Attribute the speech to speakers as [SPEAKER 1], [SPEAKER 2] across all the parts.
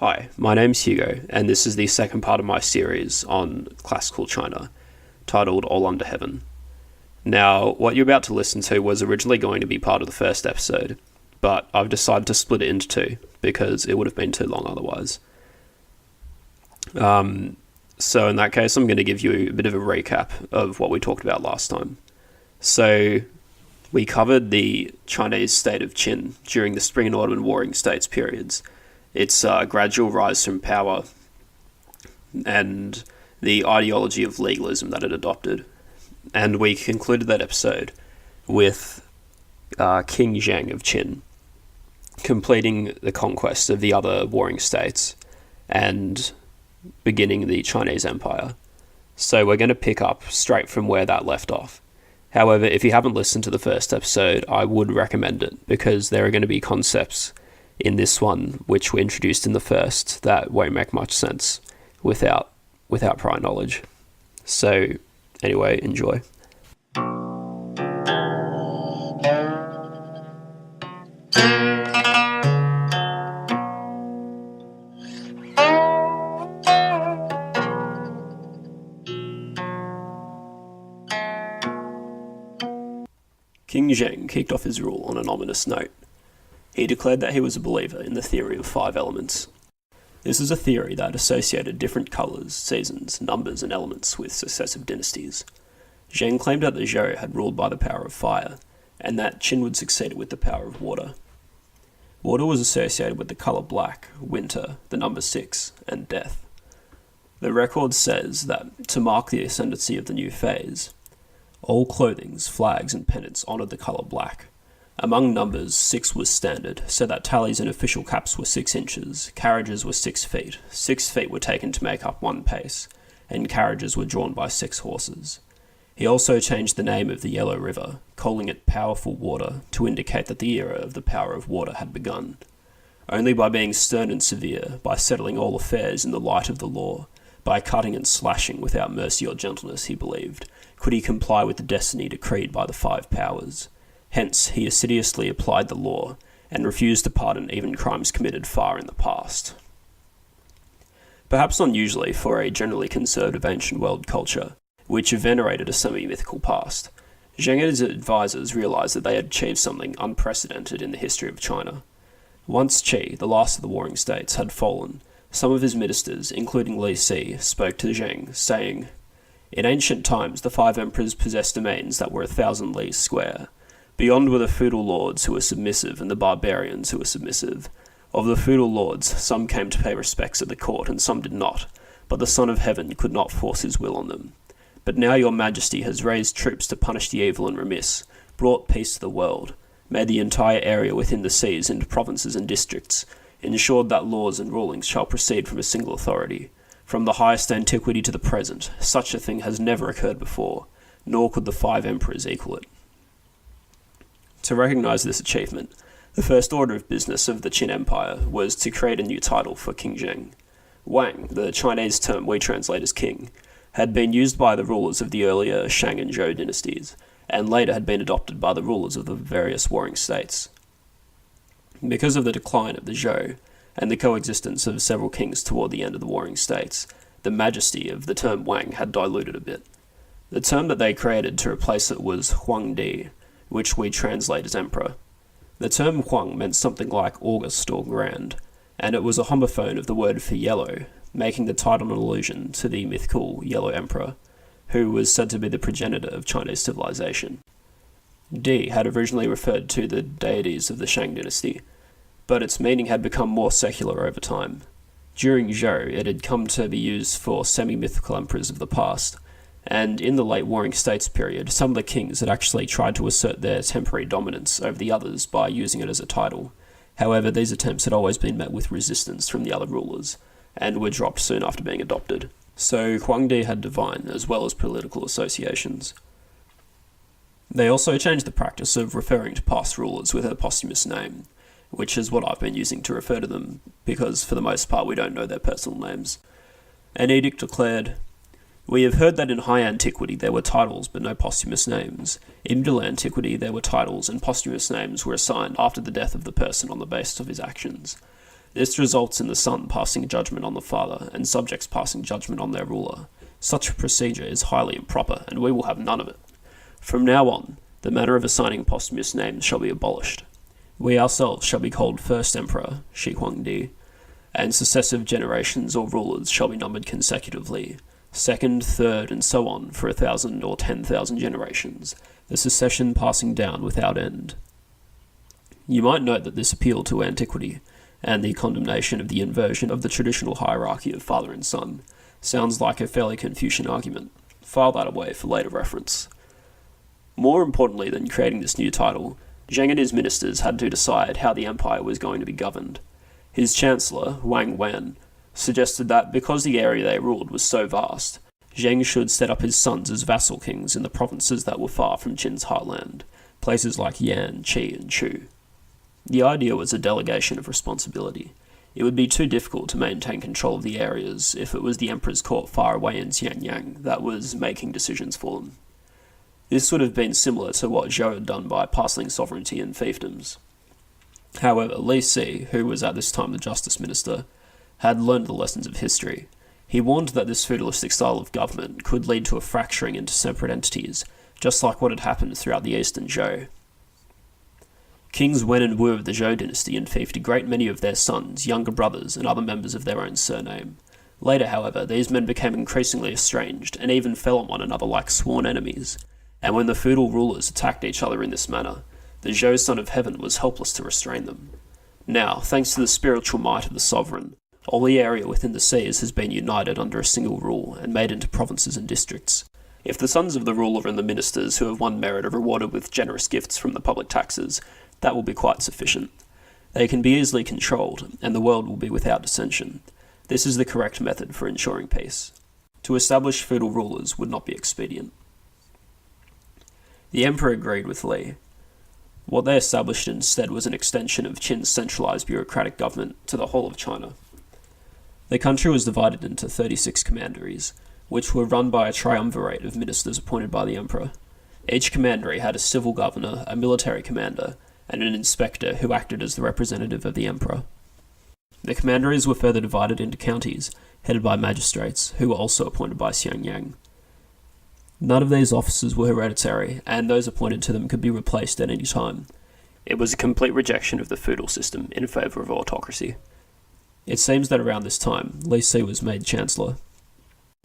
[SPEAKER 1] Hi, my name's Hugo, and this is the second part of my series on classical China, titled All Under Heaven. Now, what you're about to listen to was originally going to be part of the first episode, but I've decided to split it into two, because it would have been too long otherwise. So in that case, I'm going to give you a bit of a recap of what we talked about last time. So, we covered the Chinese state of Qin during the Spring and Autumn Warring States periods, its gradual rise from power, and the ideology of legalism that it adopted. And we concluded that episode with King Zheng of Qin completing the conquest of the other warring states and beginning the Chinese Empire. So we're going to pick up straight from where that left off. However, if you haven't listened to the first episode, I would recommend it, because there are going to be concepts in this one which were introduced in the first that won't make much sense without prior knowledge. So anyway, enjoy. King Zheng kicked off his rule on an ominous note. He declared that he was a believer in the theory of 5 elements. This is a theory that associated different colours, seasons, numbers and elements with successive dynasties. Zheng claimed that the Zhou had ruled by the power of fire, and that Qin would succeed it with the power of water. Water was associated with the colour black, winter, the number 6, and death. The record says that, to mark the ascendancy of the new phase, all clothings, flags and pennants honoured the colour black. Among numbers, 6 was standard, so that tallies and official caps were 6 inches, carriages were 6 feet, 6 feet were taken to make up 1 pace, and carriages were drawn by 6 horses. He also changed the name of the Yellow River, calling it Powerful Water, to indicate that the era of the power of water had begun. Only by being stern and severe, by settling all affairs in the light of the law, by cutting and slashing without mercy or gentleness, he believed, could he comply with the destiny decreed by the 5 powers. Hence, he assiduously applied the law, and refused to pardon even crimes committed far in the past. Perhaps unusually for a generally conservative ancient world culture, which venerated a semi-mythical past, Zheng and his advisors realized that they had achieved something unprecedented in the history of China. Once Qi, the last of the warring states, had fallen, some of his ministers, including Li Si, spoke to Zheng, saying, "In ancient times, the 5 emperors possessed domains that were 1,000 leagues square. Beyond were the feudal lords who were submissive and the barbarians who were submissive. Of the feudal lords, some came to pay respects at the court and some did not, but the Son of Heaven could not force his will on them. But now your majesty has raised troops to punish the evil and remiss, brought peace to the world, made the entire area within the seas into provinces and districts, ensured that laws and rulings shall proceed from a single authority. From the highest antiquity to the present, such a thing has never occurred before, nor could the 5 emperors equal it." To recognise this achievement, the first order of business of the Qin Empire was to create a new title for King Zheng. Wang, the Chinese term we translate as king, had been used by the rulers of the earlier Shang and Zhou dynasties, and later had been adopted by the rulers of the various warring states. Because of the decline of the Zhou, and the coexistence of several kings toward the end of the warring states, the majesty of the term Wang had diluted a bit. The term that they created to replace it was Huangdi, which we translate as emperor. The term Huang meant something like august or grand, and it was a homophone of the word for yellow, making the title an allusion to the mythical Yellow Emperor, who was said to be the progenitor of Chinese civilization. Di had originally referred to the deities of the Shang dynasty, but its meaning had become more secular over time. During Zhou, it had come to be used for semi-mythical emperors of the past, and in the late Warring States period, some of the kings had actually tried to assert their temporary dominance over the others by using it as a title. However, these attempts had always been met with resistance from the other rulers, and were dropped soon after being adopted. So Huangdi had divine as well as political associations. They also changed the practice of referring to past rulers with a posthumous name, which is what I've been using to refer to them, because for the most part we don't know their personal names. An edict declared, "We have heard that in high antiquity there were titles but no posthumous names. In middle antiquity there were titles and posthumous names were assigned after the death of the person on the basis of his actions. This results in the son passing judgment on the father, and subjects passing judgment on their ruler. Such a procedure is highly improper, and we will have none of it. From now on, the manner of assigning posthumous names shall be abolished. We ourselves shall be called First Emperor, Shi Huangdi, and successive generations or rulers shall be numbered consecutively, second, third, and so on for 1,000 or 10,000 generations, the succession passing down without end. You might note that this appeal to antiquity, and the condemnation of the inversion of the traditional hierarchy of father and son, sounds like a fairly Confucian argument. File that away for later reference. More importantly than creating this new title, Zheng and his ministers had to decide how the empire was going to be governed. His chancellor, Wang Wen, suggested that because the area they ruled was so vast, Zheng should set up his sons as vassal kings in the provinces that were far from Qin's heartland, places like Yan, Qi, and Chu. The idea was a delegation of responsibility. It would be too difficult to maintain control of the areas if it was the emperor's court far away in Xianyang that was making decisions for them. This would have been similar to what Zhou had done by parceling sovereignty in fiefdoms. However, Li Si, who was at this time the justice minister, had learned the lessons of history. He warned that this feudalistic style of government could lead to a fracturing into separate entities, just like what had happened throughout the Eastern Zhou. Kings Wen and Wu of the Zhou dynasty enfiefed a great many of their sons, younger brothers, and other members of their own surname. Later, however, these men became increasingly estranged, and even fell on one another like sworn enemies, and when the feudal rulers attacked each other in this manner, the Zhou Son of Heaven was helpless to restrain them. Now, thanks to the spiritual might of the sovereign, all the area within the seas has been united under a single rule and made into provinces and districts. If the sons of the ruler and the ministers who have won merit are rewarded with generous gifts from the public taxes, that will be quite sufficient. They can be easily controlled, and the world will be without dissension. This is the correct method for ensuring peace. To establish feudal rulers would not be expedient. The emperor agreed with Li. What they established instead was an extension of Qin's centralized bureaucratic government to the whole of China. The country was divided into 36 commanderies, which were run by a triumvirate of ministers appointed by the emperor. Each commandery had a civil governor, a military commander, and an inspector who acted as the representative of the emperor. The commanderies were further divided into counties, headed by magistrates, who were also appointed by Xianyang. None of these officers were hereditary, and those appointed to them could be replaced at any time. It was a complete rejection of the feudal system in favour of autocracy. It seems that around this time, Li Si was made chancellor,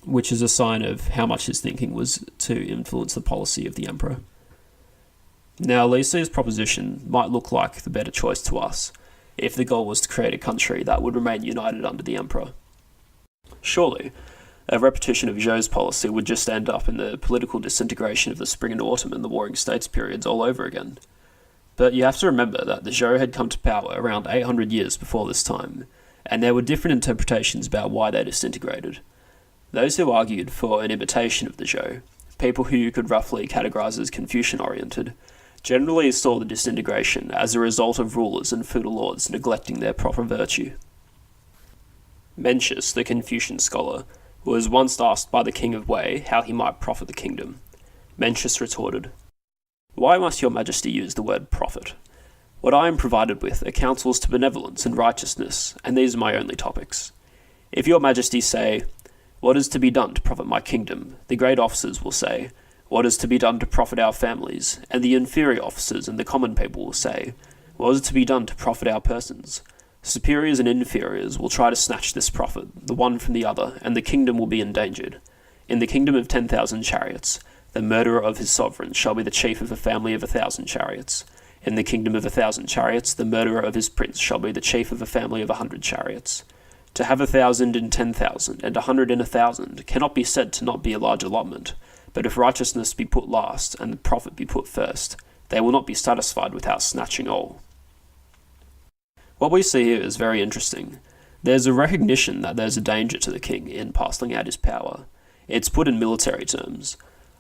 [SPEAKER 1] which is a sign of how much his thinking was to influence the policy of the emperor. Now, Li Si's proposition might look like the better choice to us, if the goal was to create a country that would remain united under the emperor. Surely, a repetition of Zhou's policy would just end up in the political disintegration of the Spring and Autumn and the Warring States periods all over again. But you have to remember that the Zhou had come to power around 800 years before this time, and there were different interpretations about why they disintegrated. Those who argued for an imitation of the Zhou, people who you could roughly categorize as Confucian-oriented, generally saw the disintegration as a result of rulers and feudal lords neglecting their proper virtue. Mencius, the Confucian scholar, was once asked by the king of Wei how he might profit the kingdom. Mencius retorted, "Why must your majesty use the word profit? What I am provided with are counsels to benevolence and righteousness, and these are my only topics. If your majesty say, 'What is to be done to profit my kingdom?' the great officers will say, 'What is to be done to profit our families?' And the inferior officers and the common people will say, 'What is to be done to profit our persons?' Superiors and inferiors will try to snatch this profit, the one from the other, and the kingdom will be endangered. In the kingdom of 10,000 chariots, the murderer of his sovereign shall be the chief of a family of 1,000 chariots. In the kingdom of 1,000 chariots, the murderer of his prince shall be the chief of a family of 100 chariots. To have 1,000 in 10,000, and 100 in 1,000, cannot be said to not be a large allotment. But if righteousness be put last, and the profit be put first, they will not be satisfied without snatching all." What we see here is very interesting. There's a recognition that there's a danger to the king in parceling out his power. It's put in military terms.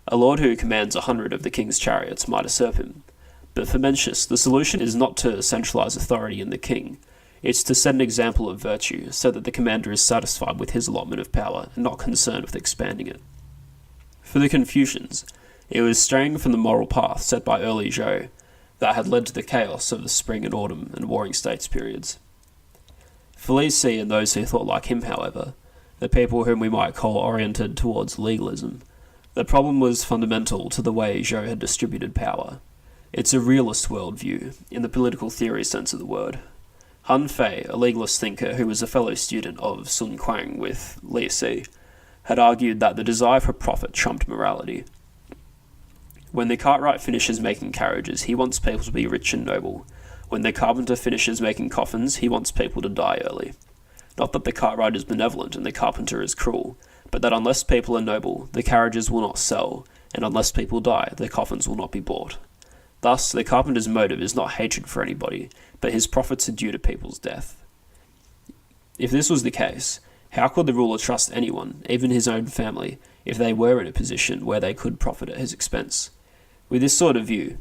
[SPEAKER 1] A lord who commands 100 of the king's chariots might usurp him. But for Mencius, the solution is not to centralize authority in the king. It's to set an example of virtue, so that the commander is satisfied with his allotment of power, and not concerned with expanding it. For the Confucians, it was straying from the moral path set by early Zhou that had led to the chaos of the Spring and Autumn and Warring States periods. For Li Si and those who thought like him, however, the people whom we might call oriented towards legalism, the problem was fundamental to the way Zhou had distributed power. It's a realist worldview, in the political theory sense of the word. Han Fei, a legalist thinker who was a fellow student of Sun Quang with Li Si, had argued that the desire for profit trumped morality. When the cartwright finishes making carriages, he wants people to be rich and noble. When the carpenter finishes making coffins, he wants people to die early. Not that the cartwright is benevolent and the carpenter is cruel, but that unless people are noble, the carriages will not sell, and unless people die, the coffins will not be bought. Thus, the carpenter's motive is not hatred for anybody, but his profits are due to people's death. If this was the case, how could the ruler trust anyone, even his own family, if they were in a position where they could profit at his expense? With this sort of view,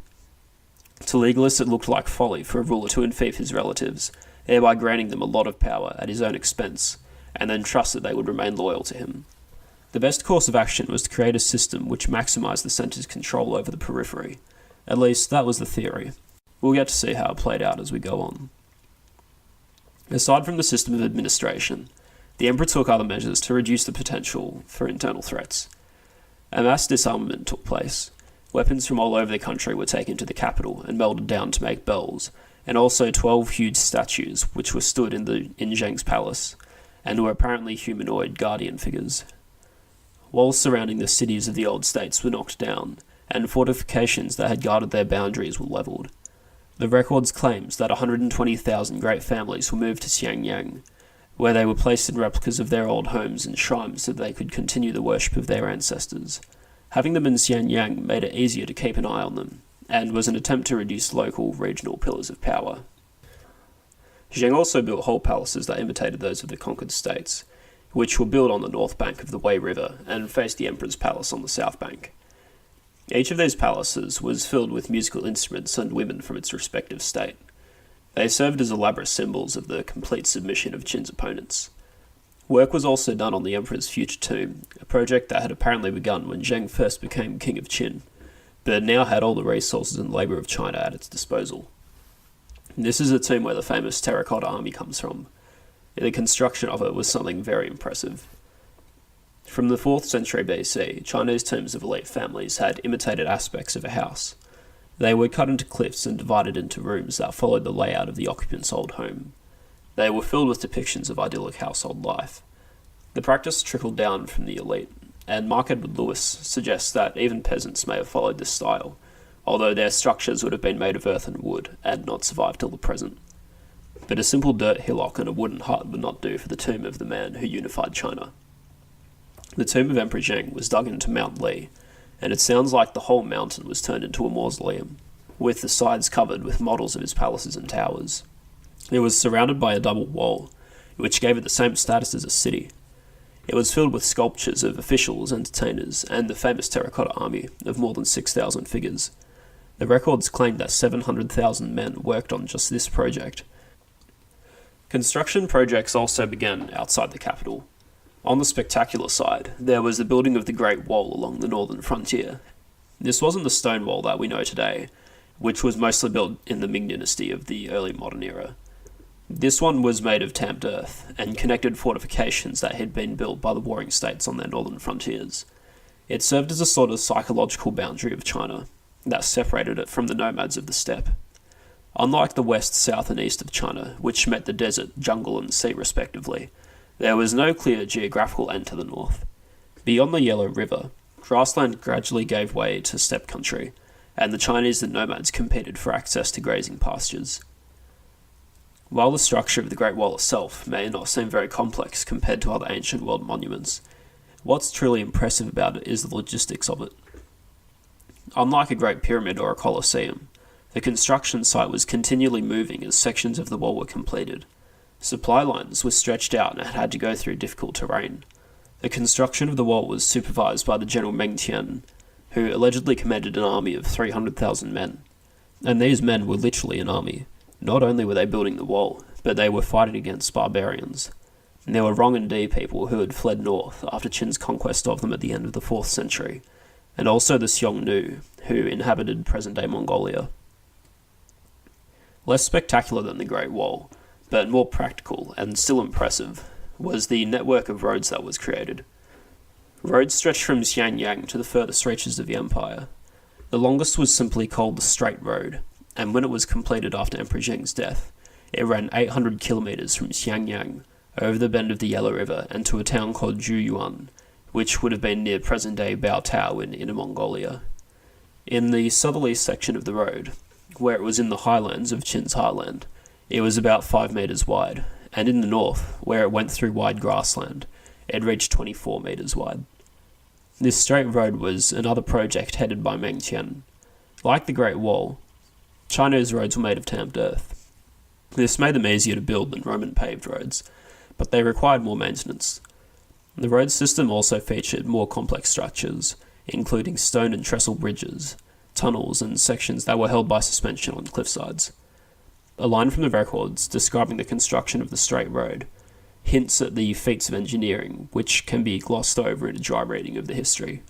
[SPEAKER 1] to legalists it looked like folly for a ruler to enfeoff his relatives, thereby granting them a lot of power at his own expense, and then trust that they would remain loyal to him. The best course of action was to create a system which maximised the centre's control over the periphery. At least, that was the theory. We'll get to see how it played out as we go on. Aside from the system of administration, the emperor took other measures to reduce the potential for internal threats. A mass disarmament took place. Weapons from all over the country were taken to the capital and melted down to make bells, and also 12 huge statues which were stood in Zheng's palace, and were apparently humanoid guardian figures. Walls surrounding the cities of the old states were knocked down, and fortifications that had guarded their boundaries were levelled. The records claims that 120,000 great families were moved to Xiangyang, where they were placed in replicas of their old homes and shrines so that they could continue the worship of their ancestors. Having them in Xiangyang made it easier to keep an eye on them, and was an attempt to reduce local, regional pillars of power. Zheng also built whole palaces that imitated those of the conquered states, which were built on the north bank of the Wei River and faced the emperor's palace on the south bank. Each of these palaces was filled with musical instruments and women from its respective state. They served as elaborate symbols of the complete submission of Qin's opponents. Work was also done on the emperor's future tomb, a project that had apparently begun when Zheng first became king of Qin, but now had all the resources and labour of China at its disposal. This is the tomb where the famous Terracotta Army comes from. The construction of it was something very impressive. From the 4th century BC, Chinese tombs of elite families had imitated aspects of a house. They were cut into cliffs and divided into rooms that followed the layout of the occupant's old home. They were filled with depictions of idyllic household life. The practice trickled down from the elite, and Mark Edward Lewis suggests that even peasants may have followed this style, although their structures would have been made of earth and wood and not survived till the present. But a simple dirt hillock and a wooden hut would not do for the tomb of the man who unified China. The tomb of Emperor Zheng was dug into Mount Li, and it sounds like the whole mountain was turned into a mausoleum, with the sides covered with models of his palaces and towers. It was surrounded by a double wall, which gave it the same status as a city. It was filled with sculptures of officials, entertainers, and the famous Terracotta Army of more than 6,000 figures. The records claim that 700,000 men worked on just this project. Construction projects also began outside the capital. On the spectacular side, there was the building of the Great Wall along the northern frontier. This wasn't the stone wall that we know today, which was mostly built in the Ming dynasty of the early modern era. This one was made of tamped earth, and connected fortifications that had been built by the warring states on their northern frontiers. It served as a sort of psychological boundary of China that separated it from the nomads of the steppe. Unlike the west, south and east of China, which met the desert, jungle and sea respectively, there was no clear geographical end to the north. Beyond the Yellow River, grassland gradually gave way to steppe country, and the Chinese and nomads competed for access to grazing pastures. While the structure of the Great Wall itself may not seem very complex compared to other ancient world monuments, what's truly impressive about it is the logistics of it. Unlike a Great Pyramid or a Colosseum, the construction site was continually moving as sections of the wall were completed. Supply lines were stretched out and had to go through difficult terrain. The construction of the wall was supervised by the General Meng Tian, who allegedly commanded an army of 300,000 men. And these men were literally an army. Not only were they building the wall, but they were fighting against barbarians. And there were Rongandi people who had fled north after Qin's conquest of them at the end of the 4th century, and also the Xiongnu, who inhabited present-day Mongolia. Less spectacular than the Great Wall, but more practical and still impressive was the network of roads that was created. Roads stretched from Xianyang to the furthest reaches of the empire. The longest was simply called the Straight Road, and when it was completed after Emperor Jing's death, it ran 800 kilometers from Xianyang over the bend of the Yellow River and to a town called Juyuan, which would have been near present-day Baotao in Inner Mongolia. In the southerly section of the road, where it was in the highlands of Qin's highland, it was about 5 meters wide, and in the north, where it went through wide grassland, it reached 24 meters wide. This straight road was another project headed by Meng Tian. Like the Great Wall, China's roads were made of tamped earth. This made them easier to build than Roman paved roads, but they required more maintenance. The road system also featured more complex structures, including stone and trestle bridges, tunnels, and sections that were held by suspension on cliffsides. A line from the records describing the construction of the straight road hints at the feats of engineering, which can be glossed over in a dry reading of the history.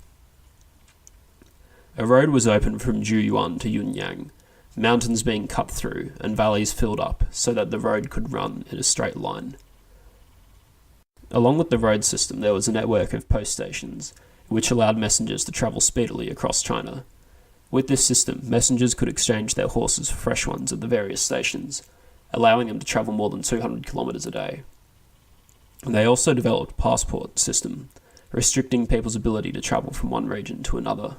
[SPEAKER 1] A road was opened from Juyuan to Yunyang, mountains being cut through and valleys filled up so that the road could run in a straight line. Along with the road system, there was a network of post stations, which allowed messengers to travel speedily across China. With this system, messengers could exchange their horses for fresh ones at the various stations, allowing them to travel more than 200 kilometers a day. They also developed a passport system, restricting people's ability to travel from one region to another.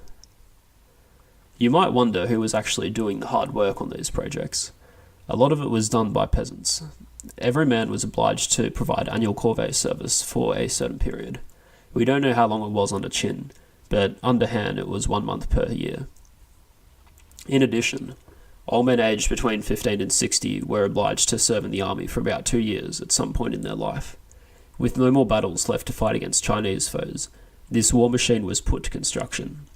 [SPEAKER 1] You might wonder who was actually doing the hard work on these projects. A lot of it was done by peasants. Every man was obliged to provide annual corvée service for a certain period. We don't know how long it was under Qin, but under Han it was 1 month per year. In addition, all men aged between 15 and 60 were obliged to serve in the army for about 2 years at some point in their life. With no more battles left to fight against Chinese foes, this war machine was put to construction.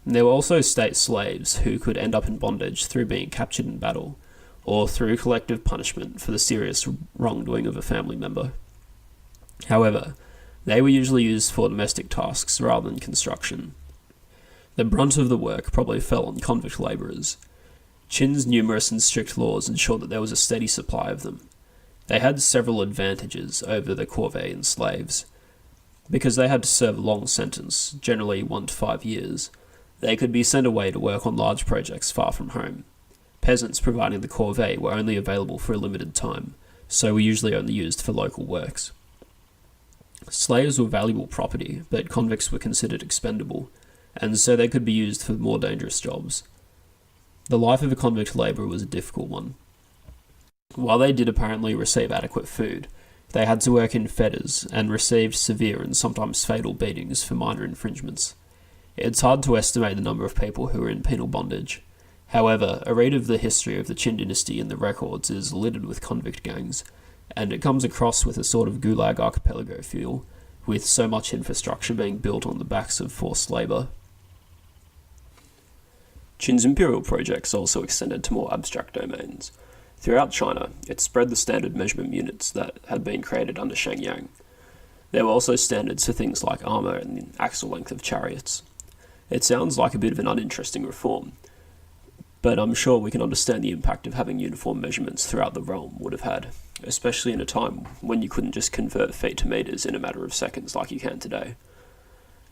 [SPEAKER 1] There were also state slaves who could end up in bondage through being captured in battle, or through collective punishment for the serious wrongdoing of a family member. However, they were usually used for domestic tasks rather than construction. The brunt of the work probably fell on convict laborers. Qin's numerous and strict laws ensured that there was a steady supply of them. They had several advantages over the corvée and slaves. Because they had to serve a long sentence, generally 1 to 5 years, they could be sent away to work on large projects far from home. Peasants providing the corvée were only available for a limited time, so were usually only used for local works. Slaves were valuable property, but convicts were considered expendable, and so they could be used for more dangerous jobs. The life of a convict labourer was a difficult one. While they did apparently receive adequate food, they had to work in fetters and received severe and sometimes fatal beatings for minor infringements. It's hard to estimate the number of people who were in penal bondage. However, a read of the history of the Qin dynasty in the records is littered with convict gangs, and it comes across with a sort of Gulag archipelago feel, with so much infrastructure being built on the backs of forced labour. Qin's imperial projects also extended to more abstract domains. Throughout China, it spread the standard measurement units that had been created under Shenyang. There were also standards for things like armour and the axle length of chariots. It sounds like a bit of an uninteresting reform, but I'm sure we can understand the impact of having uniform measurements throughout the realm would have had, especially in a time when you couldn't just convert feet to metres in a matter of seconds like you can today.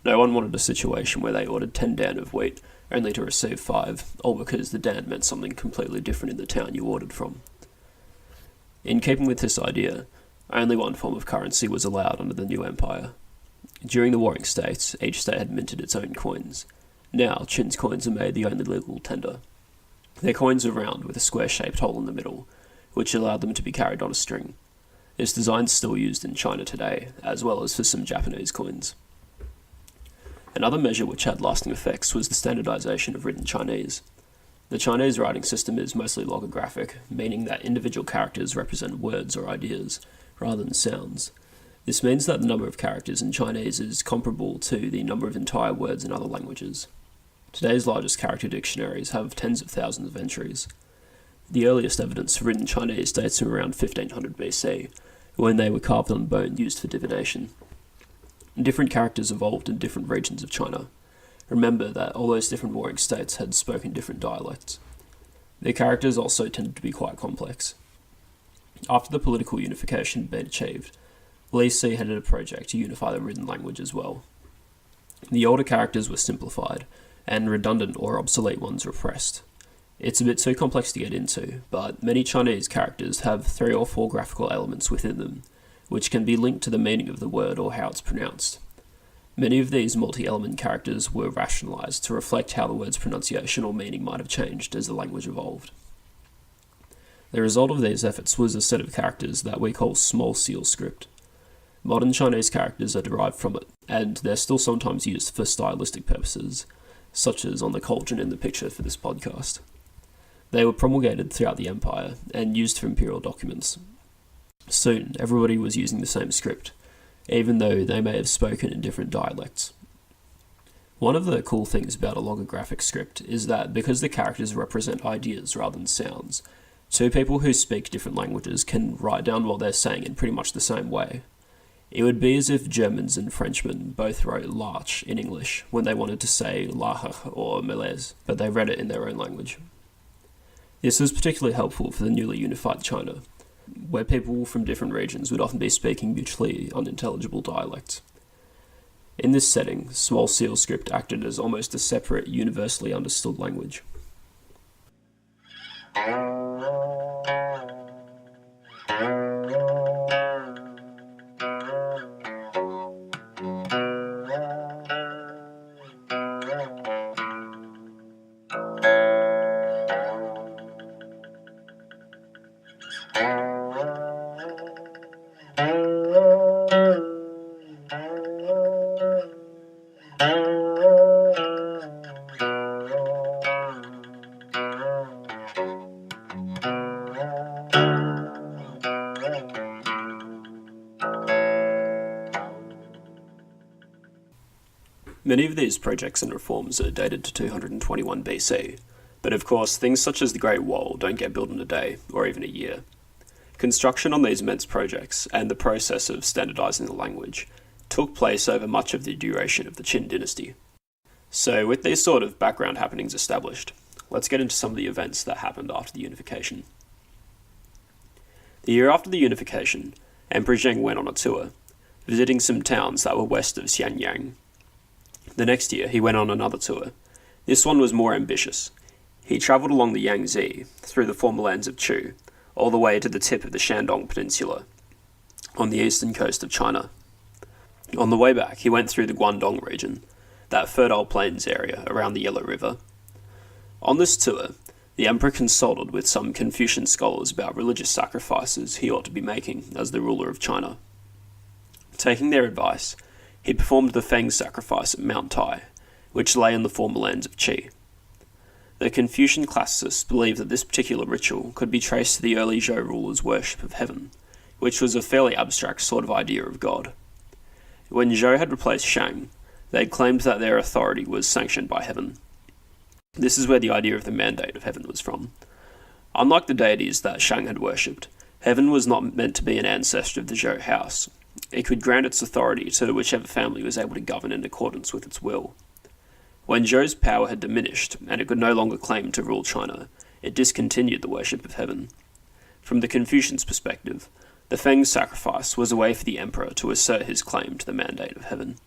[SPEAKER 1] No one wanted a situation where they ordered 10 dan of wheat only to receive 5, all because the dan meant something completely different in the town you ordered from. In keeping with this idea, only one form of currency was allowed under the new empire. During the Warring States, each state had minted its own coins. Now, Qin's coins are made the only legal tender. Their coins are round with a square-shaped hole in the middle, which allowed them to be carried on a string. This design is still used in China today, as well as for some Japanese coins. Another measure which had lasting effects was the standardization of written Chinese. The Chinese writing system is mostly logographic, meaning that individual characters represent words or ideas, rather than sounds. This means that the number of characters in Chinese is comparable to the number of entire words in other languages. Today's largest character dictionaries have tens of thousands of entries. The earliest evidence for written Chinese dates from around 1500 BC, when they were carved on bone used for divination. Different characters evolved in different regions of China. Remember that all those different warring states had spoken different dialects. Their characters also tended to be quite complex. After the political unification had been achieved, Li Si headed a project to unify the written language as well. The older characters were simplified, and redundant or obsolete ones repressed. It's a bit too complex to get into, but many Chinese characters have 3 or 4 graphical elements within them, which can be linked to the meaning of the word or how it's pronounced. Many of these multi-element characters were rationalized to reflect how the word's pronunciation or meaning might have changed as the language evolved. The result of these efforts was a set of characters that we call small seal script. Modern Chinese characters are derived from it, and they're still sometimes used for stylistic purposes, such as on the cauldron in the picture for this podcast. They were promulgated throughout the empire and used for imperial documents. Soon, everybody was using the same script, even though they may have spoken in different dialects. One of the cool things about a logographic script is that because the characters represent ideas rather than sounds, 2 people who speak different languages can write down what they're saying in pretty much the same way. It would be as if Germans and Frenchmen both wrote larch in English when they wanted to say lache or malaise, but they read it in their own language. This was particularly helpful for the newly unified China, where people from different regions would often be speaking mutually unintelligible dialects. In this setting, small seal script acted as almost a separate, universally understood language. Many of these projects and reforms are dated to 221 BC, but of course things such as the Great Wall don't get built in a day, or even a year. Construction on these immense projects, and the process of standardizing the language, took place over much of the duration of the Qin dynasty. So with these sort of background happenings established, let's get into some of the events that happened after the unification. The year after the unification, Emperor Jing went on a tour, visiting some towns that were west of Xianyang. The next year, he went on another tour. This one was more ambitious. He travelled along the Yangtze, through the former lands of Chu, all the way to the tip of the Shandong Peninsula, on the eastern coast of China. On the way back, he went through the Guangdong region, that fertile plains area around the Yellow River. On this tour, the emperor consulted with some Confucian scholars about religious sacrifices he ought to be making as the ruler of China. Taking their advice, he performed the Feng sacrifice at Mount Tai, which lay in the former lands of Qi. The Confucian classicists believed that this particular ritual could be traced to the early Zhou rulers' worship of heaven, which was a fairly abstract sort of idea of God. When Zhou had replaced Shang, they claimed that their authority was sanctioned by heaven. This is where the idea of the mandate of heaven was from. Unlike the deities that Shang had worshipped, heaven was not meant to be an ancestor of the Zhou house. It could grant its authority to whichever family was able to govern in accordance with its will. When Zhou's power had diminished, and it could no longer claim to rule China, it discontinued the worship of heaven. From the Confucians' perspective, the Feng sacrifice was a way for the emperor to assert his claim to the mandate of heaven.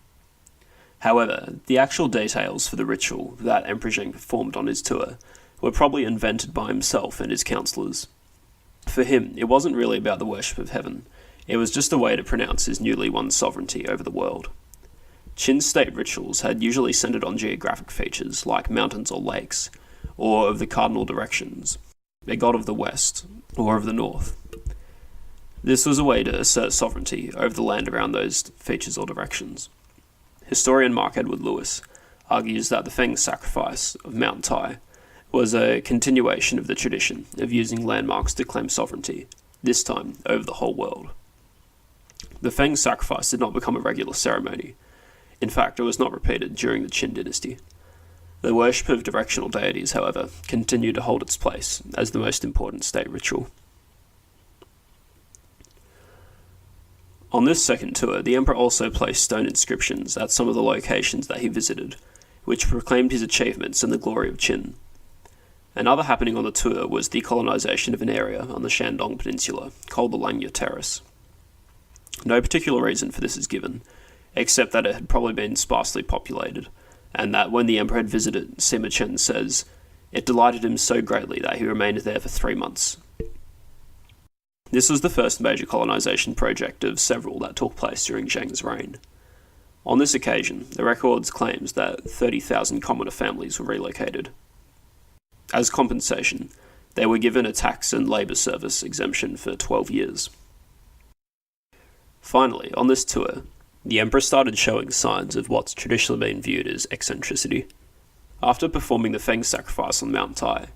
[SPEAKER 1] However, the actual details for the ritual that Emperor Jing performed on his tour were probably invented by himself and his councillors. For him, it wasn't really about the worship of heaven. It was just a way to pronounce his newly won sovereignty over the world. Qin's state rituals had usually centered on geographic features like mountains or lakes, or of the cardinal directions, a god of the west, or of the north. This was a way to assert sovereignty over the land around those features or directions. Historian Mark Edward Lewis argues that the Feng sacrifice of Mount Tai was a continuation of the tradition of using landmarks to claim sovereignty, this time over the whole world. The Feng sacrifice did not become a regular ceremony. In fact, it was not repeated during the Qin dynasty. The worship of directional deities, however, continued to hold its place as the most important state ritual. On this second tour, the emperor also placed stone inscriptions at some of the locations that he visited, which proclaimed his achievements and the glory of Qin. Another happening on the tour was the colonisation of an area on the Shandong Peninsula, called the Langmuir Terrace. No particular reason for this is given, except that it had probably been sparsely populated, and that when the emperor had visited, Sima Chen says, it delighted him so greatly that he remained there for 3 months. This was the first major colonisation project of several that took place during Zheng's reign. On this occasion, the records claims that 30,000 commoner families were relocated. As compensation, they were given a tax and labour service exemption for 12 years. Finally, on this tour, the emperor started showing signs of what's traditionally been viewed as eccentricity. After performing the Feng sacrifice on Mount Tai,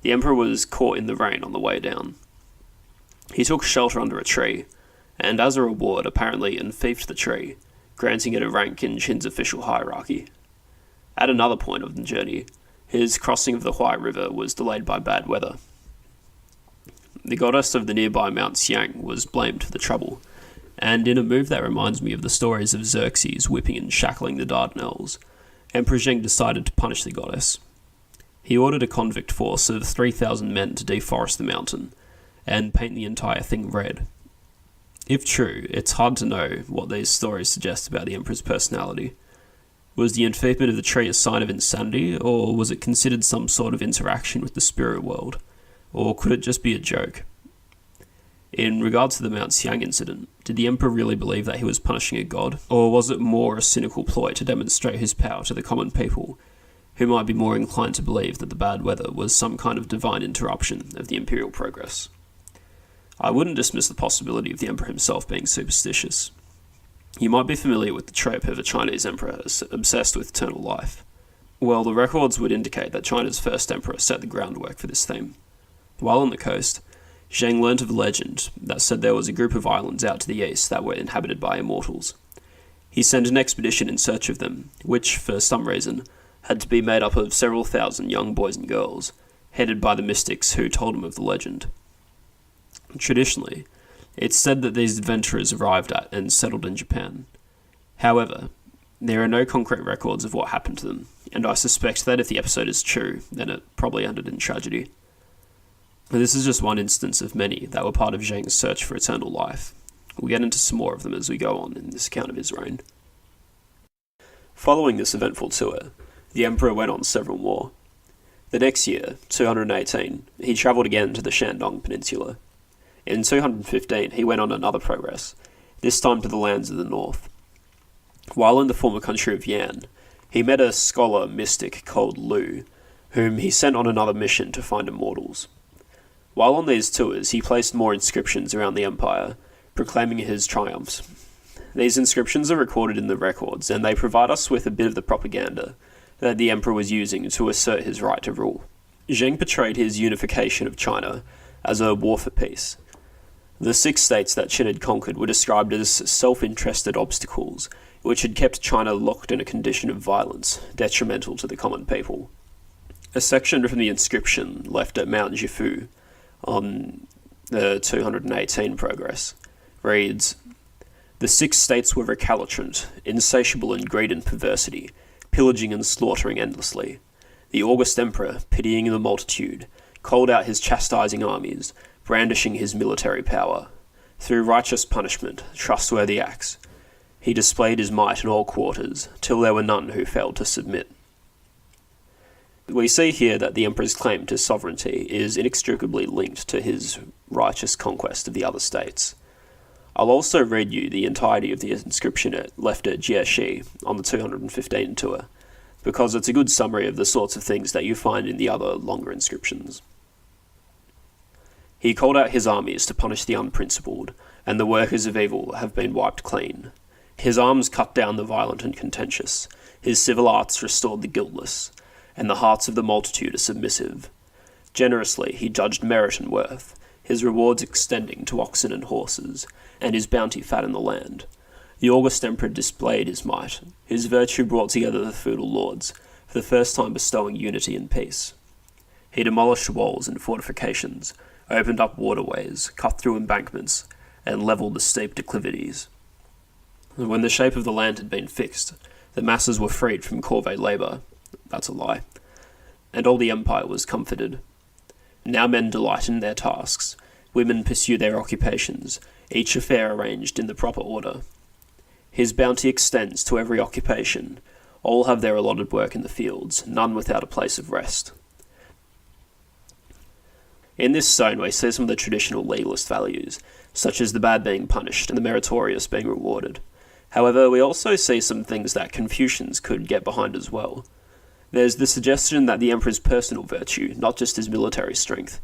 [SPEAKER 1] the emperor was caught in the rain on the way down. He took shelter under a tree, and as a reward apparently enfeoffed the tree, granting it a rank in Qin's official hierarchy. At another point of the journey, his crossing of the Huai River was delayed by bad weather. The goddess of the nearby Mount Xiang was blamed for the trouble, and in a move that reminds me of the stories of Xerxes whipping and shackling the Dardanelles, Emperor Jing decided to punish the goddess. He ordered a convict force of 3,000 men to deforest the mountain, and paint the entire thing red. If true, it's hard to know what these stories suggest about the emperor's personality. Was the enfeoffment of the tree a sign of insanity, or was it considered some sort of interaction with the spirit world? Or could it just be a joke? In regards to the Mount Xiang incident, did the emperor really believe that he was punishing a god, or was it more a cynical ploy to demonstrate his power to the common people, who might be more inclined to believe that the bad weather was some kind of divine interruption of the imperial progress? I wouldn't dismiss the possibility of the emperor himself being superstitious. You might be familiar with the trope of a Chinese emperor obsessed with eternal life. Well, the records would indicate that China's first emperor set the groundwork for this theme. While on the coast, Zheng learnt of a legend that said there was a group of islands out to the east that were inhabited by immortals. He sent an expedition in search of them, which, for some reason, had to be made up of several thousand young boys and girls, headed by the mystics who told him of the legend. Traditionally, it's said that these adventurers arrived at and settled in Japan. However, there are no concrete records of what happened to them, and I suspect that if the episode is true, then it probably ended in tragedy. This is just one instance of many that were part of Zheng's search for eternal life. We'll get into some more of them as we go on in this account of his reign. Following this eventful tour, the emperor went on several more. The next year, 218, he travelled again to the Shandong Peninsula. In 215, he went on another progress, this time to the lands of the north. While in the former country of Yan, he met a scholar mystic called Lu, whom he sent on another mission to find immortals. While on these tours, he placed more inscriptions around the empire, proclaiming his triumphs. These inscriptions are recorded in the records, and they provide us with a bit of the propaganda that the emperor was using to assert his right to rule. Zheng portrayed his unification of China as a war for peace. The 6 states that Qin had conquered were described as self-interested obstacles, which had kept China locked in a condition of violence, detrimental to the common people. A section from the inscription left at Mount Jifu on the 218 progress reads, "The 6 states were recalcitrant, insatiable in greed and perversity, pillaging and slaughtering endlessly. The august emperor, pitying the multitude, called out his chastising armies, brandishing his military power. Through righteous punishment, trustworthy acts, he displayed his might in all quarters, till there were none who failed to submit." We see here that the emperor's claim to sovereignty is inextricably linked to his righteous conquest of the other states. I'll also read you the entirety of the inscription left at Jieshi on the 215 tour, because it's a good summary of the sorts of things that you find in the other longer inscriptions. He called out his armies to punish the unprincipled, and the workers of evil have been wiped clean. His arms cut down the violent and contentious, his civil arts restored the guiltless, and the hearts of the multitude are submissive. Generously he judged merit and worth, his rewards extending to oxen and horses, and his bounty fat in the land. The august emperor displayed his might, his virtue brought together the feudal lords, for the first time bestowing unity and peace. He demolished walls and fortifications, opened up waterways, cut through embankments, and levelled the steep declivities. When the shape of the land had been fixed, the masses were freed from corvée labour. That's a lie. and all the empire was comforted. Now men delight in their tasks, women pursue their occupations, each affair arranged in the proper order. His bounty extends to every occupation, all have their allotted work in the fields, none without a place of rest. In this zone we see some of the traditional legalist values, such as the bad being punished and the meritorious being rewarded. However, we also see some things that Confucians could get behind as well. There's the suggestion that the emperor's personal virtue, not just his military strength,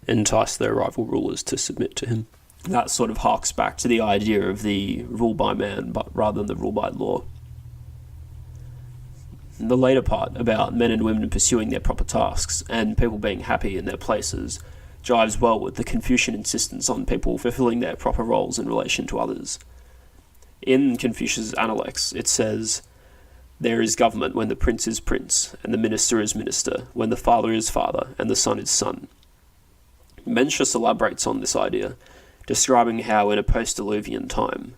[SPEAKER 1] enticed their rival rulers to submit to him. That sort of harks back to the idea of the rule by man, but rather than the rule by law. The later part, about men and women pursuing their proper tasks, and people being happy in their places, jives well with the Confucian insistence on people fulfilling their proper roles in relation to others. In Confucius' Analects, it says, "There is government when the prince is prince, and the minister is minister, when the father is father, and the son is son." Mencius elaborates on this idea, describing how in a post-Diluvian time,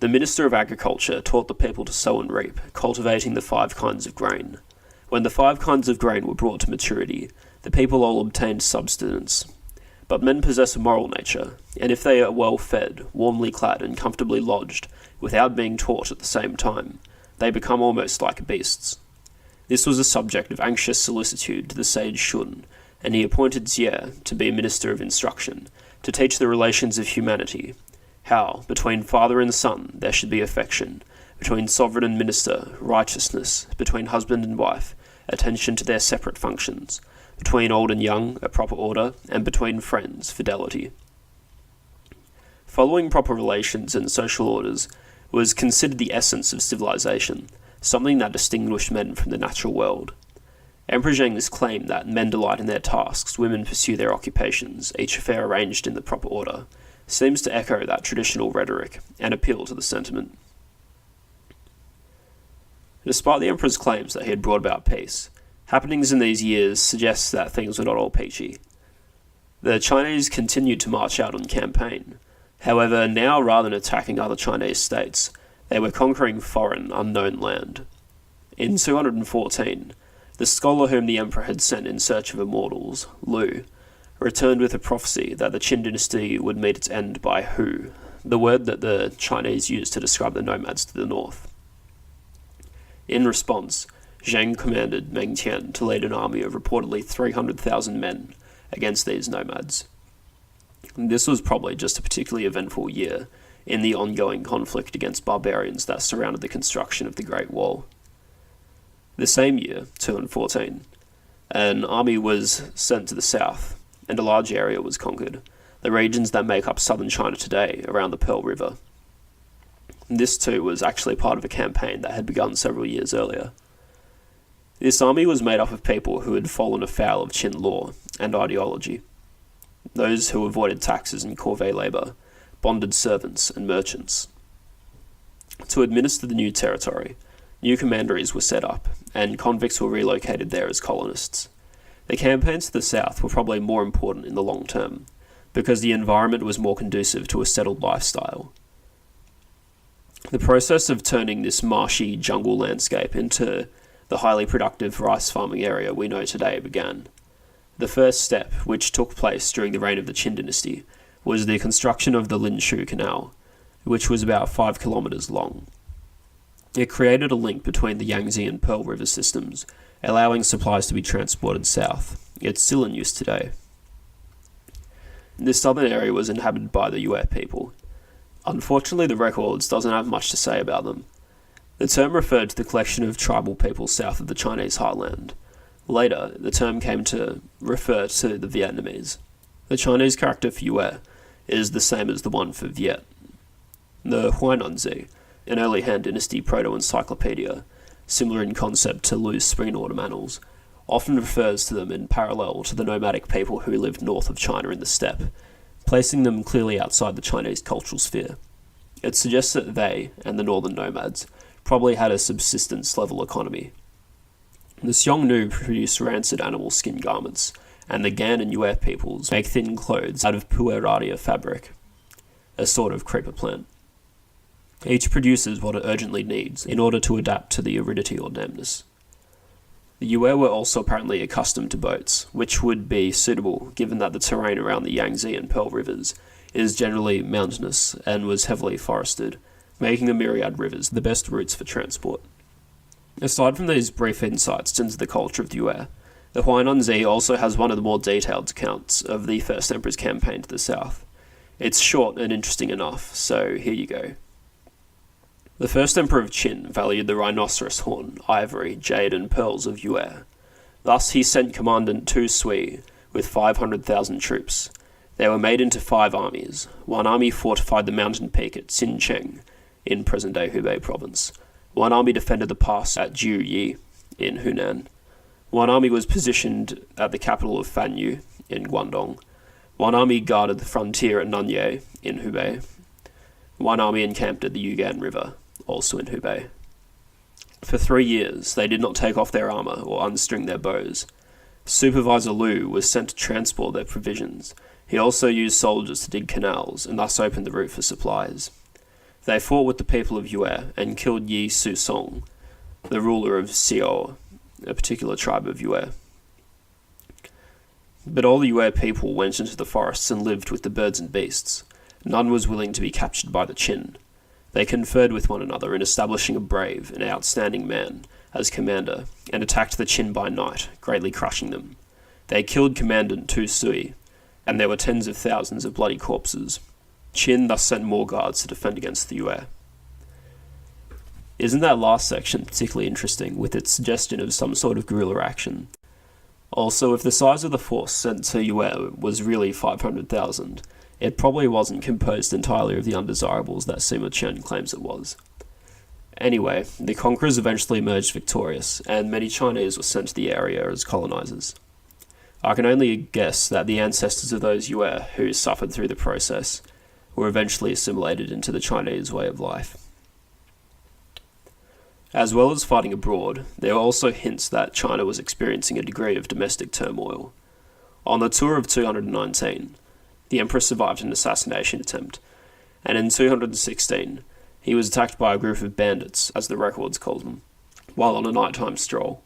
[SPEAKER 1] the minister of agriculture taught the people to sow and reap, cultivating the 5 kinds of grain. When the 5 kinds of grain were brought to maturity, the people all obtained subsistence. But men possess a moral nature, and if they are well fed, warmly clad, and comfortably lodged, without being taught at the same time, they become almost like beasts. This was a subject of anxious solicitude to the sage Shun, and he appointed Xie to be minister of instruction, to teach the relations of humanity, how, between father and son, there should be affection, between sovereign and minister, righteousness, between husband and wife, attention to their separate functions, between old and young, a proper order, and between friends, fidelity. Following proper relations and social orders was considered the essence of civilization, something that distinguished men from the natural world. Emperor Jing's claim that men delight in their tasks, women pursue their occupations, each affair arranged in the proper order, seems to echo that traditional rhetoric and appeal to the sentiment. Despite the emperor's claims that he had brought about peace, happenings in these years suggest that things were not all peachy. The Chinese continued to march out on campaign. However, now rather than attacking other Chinese states, they were conquering foreign, unknown land. In 214, the scholar whom the emperor had sent in search of immortals, Lu, returned with a prophecy that the Qin dynasty would meet its end by Hu, the word that the Chinese used to describe the nomads to the north. In response, Zheng commanded Meng Tian to lead an army of reportedly 300,000 men against these nomads. This was probably just a particularly eventful year in the ongoing conflict against barbarians that surrounded the construction of the Great Wall. The same year, 214, an army was sent to the south, and a large area was conquered, the regions that make up southern China today around the Pearl River. This too was actually part of a campaign that had begun several years earlier. This army was made up of people who had fallen afoul of Qin law and ideology, those who avoided taxes and corvée labour, bonded servants and merchants. To administer the new territory, new commanderies were set up, and convicts were relocated there as colonists. The campaigns to the south were probably more important in the long term, because the environment was more conducive to a settled lifestyle. The process of turning this marshy jungle landscape into the highly productive rice farming area we know today began. The first step, which took place during the reign of the Qin dynasty, was the construction of the Linshu Canal, which was about 5 kilometers long. It created a link between the Yangtze and Pearl River systems, allowing supplies to be transported south. It's still in use today. This southern area was inhabited by the Yue people. Unfortunately, the records doesn't have much to say about them. The term referred to the collection of tribal peoples south of the Chinese heartland. Later, the term came to refer to the Vietnamese. The Chinese character for Yue is the same as the one for Viet. The Huainonzi, an early Han Dynasty proto-encyclopedia, similar in concept to Lu's Spring Autumn Annals, often refers to them in parallel to the nomadic people who lived north of China in the steppe, placing them clearly outside the Chinese cultural sphere. It suggests that they, and the northern nomads, probably had a subsistence-level economy. The Xiongnu produce rancid animal skin garments, and the Gan and Yue peoples make thin clothes out of pueraria fabric, a sort of creeper plant. Each produces what it urgently needs in order to adapt to the aridity or dampness. The Yue were also apparently accustomed to boats, which would be suitable given that the terrain around the Yangtze and Pearl rivers is generally mountainous and was heavily forested, making the myriad rivers the best routes for transport. Aside from these brief insights into the culture of the Yue, the Huainanzi also has one of the more detailed accounts of the First Emperor's campaign to the south. It's short and interesting enough, so here you go. The first emperor of Qin valued the rhinoceros horn, ivory, jade and pearls of Yue. Thus he sent Commandant Tu Sui with 500,000 troops. They were made into 5 armies. One army fortified the mountain peak at Cheng in present-day Hubei province. One army defended the pass at Jiuyi in Hunan. One army was positioned at the capital of Fanyu in Guangdong. One army guarded the frontier at Nanye in Hubei. One army encamped at the Yugan River, also in Hubei. For 3 years, they did not take off their armour or unstring their bows. Supervisor Lu was sent to transport their provisions. He also used soldiers to dig canals and thus opened the route for supplies. They fought with the people of Yue and killed Yi Su Song, the ruler of Xiao, a particular tribe of Yue. But all the Yue people went into the forests and lived with the birds and beasts. None was willing to be captured by the Qin. They conferred with one another in establishing a brave and outstanding man as commander, and attacked the Qin by night, greatly crushing them. They killed Commandant Tu Sui, and there were tens of thousands of bloody corpses. Qin thus sent more guards to defend against the Yue. Isn't that last section particularly interesting, with its suggestion of some sort of guerrilla action? Also, if the size of the force sent to Yue was really 500,000, it probably wasn't composed entirely of the undesirables that Sima Qian claims it was. Anyway, the conquerors eventually emerged victorious, and many Chinese were sent to the area as colonizers. I can only guess that the ancestors of those Yue who suffered through the process were eventually assimilated into the Chinese way of life. As well as fighting abroad, there were also hints that China was experiencing a degree of domestic turmoil. On the tour of 219, the emperor survived an assassination attempt, and in 216, he was attacked by a group of bandits, as the records called them, while on a nighttime stroll.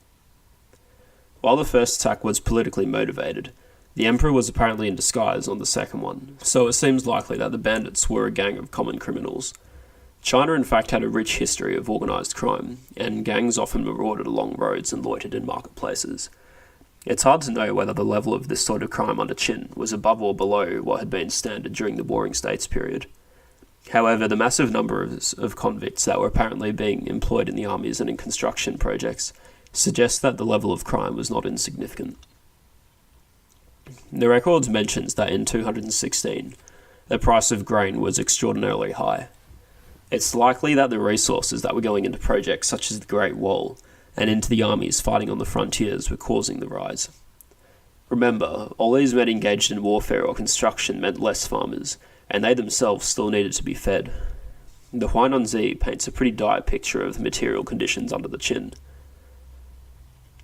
[SPEAKER 1] While the first attack was politically motivated, the emperor was apparently in disguise on the second one, so it seems likely that the bandits were a gang of common criminals. China in fact had a rich history of organised crime, and gangs often marauded along roads and loitered in marketplaces. It's hard to know whether the level of this sort of crime under Qin was above or below what had been standard during the Warring States period. However, the massive numbers of convicts that were apparently being employed in the armies and in construction projects suggests that the level of crime was not insignificant. The records mentions that in 216, the price of grain was extraordinarily high. It's likely that the resources that were going into projects such as the Great Wall and into the armies fighting on the frontiers were causing the rise. Remember, all these men engaged in warfare or construction meant less farmers, and they themselves still needed to be fed. The Huainanzi paints a pretty dire picture of the material conditions under the Qin.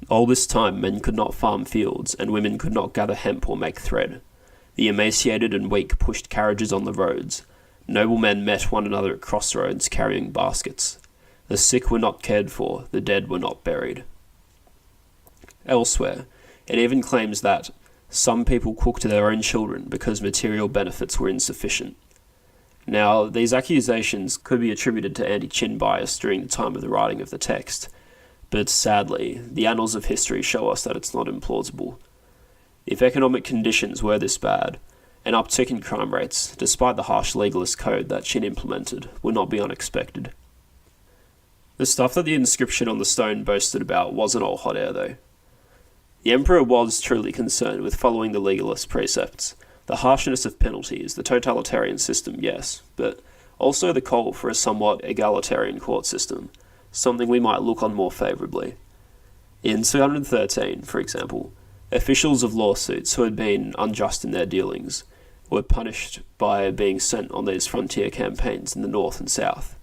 [SPEAKER 1] All this time, men could not farm fields, and women could not gather hemp or make thread. The emaciated and weak pushed carriages on the roads. Noblemen met one another at crossroads carrying baskets. The sick were not cared for, the dead were not buried. Elsewhere, it even claims that some people cooked their own children because material benefits were insufficient. Now, these accusations could be attributed to anti-Qin bias during the time of the writing of the text, but sadly, the annals of history show us that it's not implausible. If economic conditions were this bad, an uptick in crime rates, despite the harsh legalist code that Qin implemented, would not be unexpected. The stuff that the inscription on the stone boasted about wasn't all hot air, though. The emperor was truly concerned with following the legalist precepts, the harshness of penalties, the totalitarian system, yes, but also the call for a somewhat egalitarian court system, something we might look on more favourably. In 213, for example, officials of lawsuits who had been unjust in their dealings were punished by being sent on these frontier campaigns in the north and south.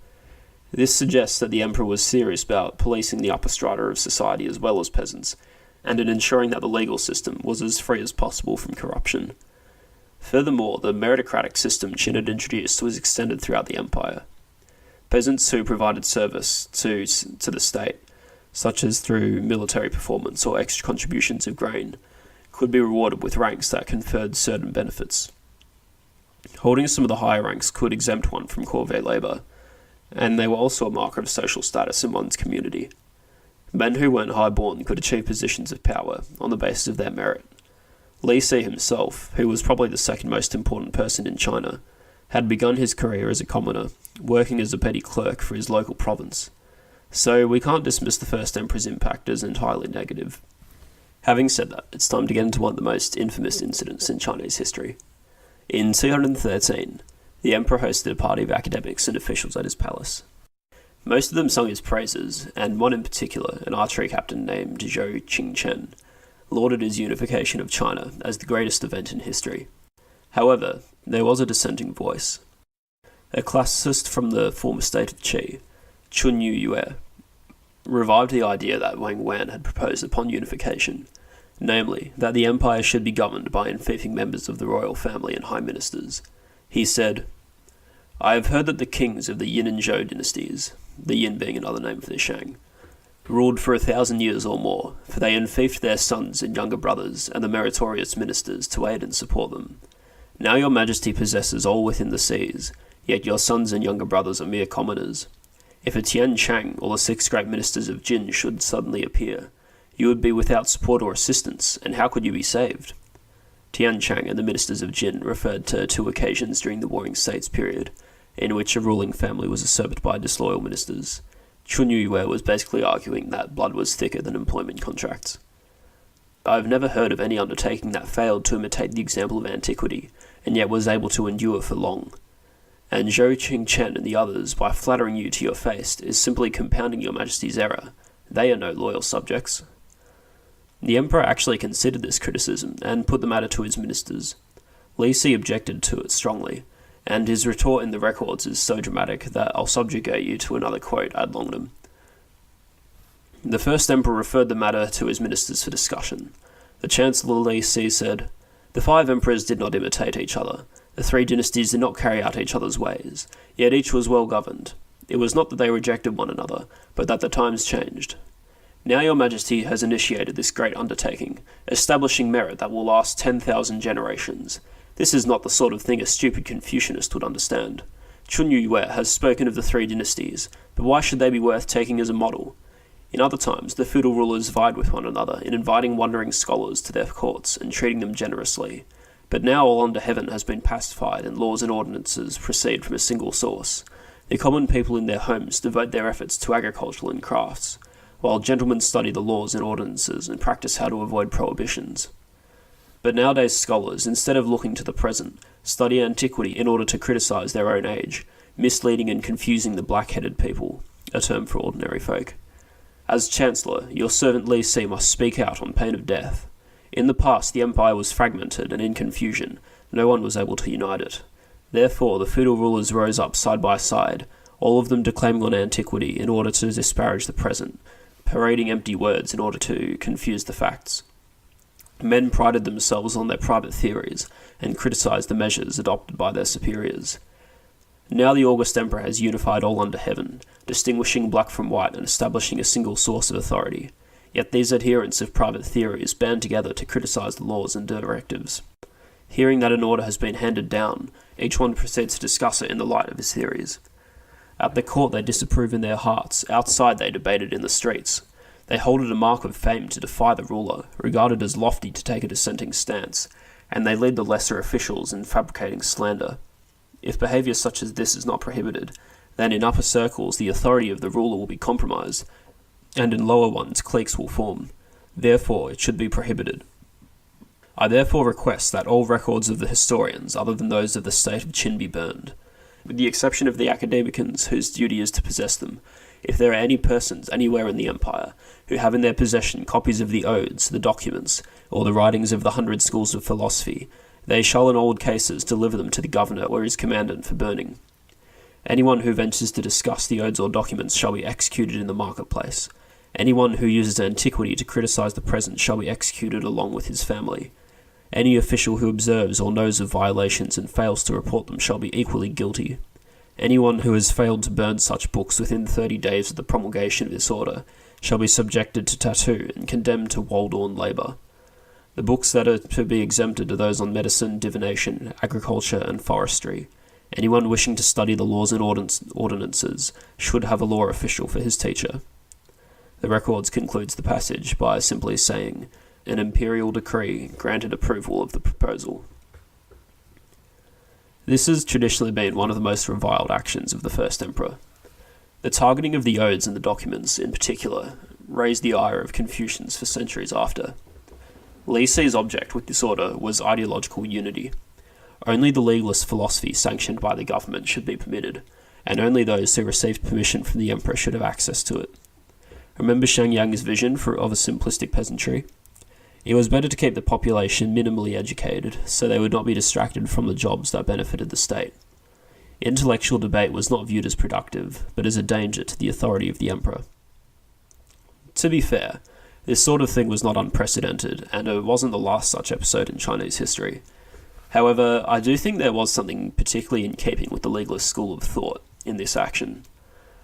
[SPEAKER 1] This suggests that the emperor was serious about policing the upper strata of society as well as peasants, and in ensuring that the legal system was as free as possible from corruption. Furthermore, the meritocratic system Qin had introduced was extended throughout the empire. Peasants who provided service to the state such as through military performance or extra contributions of grain, could be rewarded with ranks that conferred certain benefits. Holding some of the higher ranks could exempt one from corvée labour, and they were also a marker of social status in one's community. Men who weren't high-born could achieve positions of power on the basis of their merit. Li Si himself, who was probably the second most important person in China, had begun his career as a commoner, working as a petty clerk for his local province. So we can't dismiss the first emperor's impact as entirely negative. Having said that, it's time to get into one of the most infamous incidents in Chinese history. In 213, the emperor hosted a party of academics and officials at his palace. Most of them sung his praises, and one in particular, an archery captain named Zhou Qingchen, lauded his unification of China as the greatest event in history. However, there was a dissenting voice. A classicist from the former state of Qi, Chun Yue, revived the idea that Wang Wan had proposed upon unification, namely, that the empire should be governed by enfeoffing members of the royal family and high ministers. He said, "I have heard that the kings of the Yin and Zhou dynasties," the Yin being another name for the Shang, "ruled for 1,000 years or more, for they enfeoffed their sons and younger brothers and the meritorious ministers to aid and support them. Now your majesty possesses all within the seas, yet your sons and younger brothers are mere commoners. If a Tian Chang or the 6 great ministers of Jin should suddenly appear, you would be without support or assistance, and how could you be saved?" Tian Chang and the ministers of Jin referred to 2 occasions during the Warring States period, in which a ruling family was usurped by disloyal ministers. Chun Yue was basically arguing that blood was thicker than employment contracts. "I have never heard of any undertaking that failed to imitate the example of antiquity, and yet was able to endure for long. And Zhou Qingchen and the others, by flattering you to your face, is simply compounding your majesty's error. They are no loyal subjects." The emperor actually considered this criticism and put the matter to his ministers. Li Si objected to it strongly, and his retort in the records is so dramatic that I'll subjugate you to another quote ad longnam. The first emperor referred the matter to his ministers for discussion. The Chancellor Li Si said, "The 5 emperors did not imitate each other. The 3 dynasties did not carry out each other's ways, yet each was well governed. It was not that they rejected one another, but that the times changed. Now your majesty has initiated this great undertaking, establishing merit that will last 10,000 generations. This is not the sort of thing a stupid Confucianist would understand. Chun Yue has spoken of the 3 dynasties, but why should they be worth taking as a model? In other times, the feudal rulers vied with one another in inviting wandering scholars to their courts and treating them generously. But now all under heaven has been pacified, and laws and ordinances proceed from a single source. The common people in their homes devote their efforts to agriculture and crafts, while gentlemen study the laws and ordinances and practice how to avoid prohibitions. But nowadays scholars, instead of looking to the present, study antiquity in order to criticize their own age, misleading and confusing the black-headed people," a term for ordinary folk. "As Chancellor, your servant Li Si must speak out on pain of death. In the past, the empire was fragmented and in confusion. No one was able to unite it. Therefore, the feudal rulers rose up side by side, all of them declaiming on antiquity in order to disparage the present, parading empty words in order to confuse the facts. Men prided themselves on their private theories and criticized the measures adopted by their superiors. Now the august emperor has unified all under heaven, distinguishing black from white and establishing a single source of authority. Yet these adherents of private theories band together to criticize the laws and directives. Hearing that an order has been handed down, each one proceeds to discuss it in the light of his theories. At the court they disapprove in their hearts, outside they debate it in the streets. They hold it a mark of fame to defy the ruler, regard it as lofty to take a dissenting stance, and they lead the lesser officials in fabricating slander. If behaviour such as this is not prohibited, then in upper circles the authority of the ruler will be compromised, and in lower ones cliques will form. Therefore it should be prohibited. I therefore request that all records of the historians, other than those of the state of Qin, be burned, with the exception of the academicians whose duty is to possess them. If there are any persons anywhere in the empire who have in their possession copies of the odes, the documents, or the writings of the 100 schools of philosophy, they shall in all cases deliver them to the governor or his commandant for burning. Anyone who ventures to discuss the odes or documents shall be executed in the marketplace. Anyone who uses antiquity to criticize the present shall be executed along with his family. Any official who observes or knows of violations and fails to report them shall be equally guilty. Anyone who has failed to burn such books within 30 days of the promulgation of this order shall be subjected to tattoo and condemned to Waldorn labour. The books that are to be exempted are those on medicine, divination, agriculture, and forestry. Anyone wishing to study the laws and ordinances should have a law official for his teacher. The Records concludes the passage by simply saying, an imperial decree granted approval of the proposal. This has traditionally been one of the most reviled actions of the first emperor. The targeting of the odes in the documents, in particular, raised the ire of Confucians for centuries after. Li Si's object with this order was ideological unity. Only the legalist philosophy sanctioned by the government should be permitted, and only those who received permission from the emperor should have access to it. Remember Shang Yang's vision of a simplistic peasantry? It was better to keep the population minimally educated, so they would not be distracted from the jobs that benefited the state. Intellectual debate was not viewed as productive, but as a danger to the authority of the emperor. To be fair, this sort of thing was not unprecedented, and it wasn't the last such episode in Chinese history. However, I do think there was something particularly in keeping with the legalist school of thought in this action.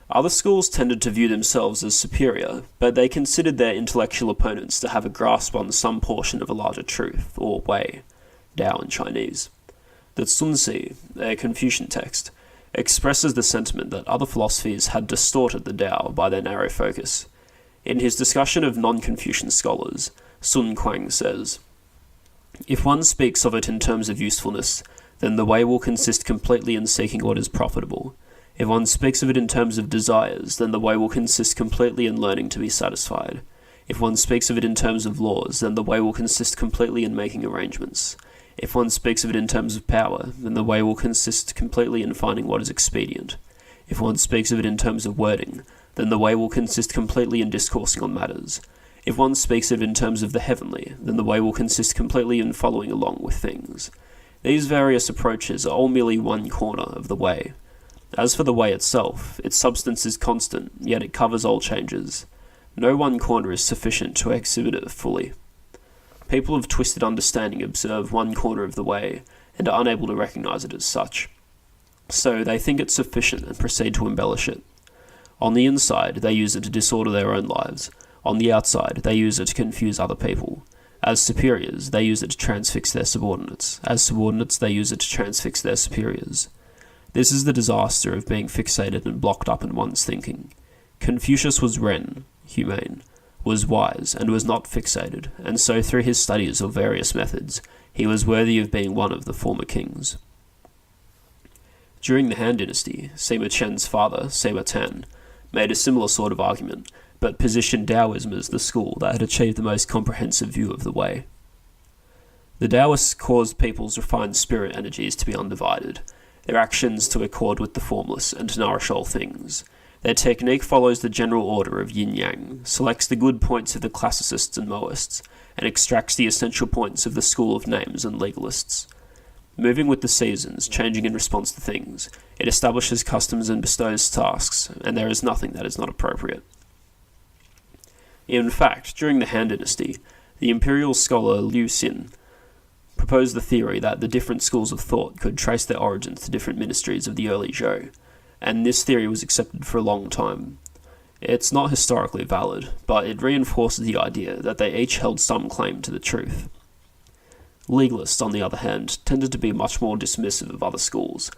[SPEAKER 1] Other schools tended to view themselves as superior, but they considered their intellectual opponents to have a grasp on some portion of a larger truth, or way, Tao in Chinese. The Zunzi, a Confucian text, expresses the sentiment that other philosophies had distorted the Tao by their narrow focus. In his discussion of non-Confucian scholars, Sun Kuang says, if one speaks of it in terms of usefulness, then the way will consist completely in seeking what is profitable. If one speaks of it in terms of desires, then the way will consist completely in learning to be satisfied. If one speaks of it in terms of laws, then the way will consist completely in making arrangements. If one speaks of it in terms of power, then the way will consist completely in finding what is expedient. If one speaks of it in terms of wording, then the way will consist completely in discoursing on matters. If one speaks of it in terms of the heavenly, then the way will consist completely in following along with things. These various approaches are all merely one corner of the way. As for the way itself, its substance is constant, yet it covers all changes. No one corner is sufficient to exhibit it fully. People of twisted understanding observe one corner of the way, and are unable to recognize it as such. So they think it sufficient and proceed to embellish it. On the inside, they use it to disorder their own lives. On the outside, they use it to confuse other people. As superiors, they use it to transfix their subordinates. As subordinates, they use it to transfix their superiors. This is the disaster of being fixated and blocked up in one's thinking. Confucius was Ren, humane, was wise, and was not fixated, and so through his studies of various methods, he was worthy of being one of the former kings. During the Han Dynasty, Sima Qian's father, Sima Tan, made a similar sort of argument, but positioned Taoism as the school that had achieved the most comprehensive view of the way. The Taoists caused people's refined spirit energies to be undivided, their actions to accord with the formless and to nourish all things. Their technique follows the general order of yin-yang, selects the good points of the classicists and Moists, and extracts the essential points of the school of names and legalists. Moving with the seasons, changing in response to things, it establishes customs and bestows tasks, and there is nothing that is not appropriate. In fact, during the Han Dynasty, the imperial scholar Liu Xin proposed the theory that the different schools of thought could trace their origins to different ministries of the early Zhou, and this theory was accepted for a long time. It's not historically valid, but it reinforces the idea that they each held some claim to the truth. Legalists, on the other hand, tended to be much more dismissive of other schools.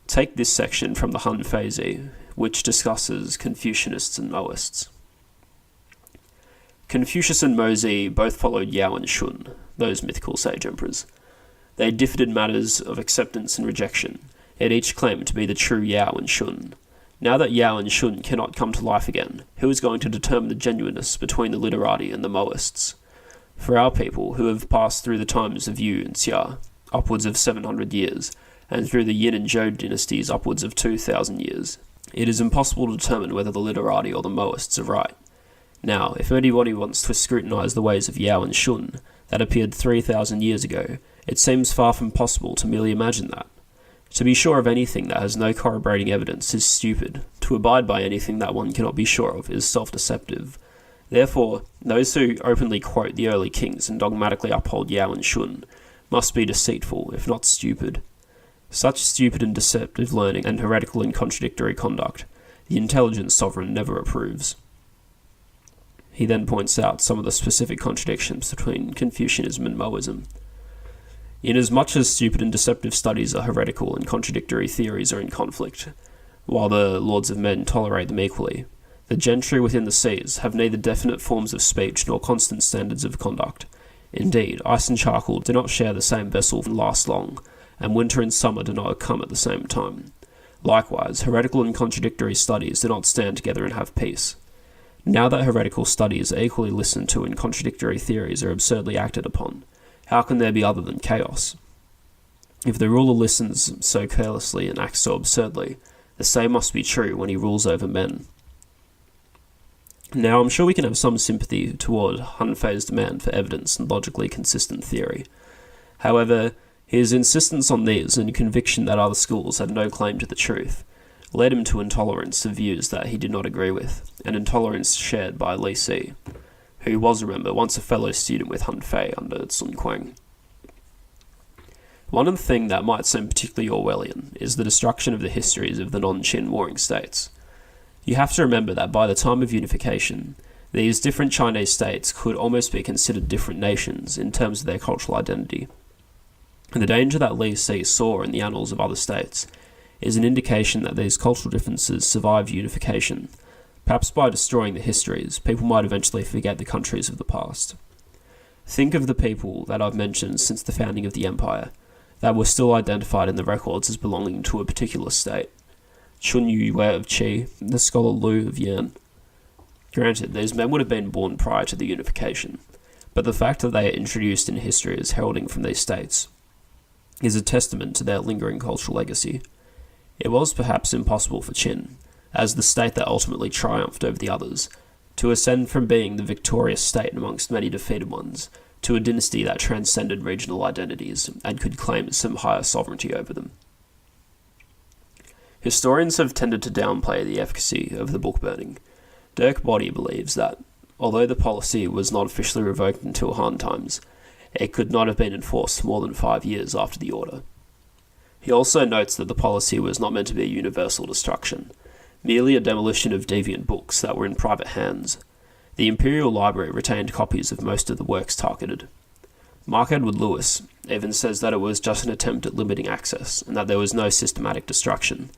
[SPEAKER 1] Take this section from the Han Feizi, which discusses Confucianists and Moists. Confucius and Mozi both followed Yao and Shun, those mythical sage emperors. They differed in matters of acceptance and rejection, yet each claimed to be the true Yao and Shun. Now that Yao and Shun cannot come to life again, who is going to determine the genuineness between the literati and the Moists? For our people, who have passed through the times of Yu and Xia, upwards of 700 years, and through the Yin and Zhou dynasties upwards of 2,000 years, it is impossible to determine whether the literati or the Moists are right. Now, if anybody wants to scrutinize the ways of Yao and Shun, that appeared 3,000 years ago, it seems far from possible to merely imagine that. To be sure of anything that has no corroborating evidence is stupid. To abide by anything that one cannot be sure of is self-deceptive. Therefore, those who openly quote the early kings and dogmatically uphold Yao and Shun must be deceitful, if not stupid. Such stupid and deceptive learning and heretical and contradictory conduct, the intelligent sovereign never approves. He then points out some of the specific contradictions between Confucianism and Moism. Inasmuch as stupid and deceptive studies are heretical and contradictory theories are in conflict, while the lords of men tolerate them equally, the gentry within the seas have neither definite forms of speech nor constant standards of conduct. Indeed, ice and charcoal do not share the same vessel and last long, and winter and summer do not come at the same time. Likewise, heretical and contradictory studies do not stand together and have peace. Now that heretical studies are equally listened to and contradictory theories are absurdly acted upon, how can there be other than chaos? If the ruler listens so carelessly and acts so absurdly, the same must be true when he rules over men. Now, I'm sure we can have some sympathy toward Han Fei's demand for evidence and logically consistent theory. However, his insistence on these and conviction that other schools had no claim to the truth led him to intolerance of views that he did not agree with, an intolerance shared by Li Si, who was, remember, once a fellow student with Han Fei under Sun Quan. One of the things that might seem particularly Orwellian is the destruction of the histories of the non-Qin warring states. You have to remember that by the time of unification, these different Chinese states could almost be considered different nations in terms of their cultural identity. And the danger that Li Si saw in the annals of other states is an indication that these cultural differences survived unification. Perhaps by destroying the histories, people might eventually forget the countries of the past. Think of the people that I've mentioned since the founding of the empire, that were still identified in the records as belonging to a particular state. Chun Yue of Qi, the scholar Lu of Yan. Granted, these men would have been born prior to the unification, but the fact that they are introduced in history as heralding from these states is a testament to their lingering cultural legacy. It was perhaps impossible for Qin, as the state that ultimately triumphed over the others, to ascend from being the victorious state amongst many defeated ones to a dynasty that transcended regional identities and could claim some higher sovereignty over them. Historians have tended to downplay the efficacy of the book burning. Dirk Boddy believes that, although the policy was not officially revoked until Han times, it could not have been enforced more than 5 years after the order. He also notes that the policy was not meant to be a universal destruction, merely a demolition of deviant books that were in private hands. The Imperial Library retained copies of most of the works targeted. Mark Edward Lewis even says that it was just an attempt at limiting access, and that there was no systematic destruction.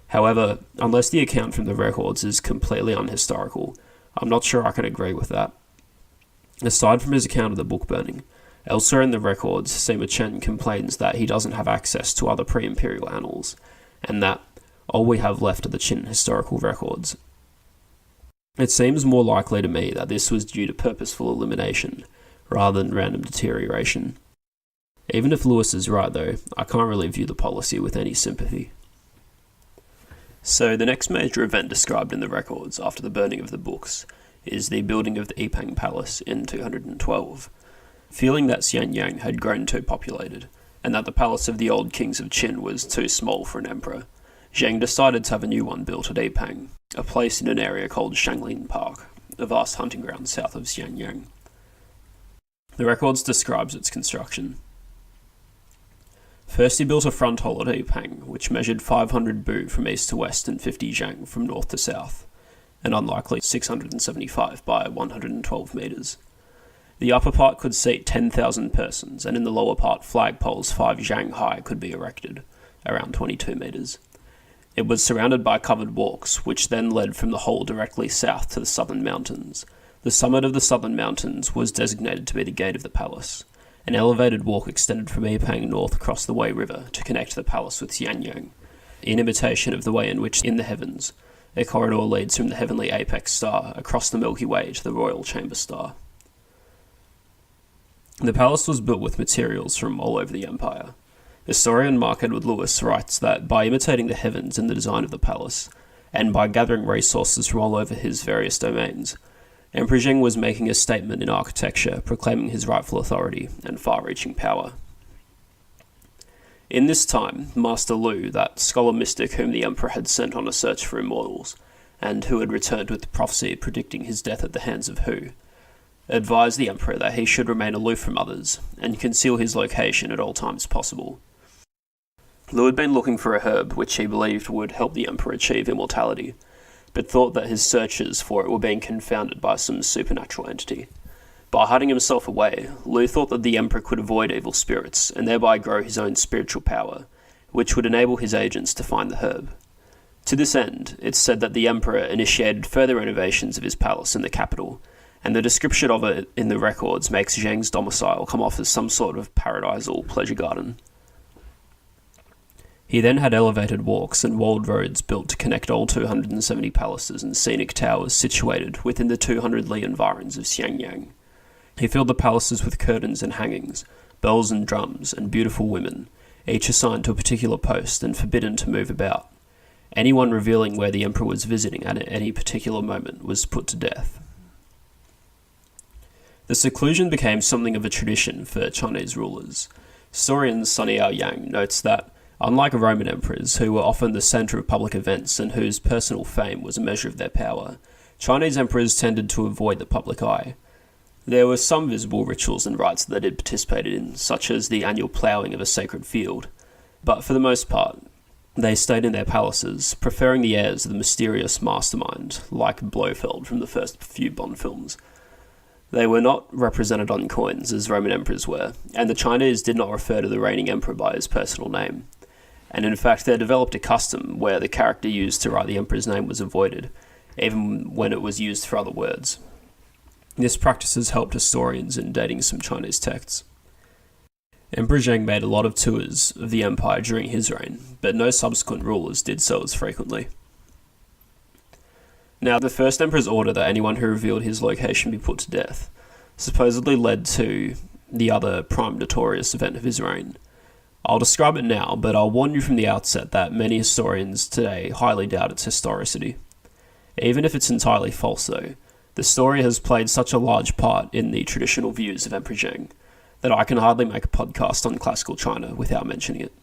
[SPEAKER 1] However, unless the account from the records is completely unhistorical, I'm not sure I can agree with that. Aside from his account of the book burning, elsewhere in the records, Sima Chen complains that he doesn't have access to other pre-imperial annals, and that all we have left are the Qin historical records. It seems more likely to me that this was due to purposeful elimination, rather than random deterioration. Even if Lewis is right though, I can't really view the policy with any sympathy. So the next major event described in the records after the burning of the books is the building of the Epping Palace in 212. Feeling that Xianyang had grown too populated, and that the palace of the old kings of Qin was too small for an emperor, Zheng decided to have a new one built at Epping, a place in an area called Shanglin Park, a vast hunting ground south of Xianyang. The records describes its construction. First he built a front hall at Epping, which measured 500 bu from east to west and 50 zhang from north to south, an unlikely 675 by 112 metres. The upper part could seat 10,000 persons, and in the lower part flagpoles 5 zhang high could be erected, around 22 metres. It was surrounded by covered walks, which then led from the hall directly south to the southern mountains. The summit of the southern mountains was designated to be the gate of the palace. An elevated walk extended from Epping north across the Wei River to connect the palace with Xianyang, in imitation of the way in which, in the heavens, a corridor leads from the heavenly apex star across the Milky Way to the royal chamber star. The palace was built with materials from all over the empire. Historian Mark Edward Lewis writes that by imitating the heavens in the design of the palace, and by gathering resources from all over his various domains, Emperor Jing was making a statement in architecture, proclaiming his rightful authority and far-reaching power. In this time, Master Lu, that scholar mystic whom the emperor had sent on a search for immortals, and who had returned with the prophecy predicting his death at the hands of Hu, advised the emperor that he should remain aloof from others, and conceal his location at all times possible. Lu had been looking for a herb which he believed would help the emperor achieve immortality, but thought that his searches for it were being confounded by some supernatural entity. By hiding himself away, Lu thought that the emperor could avoid evil spirits and thereby grow his own spiritual power, which would enable his agents to find the herb. To this end, it's said that the emperor initiated further renovations of his palace in the capital, and the description of it in the records makes Zheng's domicile come off as some sort of paradisal pleasure garden. He then had elevated walks and walled roads built to connect all 270 palaces and scenic towers situated within the 200-li environs of Xiangyang. He filled the palaces with curtains and hangings, bells and drums, and beautiful women, each assigned to a particular post and forbidden to move about. Anyone revealing where the emperor was visiting at any particular moment was put to death. The seclusion became something of a tradition for Chinese rulers. Historian Sun Yaoyang notes that, unlike Roman emperors, who were often the centre of public events and whose personal fame was a measure of their power, Chinese emperors tended to avoid the public eye. There were some visible rituals and rites that they did participate in, such as the annual ploughing of a sacred field, but for the most part, they stayed in their palaces, preferring the airs of the mysterious mastermind, like Blofeld from the first few Bond films. They were not represented on coins as Roman emperors were, and the Chinese did not refer to the reigning emperor by his personal name. And in fact, they developed a custom where the character used to write the emperor's name was avoided, even when it was used for other words. This practice has helped historians in dating some Chinese texts. Emperor Zheng made a lot of tours of the empire during his reign, but no subsequent rulers did so as frequently. Now, the first emperor's order that anyone who revealed his location be put to death supposedly led to the other prime notorious event of his reign. I'll describe it now, but I'll warn you from the outset that many historians today highly doubt its historicity. Even if it's entirely false, though, the story has played such a large part in the traditional views of Emperor Zheng that I can hardly make a podcast on classical China without mentioning it.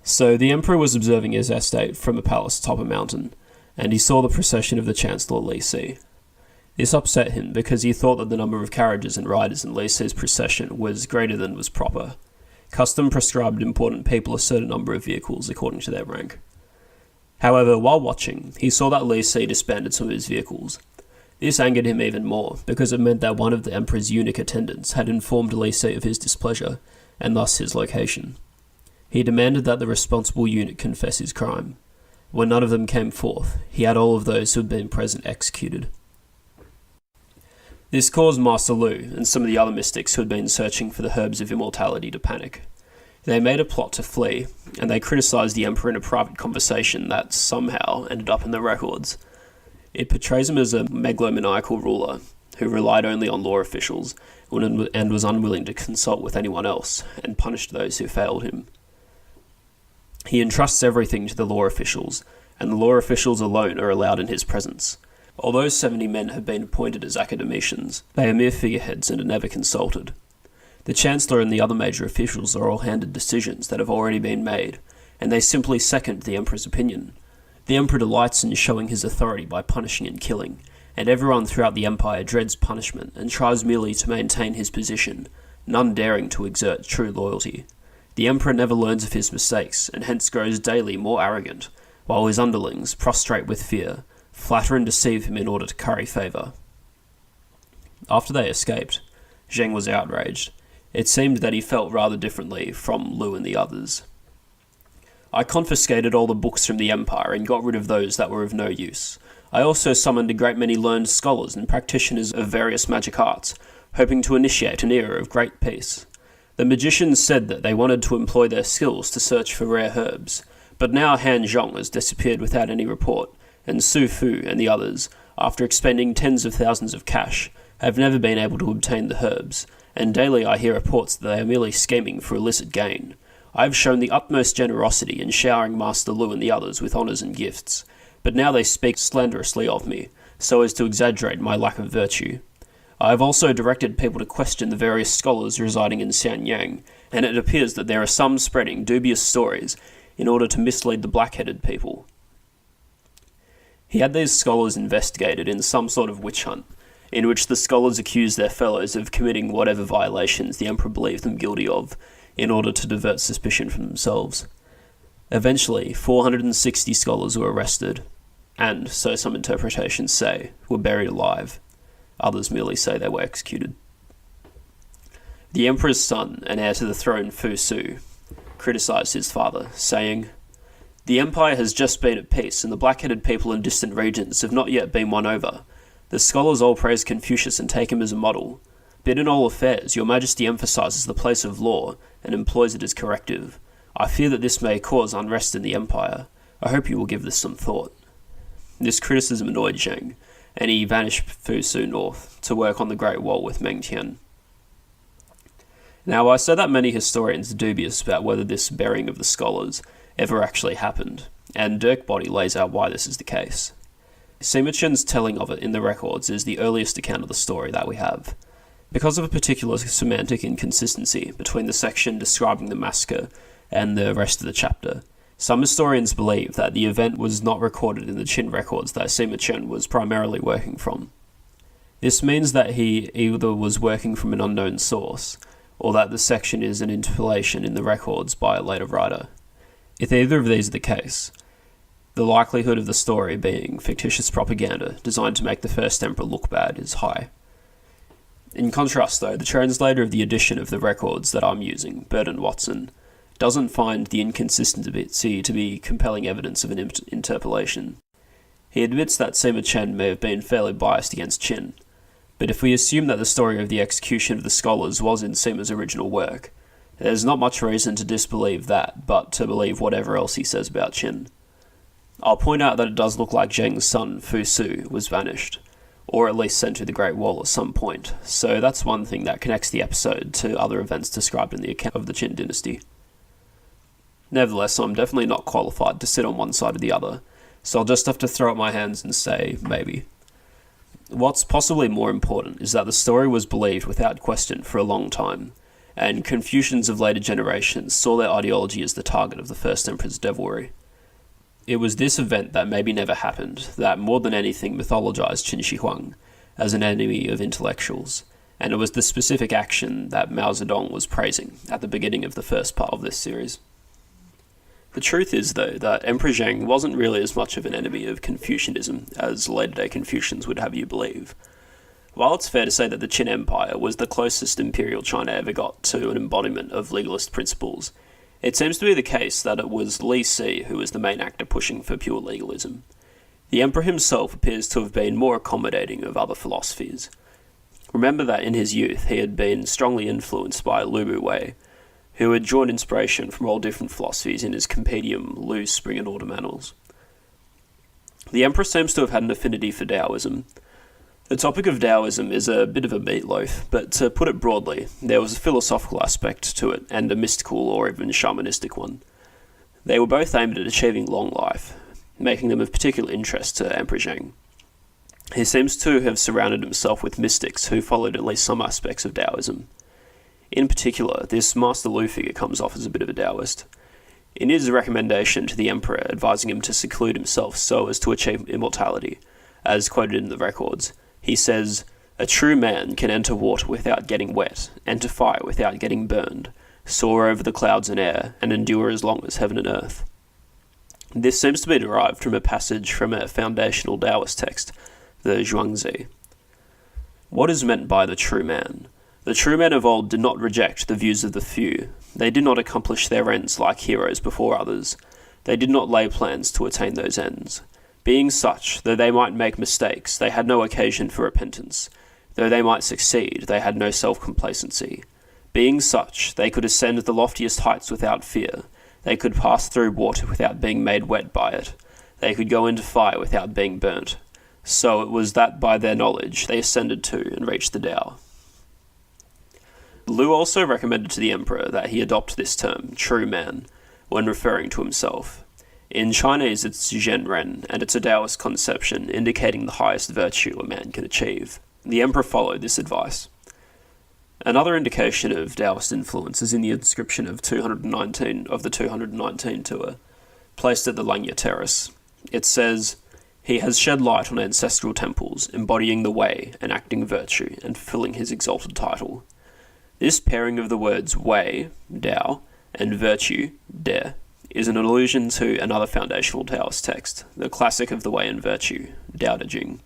[SPEAKER 1] So the emperor was observing his estate from a palace atop a mountain, and he saw the procession of the Chancellor Li Si. This upset him because he thought that the number of carriages and riders in Li Si's procession was greater than was proper. Custom prescribed important people a certain number of vehicles according to their rank. However, while watching, he saw that Li Si disbanded some of his vehicles. This angered him even more, because it meant that one of the emperor's eunuch attendants had informed Li Si of his displeasure, and thus his location. He demanded that the responsible eunuch confess his crime. When none of them came forth, he had all of those who had been present executed. This caused Master Lu and some of the other mystics who had been searching for the herbs of immortality to panic. They made a plot to flee, and they criticised the emperor in a private conversation that somehow ended up in the records. It portrays him as a megalomaniacal ruler who relied only on law officials and was unwilling to consult with anyone else, and punished those who failed him. He entrusts everything to the law officials, and the law officials alone are allowed in his presence. Although 70 men have been appointed as academicians, they are mere figureheads and are never consulted. The Chancellor and the other major officials are all handed decisions that have already been made, and they simply second the Emperor's opinion. The Emperor delights in showing his authority by punishing and killing, and everyone throughout the Empire dreads punishment and tries merely to maintain his position, none daring to exert true loyalty. The Emperor never learns of his mistakes, and hence grows daily more arrogant, while his underlings, prostrate with fear, flatter and deceive him in order to curry favour. After they escaped, Zheng was outraged. It seemed that he felt rather differently from Lu and the others. I confiscated all the books from the Empire and got rid of those that were of no use. I also summoned a great many learned scholars and practitioners of various magic arts, hoping to initiate an era of great peace. The magicians said that they wanted to employ their skills to search for rare herbs, but now Han Zhong has disappeared without any report, and Su Fu and the others, after expending tens of thousands of cash, have never been able to obtain the herbs, and daily I hear reports that they are merely scheming for illicit gain. I have shown the utmost generosity in showering Master Lu and the others with honours and gifts, but now they speak slanderously of me, so as to exaggerate my lack of virtue. I have also directed people to question the various scholars residing in Xianyang, and it appears that there are some spreading dubious stories in order to mislead the black-headed people. He had these scholars investigated in some sort of witch hunt, in which the scholars accused their fellows of committing whatever violations the Emperor believed them guilty of, in order to divert suspicion from themselves. Eventually, 460 scholars were arrested, and, so some interpretations say, were buried alive. Others merely say they were executed. The emperor's son and heir to the throne, Fu Su, criticised his father, saying, "The empire has just been at peace, and the black-headed people in distant regions have not yet been won over. The scholars all praise Confucius and take him as a model. But in all affairs, your majesty emphasises the place of law and employs it as corrective. I fear that this may cause unrest in the empire. I hope you will give this some thought." This criticism annoyed Cheng, and he banished Fu Su north to work on the Great Wall with Meng Tian. Now, I say that many historians are dubious about whether this burying of the scholars ever actually happened, and Dirk Body lays out why this is the case. Sima Qian's telling of it in the records is the earliest account of the story that we have. Because of a particular semantic inconsistency between the section describing the massacre and the rest of the chapter, some historians believe that the event was not recorded in the Qin records that Sima Qian was primarily working from. This means that he either was working from an unknown source, or that the section is an interpolation in the records by a later writer. If either of these are the case, the likelihood of the story being fictitious propaganda designed to make the first emperor look bad is high. In contrast, though, the translator of the edition of the records that I'm using, Burton Watson, doesn't find the inconsistency to be compelling evidence of an interpolation. He admits that Sima Qian may have been fairly biased against Qin, but if we assume that the story of the execution of the scholars was in Sima's original work, there's not much reason to disbelieve that, but to believe whatever else he says about Qin. I'll point out that it does look like Zheng's son, Fu Su, was banished, or at least sent to the Great Wall at some point, so that's one thing that connects the episode to other events described in the account of the Qin dynasty. Nevertheless, I'm definitely not qualified to sit on one side or the other, so I'll just have to throw up my hands and say, maybe. What's possibly more important is that the story was believed without question for a long time, and Confucians of later generations saw their ideology as the target of the first emperor's devilry. It was this event that maybe never happened that more than anything mythologized Qin Shi Huang as an enemy of intellectuals, and it was the specific action that Mao Zedong was praising at the beginning of the first part of this series. The truth is, though, that Emperor Zheng wasn't really as much of an enemy of Confucianism as later-day Confucians would have you believe. While it's fair to say that the Qin Empire was the closest imperial China ever got to an embodiment of legalist principles, it seems to be the case that it was Li Si who was the main actor pushing for pure legalism. The emperor himself appears to have been more accommodating of other philosophies. Remember that in his youth he had been strongly influenced by Lu Wei, who had drawn inspiration from all different philosophies in his compendium Lu's Spring and Autumn Annals. The emperor seems to have had an affinity for Taoism. The topic of Taoism is a bit of a meatloaf, but to put it broadly, there was a philosophical aspect to it, and a mystical or even shamanistic one. They were both aimed at achieving long life, making them of particular interest to Emperor Zheng. He seems to have surrounded himself with mystics who followed at least some aspects of Taoism. In particular, this Master Lu figure comes off as a bit of a Taoist. In his recommendation to the emperor advising him to seclude himself so as to achieve immortality, as quoted in the records, he says, "A true man can enter water without getting wet, enter fire without getting burned, soar over the clouds and air, and endure as long as heaven and earth." This seems to be derived from a passage from a foundational Taoist text, the Zhuangzi. What is meant by the true man? The true men of old did not reject the views of the few. They did not accomplish their ends like heroes before others. They did not lay plans to attain those ends. Being such, though they might make mistakes, they had no occasion for repentance. Though they might succeed, they had no self-complacency. Being such, they could ascend the loftiest heights without fear. They could pass through water without being made wet by it. They could go into fire without being burnt. So it was that by their knowledge they ascended to and reached the Tao. Lu also recommended to the emperor that he adopt this term, true man, when referring to himself. In Chinese it's Zhen Ren, and it's a Taoist conception indicating the highest virtue a man can achieve. The emperor followed this advice. Another indication of Taoist influence is in the inscription of 219 of the 219 tour, placed at the Langmuir Terrace. It says, "He has shed light on ancestral temples, embodying the way, enacting virtue, and fulfilling his exalted title." This pairing of the words way, Tao, and virtue, De, is an allusion to another foundational Taoist text, the classic of the Way and Virtue, Tao Te Ching.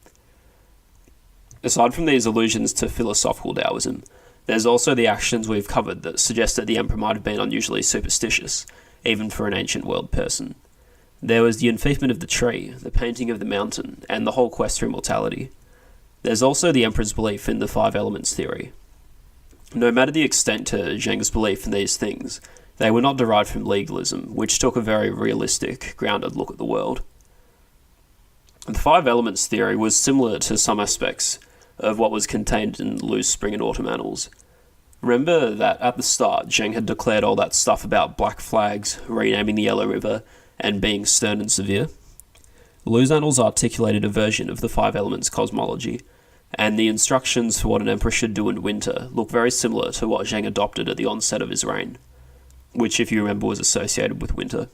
[SPEAKER 1] Aside from these allusions to philosophical Taoism, there's also the actions we've covered that suggest that the emperor might have been unusually superstitious, even for an ancient world person. There was the enfeoffment of the tree, the painting of the mountain, and the whole quest for immortality. There's also the emperor's belief in the five elements theory. No matter the extent to Zheng's belief in these things, they were not derived from legalism, which took a very realistic, grounded look at the world. The five elements theory was similar to some aspects of what was contained in Lu's Spring and Autumn Annals. Remember that at the start, Zheng had declared all that stuff about black flags, renaming the Yellow River, and being stern and severe? Lu's Annals articulated a version of the five elements cosmology, and the instructions for what an emperor should do in winter look very similar to what Zheng adopted at the onset of his reign, which, if you remember, was associated with winter.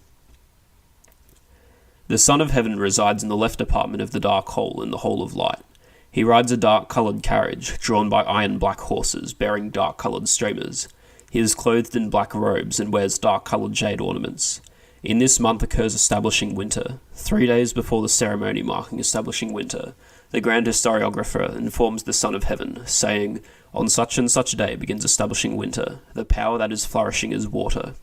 [SPEAKER 1] The Son of Heaven resides in the left department of the dark hole in the Hall of Light. He rides a dark-coloured carriage, drawn by iron-black horses bearing dark-coloured streamers. He is clothed in black robes and wears dark-coloured jade ornaments. In this month occurs establishing winter. 3 days before the ceremony marking establishing winter, the grand historiographer informs the Son of Heaven, saying, "On such and such a day begins establishing winter. The power that is flourishing is water."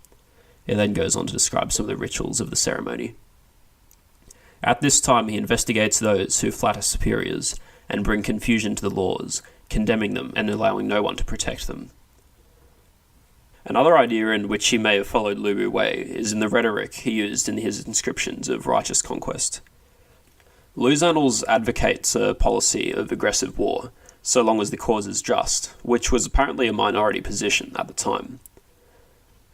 [SPEAKER 1] It then goes on to describe some of the rituals of the ceremony. At this time he investigates those who flatter superiors, and bring confusion to the laws, condemning them and allowing no one to protect them. Another idea in which he may have followed Lu Wei is in the rhetoric he used in his inscriptions of righteous conquest. Lu's Annals advocates a policy of aggressive war, so long as the cause is just, which was apparently a minority position at the time.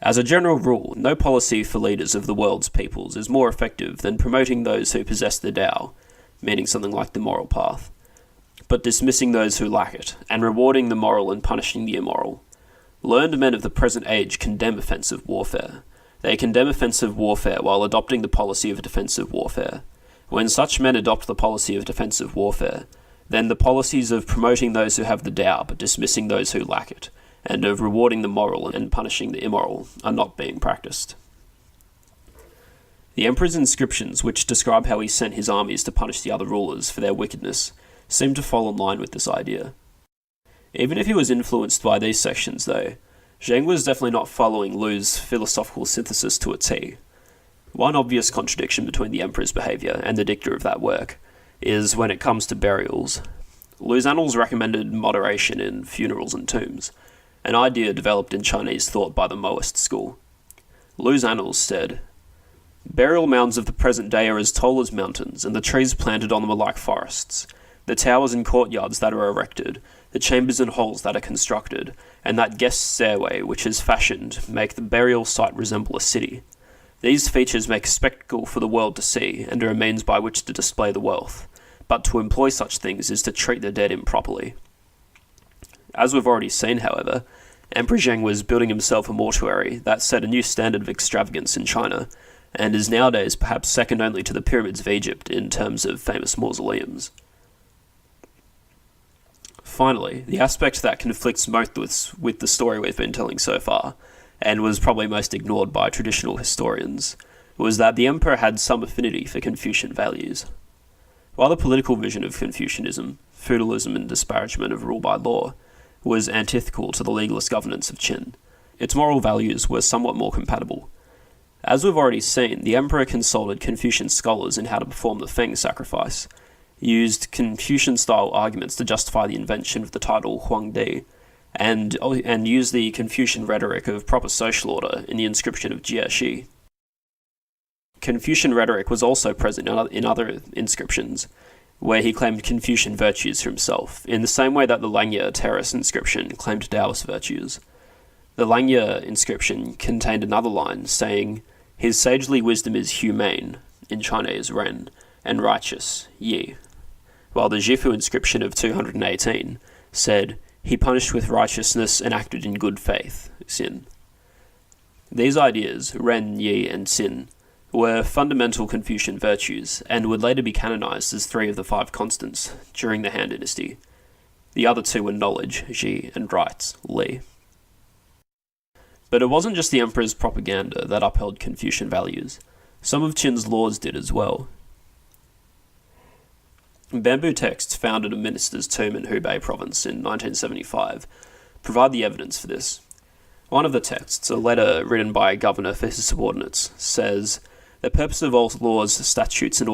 [SPEAKER 1] As a general rule, no policy for leaders of the world's peoples is more effective than promoting those who possess the Tao, meaning something like the moral path, but dismissing those who lack it, and rewarding the moral and punishing the immoral. Learned men of the present age condemn offensive warfare. They condemn offensive warfare while adopting the policy of defensive warfare. When such men adopt the policy of defensive warfare, then the policies of promoting those who have the Tao but dismissing those who lack it, and of rewarding the moral and punishing the immoral, are not being practiced. The emperor's inscriptions, which describe how he sent his armies to punish the other rulers for their wickedness, seem to fall in line with this idea. Even if he was influenced by these sections, though, Zheng was definitely not following Lu's philosophical synthesis to a T. One obvious contradiction between the emperor's behaviour and the dicta of that work is when it comes to burials. Lu's Annals recommended moderation in funerals and tombs, an idea developed in Chinese thought by the Maoist school. Lu's Annals said, "Burial mounds of the present day are as tall as mountains, and the trees planted on them are like forests. The towers and courtyards that are erected, the chambers and halls that are constructed, and that guest stairway which is fashioned make the burial site resemble a city. These features make a spectacle for the world to see, and are a means by which to display the wealth. But to employ such things is to treat the dead improperly." As we've already seen, however, Emperor Zheng was building himself a mortuary that set a new standard of extravagance in China, and is nowadays perhaps second only to the pyramids of Egypt in terms of famous mausoleums. Finally, the aspect that conflicts most with the story we've been telling so far, and was probably most ignored by traditional historians, was that the emperor had some affinity for Confucian values. While the political vision of Confucianism, feudalism and disparagement of rule by law, was antithetical to the legalist governance of Qin, its moral values were somewhat more compatible. As we've already seen, the emperor consulted Confucian scholars in how to perform the Feng sacrifice, used Confucian-style arguments to justify the invention of the title Huangdi, and used the Confucian rhetoric of proper social order in the inscription of Jieshi. Confucian rhetoric was also present in other inscriptions, where he claimed Confucian virtues for himself, in the same way that the Langmuir Terrace inscription claimed Taoist virtues. The Langmuir inscription contained another line saying, "His sagely wisdom is humane," in Chinese Ren, and righteous, Yi, while the Zhifu inscription of 218 said, "He punished with righteousness and acted in good faith," Xin. These ideas, Ren, Yi, and Xin, were fundamental Confucian virtues, and would later be canonized as 3 of the 5 constants during the Han Dynasty. The other 2 were knowledge, Zhi, and rights, Li. But it wasn't just the emperor's propaganda that upheld Confucian values. Some of Qin's laws did as well. Bamboo texts found at a minister's tomb in Hubei province in 1975 provide the evidence for this. One of the texts, a letter written by a governor for his subordinates, says, "The purpose of all laws, statutes, and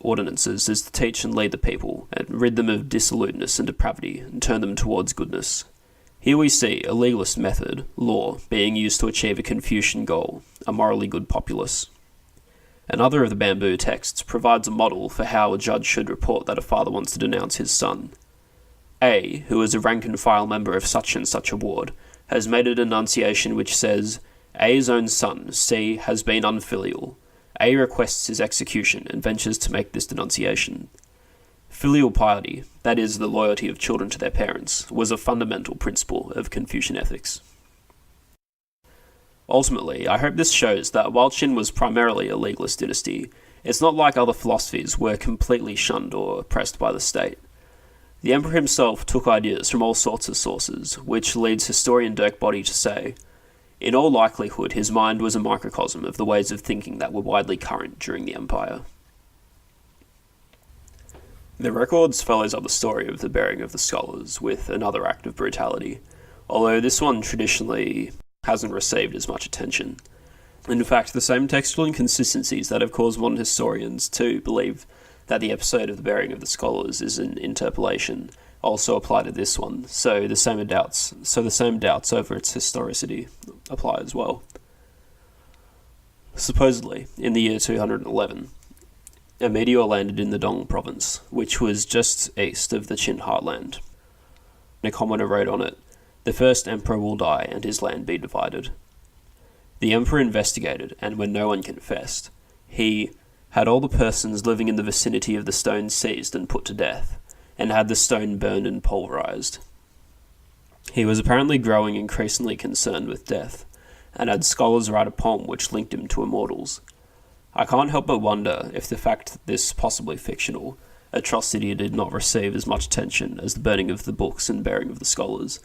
[SPEAKER 1] ordinances is to teach and lead the people, and rid them of dissoluteness and depravity, and turn them towards goodness." Here we see a legalist method, law, being used to achieve a Confucian goal, a morally good populace. Another of the bamboo texts provides a model for how a judge should report that a father wants to denounce his son. A, who is a rank-and-file member of such and such a ward, has made a denunciation which says, A's own son, C, has been unfilial. A requests his execution and ventures to make this denunciation. Filial piety, that is, the loyalty of children to their parents, was a fundamental principle of Confucian ethics. Ultimately, I hope this shows that while Qin was primarily a legalist dynasty, it's not like other philosophies were completely shunned or oppressed by the state. The emperor himself took ideas from all sorts of sources, which leads historian Dirk Boddy to say, in all likelihood his mind was a microcosm of the ways of thinking that were widely current during the empire. The records follows up the story of the burying of the scholars with another act of brutality, although this one traditionally hasn't received as much attention. In fact, the same textual inconsistencies that have caused modern historians to believe that the episode of the burying of the scholars is an interpolation also apply to this one, so the same doubts over its historicity apply as well. Supposedly, in the year 211, a meteor landed in the Dong province, which was just east of the Qin heartland. A commoner wrote on it, "The first emperor will die and his land be divided." The emperor investigated, and when no one confessed, he had all the persons living in the vicinity of the stone seized and put to death, and had the stone burned and pulverized. He was apparently growing increasingly concerned with death, and had scholars write a poem which linked him to immortals. I can't help but wonder if the fact that this possibly fictional atrocity did not receive as much attention as the burning of the books and burying of the scholars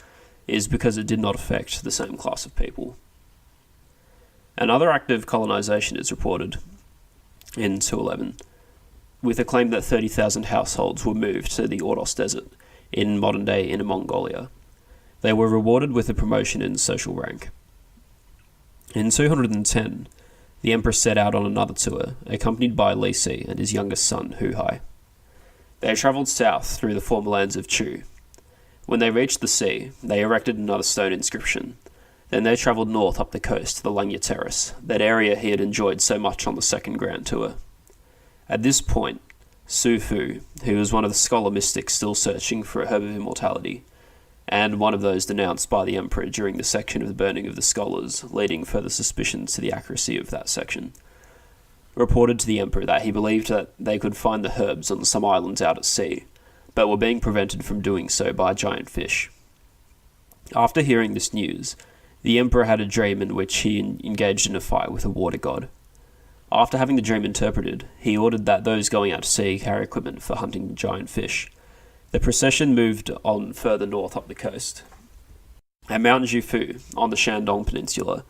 [SPEAKER 1] is because it did not affect the same class of people. Another act of colonization is reported in 211, with a claim that 30,000 households were moved to the Ordos Desert in modern-day Inner Mongolia. They were rewarded with a promotion in social rank. In 210, the emperor set out on another tour, accompanied by Li Si and his youngest son, Hu Hai. They travelled south through the former lands of Chu. When they reached the sea, they erected another stone inscription. Then they travelled north up the coast to the Langmuir Terrace, that area he had enjoyed so much on the second grand tour. At this point, Su Fu, who was one of the scholar mystics still searching for a herb of immortality, and one of those denounced by the emperor during the section of the burning of the scholars, leading further suspicions to the accuracy of that section, reported to the emperor that he believed that they could find the herbs on some islands out at sea, but were being prevented from doing so by a giant fish. After hearing this news, the emperor had a dream in which he engaged in a fight with a water god. After having the dream interpreted, he ordered that those going out to sea carry equipment for hunting giant fish. The procession moved on further north up the coast. At Mount Jifu, on the Shandong Peninsula,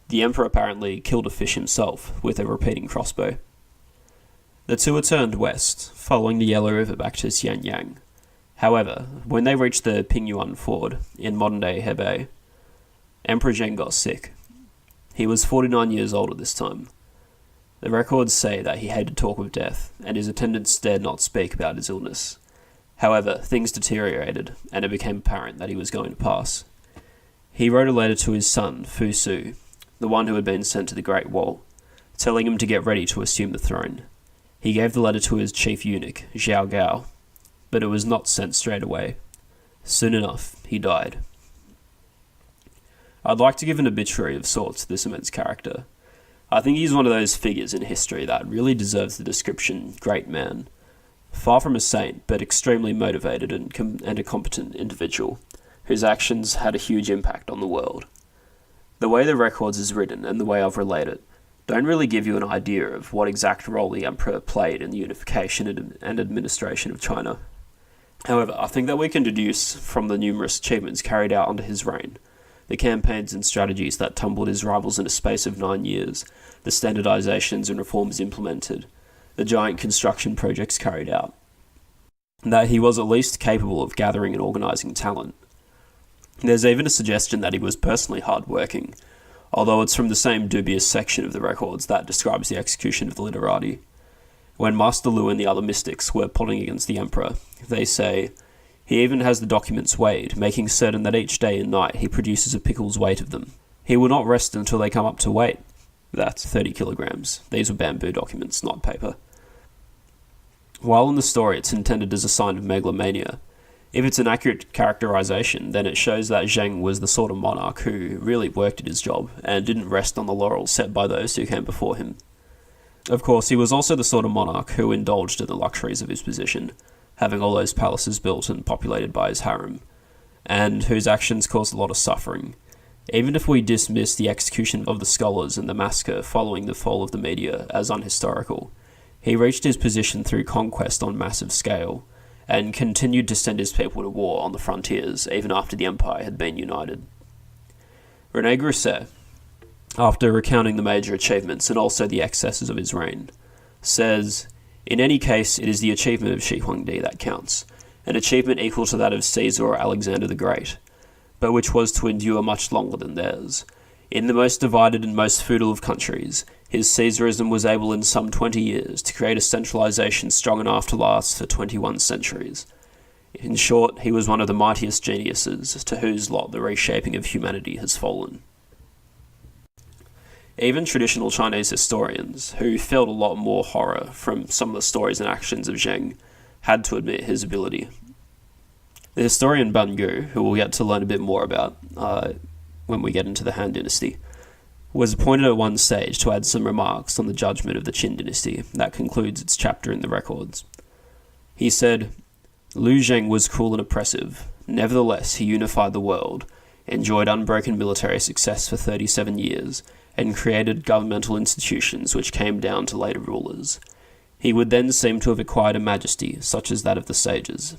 [SPEAKER 1] the emperor apparently killed a fish himself with a repeating crossbow. The tour turned west, following the Yellow River back to Xianyang. However, when they reached the Pingyuan Ford, in modern-day Hebei, Emperor Jing got sick. He was 49 years old at this time. The records say that he hated talk of death, and his attendants dared not speak about his illness. However, things deteriorated, and it became apparent that he was going to pass. He wrote a letter to his son, Fu Su, the one who had been sent to the Great Wall, telling him to get ready to assume the throne. He gave the letter to his chief eunuch, Zhao Gao, but it was not sent straight away. Soon enough, he died. I'd like to give an obituary of sorts to this immense character. I think he's one of those figures in history that really deserves the description great man. Far from a saint, but extremely motivated and a competent individual, whose actions had a huge impact on the world. The way the records is written and the way I've relayed it don't really give you an idea of what exact role the emperor played in the unification and administration of China. However, I think that we can deduce from the numerous achievements carried out under his reign the campaigns and strategies that tumbled his rivals in a space of 9 years, the standardizations and reforms implemented, the giant construction projects carried out. That he was at least capable of gathering and organising talent. There's even a suggestion that he was personally hard-working, although it's from the same dubious section of the records that describes the execution of the literati. When Master Lu and the other mystics were plotting against the emperor, they say, "He even has the documents weighed, making certain that each day and night he produces a pickle's weight of them. He will not rest until they come up to weight." That's 30 kilograms. These were bamboo documents, not paper. While in the story it's intended as a sign of megalomania, if it's an accurate characterization, then it shows that Zheng was the sort of monarch who really worked at his job and didn't rest on the laurels set by those who came before him. Of course, he was also the sort of monarch who indulged in the luxuries of his position, having all those palaces built and populated by his harem, and whose actions caused a lot of suffering. Even if we dismiss the execution of the scholars and the massacre following the fall of the media as unhistorical, he reached his position through conquest on massive scale, and continued to send his people to war on the frontiers even after the empire had been united. René Grousset, after recounting the major achievements and also the excesses of his reign, says, "In any case, it is the achievement of Shi Huangdi that counts, an achievement equal to that of Caesar or Alexander the Great, but which was to endure much longer than theirs. In the most divided and most feudal of countries, his Caesarism was able in some 20 years to create a centralization strong enough to last for 21 centuries. In short, he was one of the mightiest geniuses to whose lot the reshaping of humanity has fallen." Even traditional Chinese historians, who felt a lot more horror from some of the stories and actions of Zheng, had to admit his ability. The historian Ban Gu, who we'll get to learn a bit more about when we get into the Han Dynasty, was appointed at one stage to add some remarks on the judgment of the Qin Dynasty that concludes its chapter in the records. He said, "Liu Zheng was cruel and oppressive. Nevertheless, he unified the world, enjoyed unbroken military success for 37 years, and created governmental institutions which came down to later rulers. He would then seem to have acquired a majesty such as that of the sages."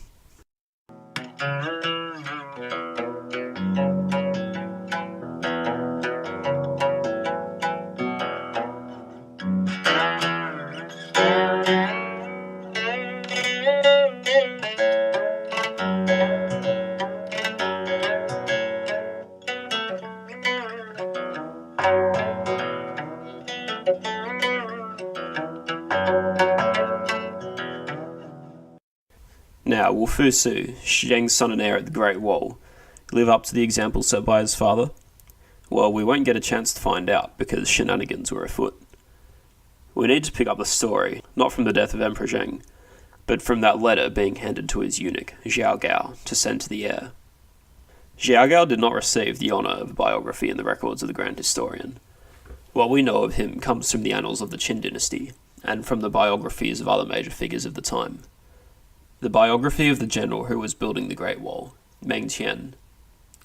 [SPEAKER 1] Now, will Fu Su, Zheng's son and heir at the Great Wall, live up to the example set by his father? Well, we won't get a chance to find out because shenanigans were afoot. We need to pick up the story, not from the death of Emperor Zheng, but from that letter being handed to his eunuch, Xiao Gao, to send to the heir. Xiao Gao did not receive the honour of a biography in the records of the Grand Historian. What we know of him comes from the annals of the Qin Dynasty, and from the biographies of other major figures of the time. The biography of the general who was building the Great Wall, Meng Tian,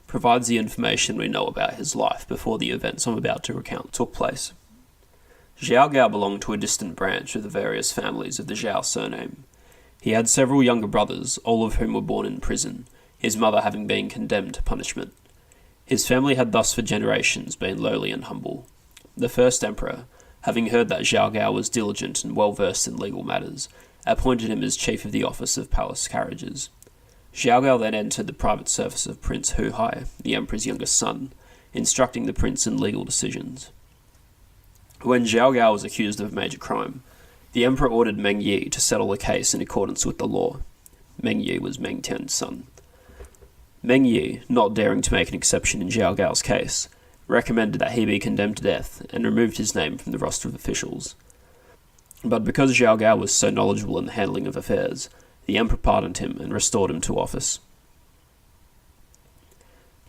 [SPEAKER 1] provides the information we know about his life before the events I'm about to recount took place. Xiao Gao belonged to a distant branch of the various families of the Zhao surname. He had several younger brothers, all of whom were born in prison, his mother having been condemned to punishment. His family had thus for generations been lowly and humble. The first emperor, having heard that Xiao Gao was diligent and well versed in legal matters, appointed him as chief of the office of palace carriages. Xiao Gao then entered the private service of Prince Hu Hai, the emperor's youngest son, instructing the prince in legal decisions. When Xiao Gao was accused of a major crime, the emperor ordered Meng Yi to settle the case in accordance with the law. Meng Yi was Meng Tian's son. Meng Yi, not daring to make an exception in Xiao Gao's case, recommended that he be condemned to death and removed his name from the roster of officials. But because Xiao Gao was so knowledgeable in the handling of affairs, the emperor pardoned him and restored him to office.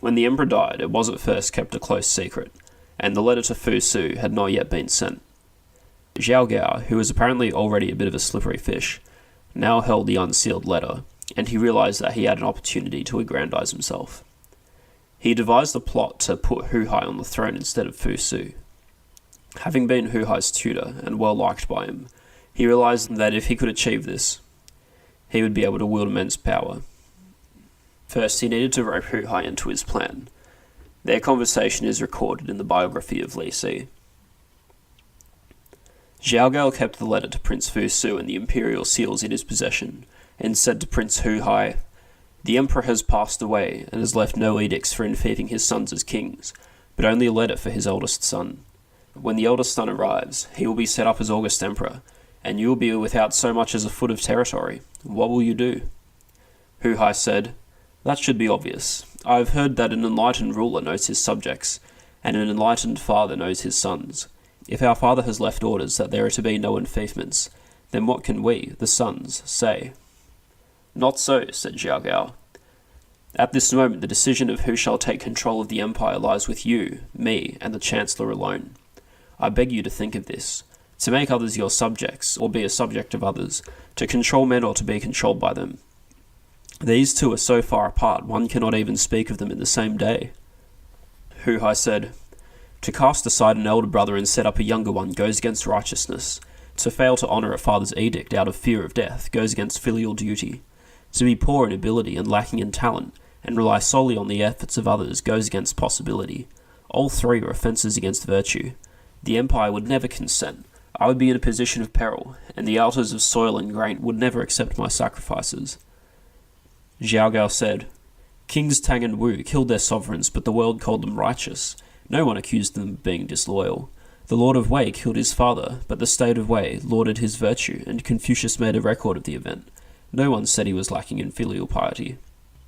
[SPEAKER 1] When the emperor died, it was at first kept a close secret, and the letter to Fu Su had not yet been sent. Xiao Gao, who was apparently already a bit of a slippery fish, now held the unsealed letter, and he realized that he had an opportunity to aggrandize himself. He devised a plot to put Hu Hai on the throne instead of Fu Su. Having been Hu Hai's tutor and well liked by him, he realized that if he could achieve this, he would be able to wield immense power. First, he needed to rope Hu Hai into his plan. Their conversation is recorded in the biography of Li Si. Zhao kept the letter to Prince Fu Su and the imperial seals in his possession, and said to Prince Hu Hai, "The emperor has passed away, and has left no edicts for enfeoffing his sons as kings, but only a letter for his eldest son. When the eldest son arrives, he will be set up as August Emperor, and you will be without so much as a foot of territory. What will you do?" Hu Hai said, "That should be obvious. I have heard that an enlightened ruler knows his subjects, and an enlightened father knows his sons. If our father has left orders that there are to be no enfeoffments, then what can we, the sons, say?" "Not so," said Zhao. "At this moment the decision of who shall take control of the empire lies with you, me, and the Chancellor alone. I beg you to think of this. To make others your subjects, or be a subject of others, to control men or to be controlled by them. These two are so far apart one cannot even speak of them in the same day." Hu Hai said, "To cast aside an elder brother and set up a younger one goes against righteousness. To fail to honour a father's edict out of fear of death goes against filial duty. To be poor in ability and lacking in talent, and rely solely on the efforts of others goes against possibility. All three are offences against virtue. The empire would never consent. I would be in a position of peril, and the altars of soil and grain would never accept my sacrifices." Zhao said, "Kings Tang and Wu killed their sovereigns, but the world called them righteous. No one accused them of being disloyal. The Lord of Wei killed his father, but the state of Wei lauded his virtue, and Confucius made a record of the event. No one said he was lacking in filial piety.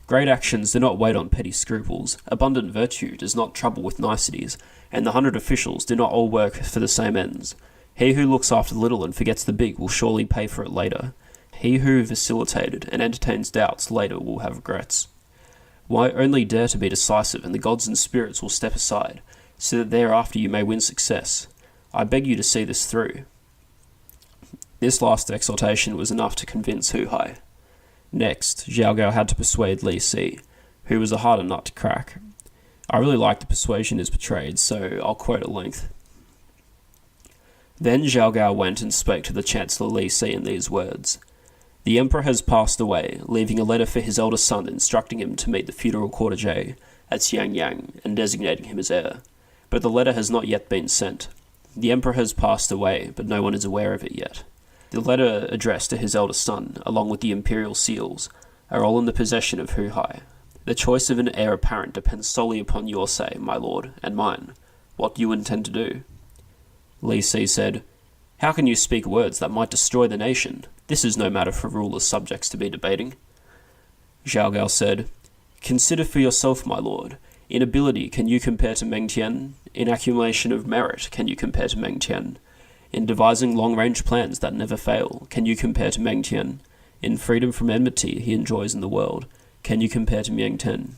[SPEAKER 1] Great actions do not wait on petty scruples, abundant virtue does not trouble with niceties, and the 100 officials do not all work for the same ends. He who looks after the little and forgets the big will surely pay for it later. He who vacillated and entertains doubts later will have regrets. Why only dare to be decisive, and the gods and spirits will step aside, so that thereafter you may win success. I beg you to see this through." This last exhortation was enough to convince Hu Hai. Next, Zhao had to persuade Li Si, who was a harder nut to crack. I really like the persuasion as portrayed, so I'll quote at length. "Then Zhao went and spoke to the Chancellor Li Si in these words. The emperor has passed away, leaving a letter for his eldest son instructing him to meet the feudal cortege at Xiangyang and designating him as heir. But the letter has not yet been sent. The emperor has passed away, but no one is aware of it yet. The letter addressed to his eldest son, along with the imperial seals, are all in the possession of Hu Hai. The choice of an heir apparent depends solely upon your say, my lord, and mine. What do you intend to do?" Li Si said, "How can you speak words that might destroy the nation? This is no matter for rulers' subjects to be debating." Zhao said, "Consider for yourself, my lord. In ability, can you compare to Meng Tian? In accumulation of merit, can you compare to Meng Tian? In devising long-range plans that never fail, can you compare to Meng Tian? In freedom from enmity he enjoys in the world, can you compare to Meng Tian?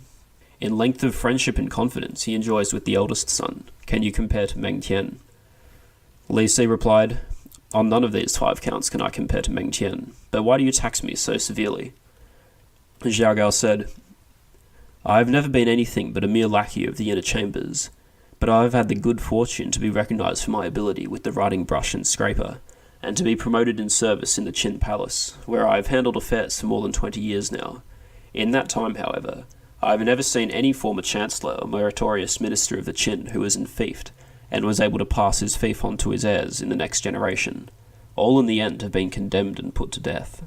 [SPEAKER 1] In length of friendship and confidence he enjoys with the eldest son, can you compare to Meng Tian?" Li Si replied, "On none of these 5 counts can I compare to Meng Tian, but why do you tax me so severely?" Zhao said, "I have never been anything but a mere lackey of the inner chambers, but I have had the good fortune to be recognized for my ability with the writing brush and scraper, and to be promoted in service in the Qin Palace, where I have handled affairs for more than 20 years now. In that time, however, I have never seen any former chancellor or meritorious minister of the Qin who was enfeoffed, and was able to pass his fief on to his heirs in the next generation. All in the end have been condemned and put to death.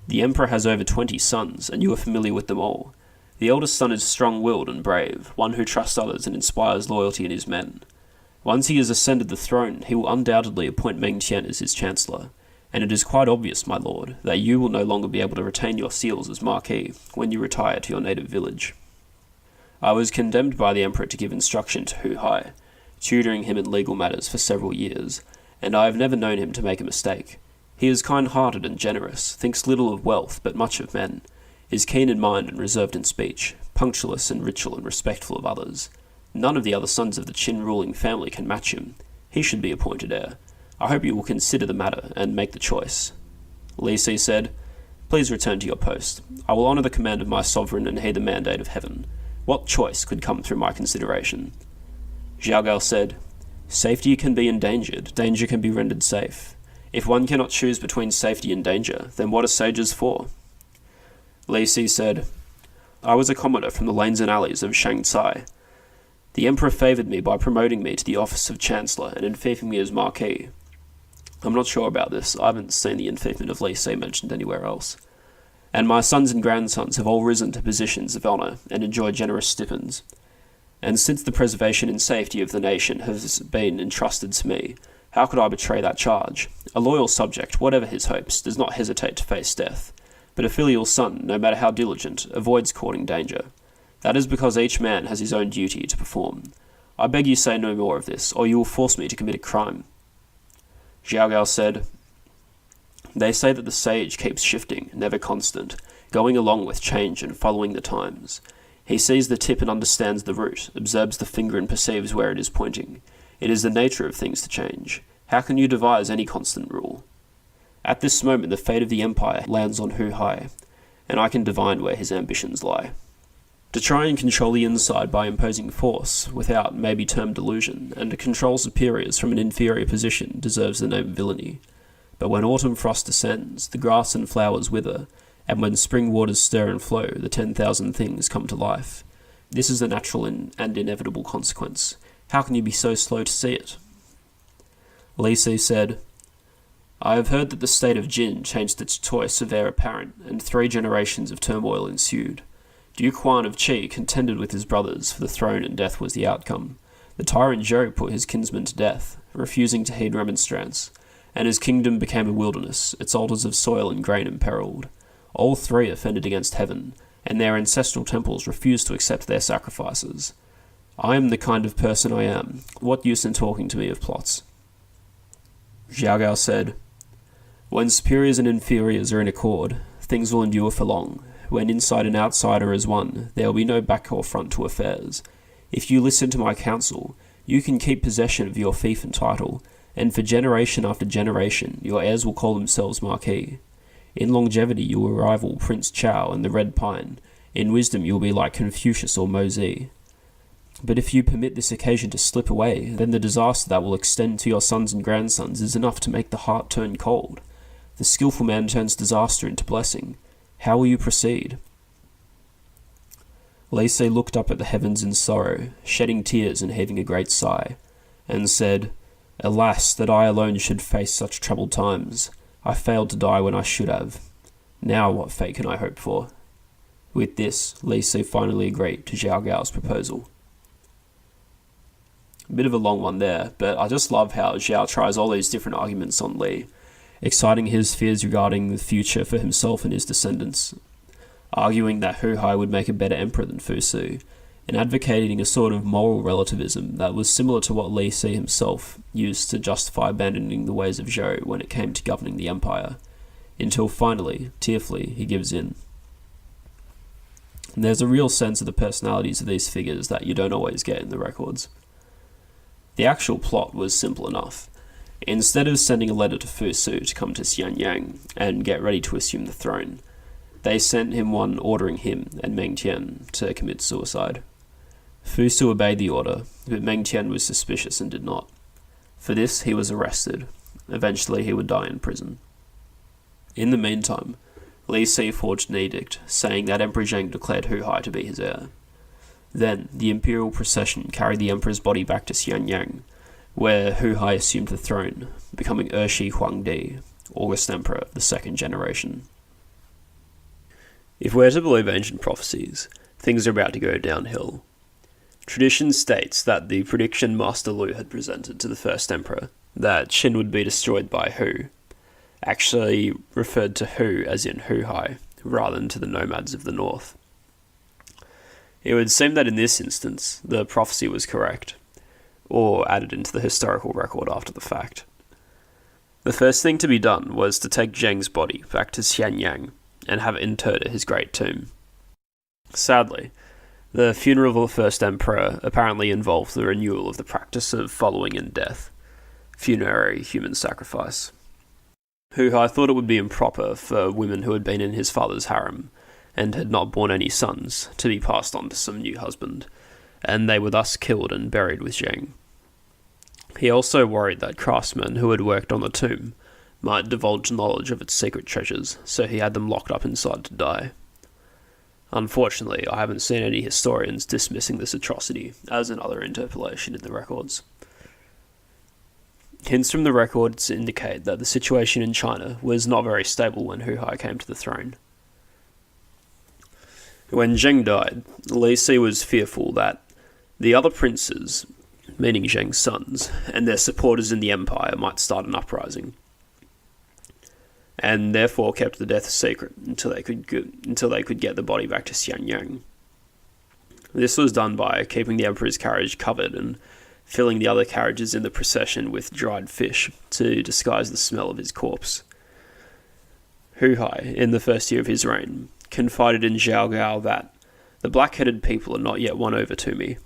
[SPEAKER 1] The emperor has over 20 sons, and you are familiar with them all. The eldest son is strong-willed and brave, one who trusts others and inspires loyalty in his men. Once he has ascended the throne, he will undoubtedly appoint Meng Tian as his chancellor, and it is quite obvious, my lord, that you will no longer be able to retain your seals as marquis when you retire to your native village. I was condemned by the emperor to give instruction to Hu Hai, tutoring him in legal matters for several years, and I have never known him to make a mistake. He is kind-hearted and generous, thinks little of wealth but much of men, is keen in mind and reserved in speech, punctilious and ritual and respectful of others. None of the other sons of the Qin ruling family can match him. He should be appointed heir. I hope you will consider the matter and make the choice." Li Si said, "Please return to your post. I will honour the command of my sovereign and heed the mandate of heaven. What choice could come through my consideration?" Zhao said, "Safety can be endangered, danger can be rendered safe. If one cannot choose between safety and danger, then what are sages for?" Li Si said, "I was a commoner from the lanes and alleys of Shanghai. The Emperor favoured me by promoting me to the office of Chancellor and enfeoffing me as Marquis. I'm not sure about this. I haven't seen the enfeoffment of Li Si mentioned anywhere else. And my sons and grandsons have all risen to positions of honour and enjoy generous stipends. And since the preservation and safety of the nation has been entrusted to me, how could I betray that charge? A loyal subject, whatever his hopes, does not hesitate to face death. But a filial son, no matter how diligent, avoids courting danger. That is because each man has his own duty to perform. I beg you say no more of this, or you will force me to commit a crime. Zhao Gao said, They say that the sage keeps shifting, never constant, going along with change and following the times. He sees the tip and understands the root, observes the finger and perceives where it is pointing. It is the nature of things to change. How can you devise any constant rule? At this moment the fate of the empire lands on Hu Hai, and I can divine where his ambitions lie. To try and control the inside by imposing force, without may be termed delusion, and to control superiors from an inferior position deserves the name of villainy. But when autumn frost descends, the grass and flowers wither, and when spring waters stir and flow, the 10,000 things come to life. This is a natural and inevitable consequence. How can you be so slow to see it? Li Si said, I have heard that the state of Jin changed its choice of heir apparent, and 3 generations of turmoil ensued. Duke Huan of Qi contended with his brothers for the throne, and death was the outcome. The tyrant Zhou put his kinsman to death, refusing to heed remonstrance, and his kingdom became a wilderness, its altars of soil and grain imperilled. All 3 offended against heaven, and their ancestral temples refused to accept their sacrifices. I am the kind of person I am. What use in talking to me of plots? Zhao Gao said, When superiors and inferiors are in accord, things will endure for long. When inside and outside are as one, there will be no back or front to affairs. If you listen to my counsel, you can keep possession of your fief and title, and for generation after generation your heirs will call themselves Marquis. In longevity you will rival Prince Chao and the Red Pine. In wisdom you will be like Confucius or Mozi. But if you permit this occasion to slip away, then the disaster that will extend to your sons and grandsons is enough to make the heart turn cold. The skillful man turns disaster into blessing. How will you proceed? Li Si looked up at the heavens in sorrow, shedding tears and heaving a great sigh, and said, Alas, that I alone should face such troubled times. I failed to die when I should have. Now what fate can I hope for? With this, Li Si finally agreed to Zhao Gao's proposal. A bit of a long one there, but I just love how Zhao tries all these different arguments on Li, exciting his fears regarding the future for himself and his descendants, arguing that Hu Hai would make a better emperor than Fu Su, and advocating a sort of moral relativism that was similar to what Li Si himself used to justify abandoning the ways of Zhou when it came to governing the empire, until finally, tearfully, he gives in. And there's a real sense of the personalities of these figures that you don't always get in the records. The actual plot was simple enough. Instead of sending a letter to Fu Su to come to Xianyang and get ready to assume the throne, they sent him one ordering him and Meng Tian to commit suicide. Fu Su obeyed the order, but Meng Tian was suspicious and did not. For this, he was arrested. Eventually, he would die in prison. In the meantime, Li Si forged an edict saying that Emperor Zheng declared Hu Hai to be his heir. Then, the imperial procession carried the emperor's body back to Xianyang, where Hu Hai assumed the throne, becoming Ershi Huangdi, August Emperor of the 2nd generation. If we're to believe ancient prophecies, things are about to go downhill. Tradition states that the prediction Master Lu had presented to the first emperor, that Qin would be destroyed by Hu, actually referred to Hu as in Hu Hai, rather than to the nomads of the north. It would seem that in this instance, the prophecy was correct, or added into the historical record after the fact. The first thing to be done was to take Zheng's body back to Xianyang and have it interred at his great tomb. Sadly, the funeral of the first emperor apparently involved the renewal of the practice of following in death, funerary human sacrifice. Hu Hai thought it would be improper for women who had been in his father's harem and had not borne any sons to be passed on to some new husband, and they were thus killed and buried with Zheng. He also worried that craftsmen who had worked on the tomb might divulge knowledge of its secret treasures, so he had them locked up inside to die. Unfortunately, I haven't seen any historians dismissing this atrocity as another interpolation in the records. Hints from the records indicate that the situation in China was not very stable when Hu Hai came to the throne. When Jing died, Li Si was fearful that the other princes, meaning Zheng's sons, and their supporters in the empire might start an uprising, and therefore kept the death a secret until they could get the body back to Xianyang. This was done by keeping the emperor's carriage covered and filling the other carriages in the procession with dried fish to disguise the smell of his corpse. Hu Hai, in the first year of his reign, confided in Zhao Gao that the black-headed people are not yet won over to me,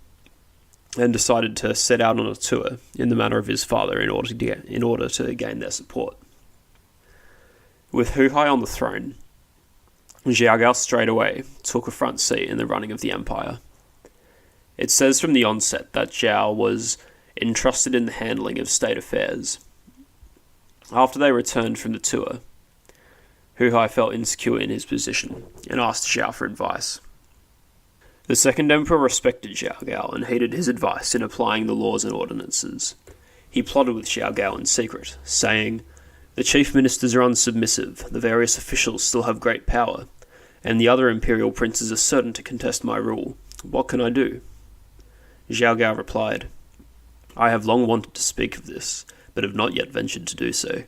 [SPEAKER 1] and decided to set out on a tour in the manner of his father in order to gain their support. With Hu Hai on the throne, Zhao Gao straight away took a front seat in the running of the empire. It says from the onset that Zhao was entrusted in the handling of state affairs. After they returned from the tour, Hu Hai felt insecure in his position and asked Zhao for advice. The second emperor respected Zhao Gao and heeded his advice in applying the laws and ordinances. He plotted with Zhao Gao in secret, saying, "The chief ministers are unsubmissive, the various officials still have great power, and the other imperial princes are certain to contest my rule. What can I do?" Zhao Gao replied, "I have long wanted to speak of this, but have not yet ventured to do so.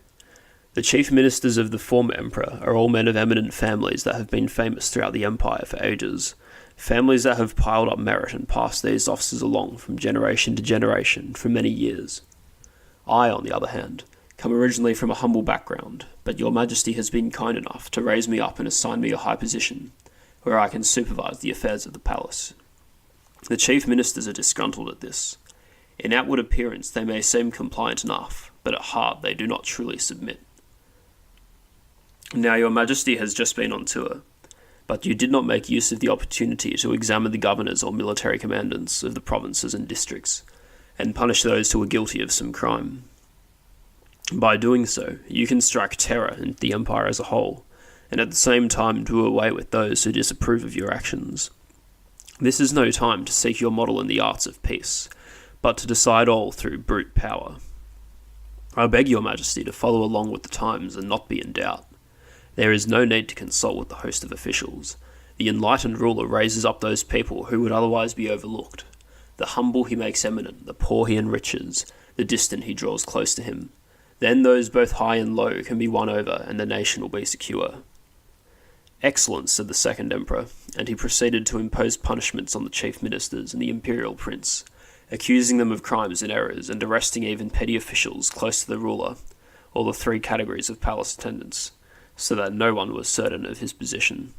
[SPEAKER 1] The chief ministers of the former emperor are all men of eminent families that have been famous throughout the empire for ages, families that have piled up merit and passed these offices along from generation to generation for many years. I, on the other hand, come originally from a humble background, but your majesty has been kind enough to raise me up and assign me a high position, where I can supervise the affairs of the palace. The chief ministers are disgruntled at this. In outward appearance they may seem compliant enough, but at heart they do not truly submit. Now your majesty has just been on tour, but you did not make use of the opportunity to examine the governors or military commandants of the provinces and districts, and punish those who were guilty of some crime. By doing so, you can strike terror into the empire as a whole, and at the same time do away with those who disapprove of your actions. This is no time to seek your model in the arts of peace, but to decide all through brute power. I beg your majesty to follow along with the times and not be in doubt. There is no need to consult with the host of officials. The enlightened ruler raises up those people who would otherwise be overlooked. The humble he makes eminent, the poor he enriches, the distant he draws close to him. Then those both high and low can be won over, and the nation will be secure." "Excellent," said the second emperor, and he proceeded to impose punishments on the chief ministers and the imperial prince, accusing them of crimes and errors, and arresting even petty officials close to the ruler, or the three categories of palace attendants, so that no one was certain of his position.